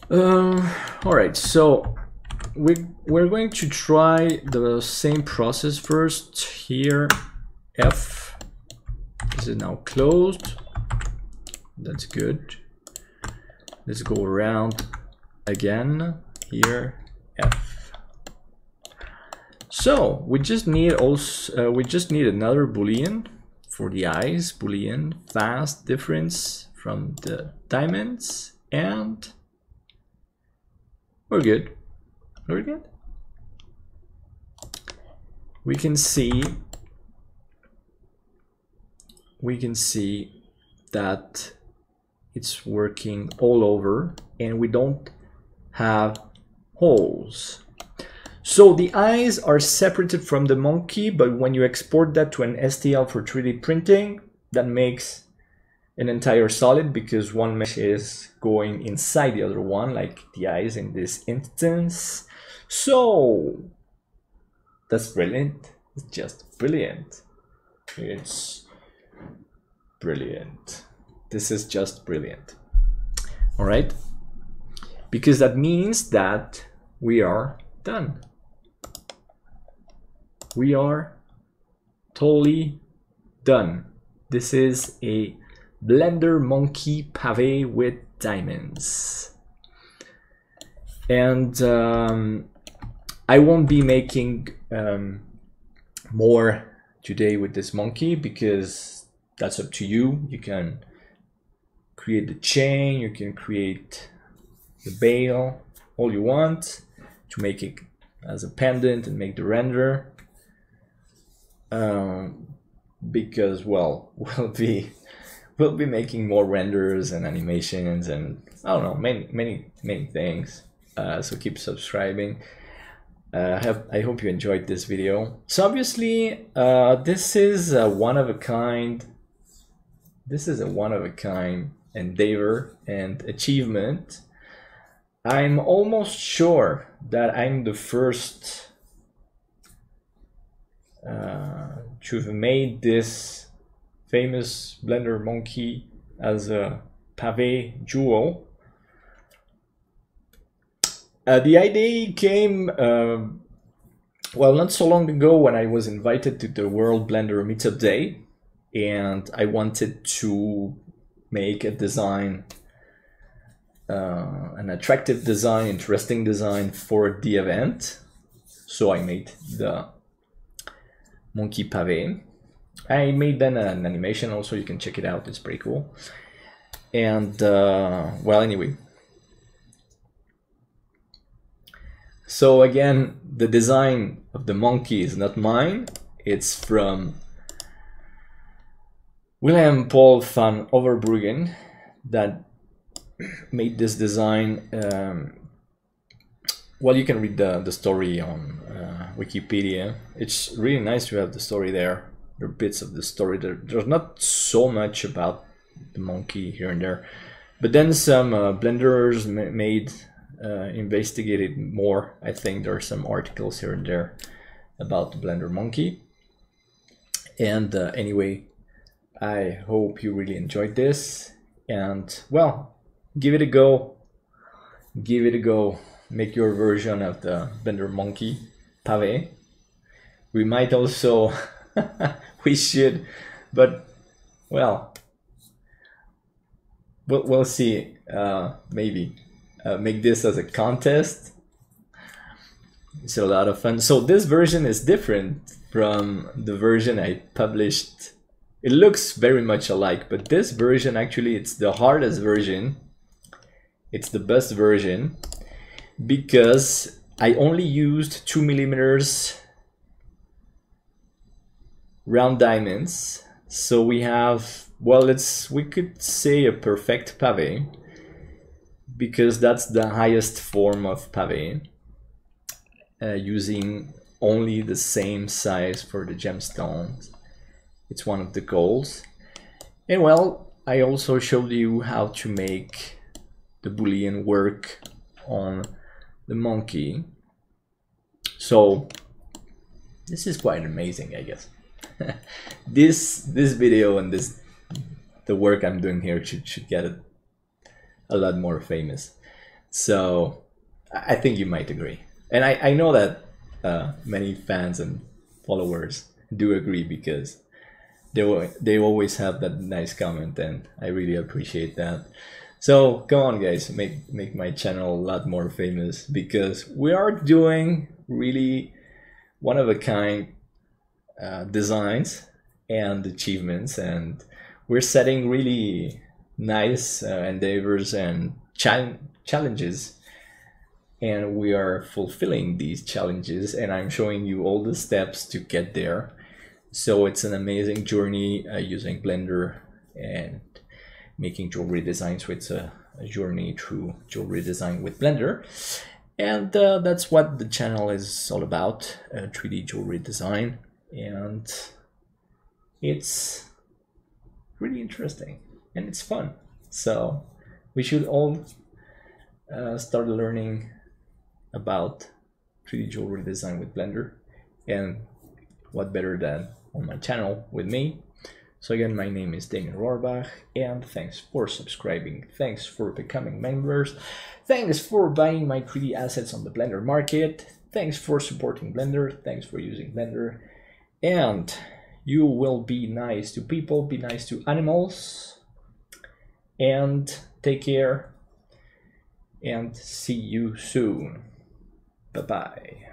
All right, so we're going to try the same process first. Here, F. This is now closed. That's good. Let's go around again. Here, F. So we just need also another Boolean for the eyes. Boolean fast difference from the diamonds, and we're good. We're good. We can see that it's working all over, and we don't have holes. So the eyes are separated from the monkey, but when you export that to an STL for 3D printing, that makes an entire solid, because one mesh is going inside the other one, like the eyes in this instance. So that's brilliant. It's just brilliant. It's brilliant. This is just brilliant. All right, because that means that we are done. We are totally done. This is a Blender Monkey Pavé with diamonds. And I won't be making more today with this monkey because that's up to you. You can create the chain, you can create the bail, all you want to make it as a pendant and make the render. Because well, we'll be making more renders and animations and I don't know, many things. So keep subscribing. I hope you enjoyed this video. So obviously, this is a one of a kind. This is a one of a kind endeavor and achievement. I'm almost sure that I'm the first to have made this famous Blender monkey as a pavé jewel. The idea came, well, not so long ago when I was invited to the World Blender Meetup Day, and I wanted to make a design, an attractive design, interesting design for the event. So I made the Monkey Pavé. I made then an animation also, you can check it out, it's pretty cool. And well, anyway. So again, the design of the monkey is not mine, it's from Willem Paul van Overbruggen that made this design. Well, you can read the story on Wikipedia. It's really nice to have the story there. There are bits of the story. There's not so much about the monkey here and there, but then some Blenderers investigated more. I think there are some articles here and there about the Blender monkey. And anyway, I hope you really enjoyed this. And well, give it a go. Give it a go. Make your version of the Blender Monkey Pavé. We might also, we should, but well, we'll see. Maybe make this as a contest. It's a lot of fun. So this version is different from the version I published. It looks very much alike, but this version actually it's the hardest version. It's the best version because I only used 2mm round diamonds. So we have, well, we could say a perfect pavé because that's the highest form of pavé, using only the same size for the gemstones. It's one of the goals. And well, I also showed you how to make the Boolean work on the monkey. So this is quite amazing, I guess. This video and the work I'm doing here should get a lot more famous. So I think you might agree. And I know that many fans and followers do agree because they always have that nice comment, and I really appreciate that. So come on guys, make my channel a lot more famous because we are doing really one of a kind designs and achievements, and we're setting really nice endeavors and challenges, and we are fulfilling these challenges, and I'm showing you all the steps to get there. So it's an amazing journey using Blender and making jewelry designs. So it's a journey through jewelry design with Blender, and that's what the channel is all about, 3D jewelry design, and it's really interesting and it's fun. So we should all start learning about 3D jewelry design with Blender, and what better than on my channel with me. So again, my name is Damien Rohrbach, and thanks for subscribing, thanks for becoming members, thanks for buying my 3D assets on the Blender market, thanks for supporting Blender, thanks for using Blender, and you will be nice to people, be nice to animals, and take care, and see you soon. Bye-bye.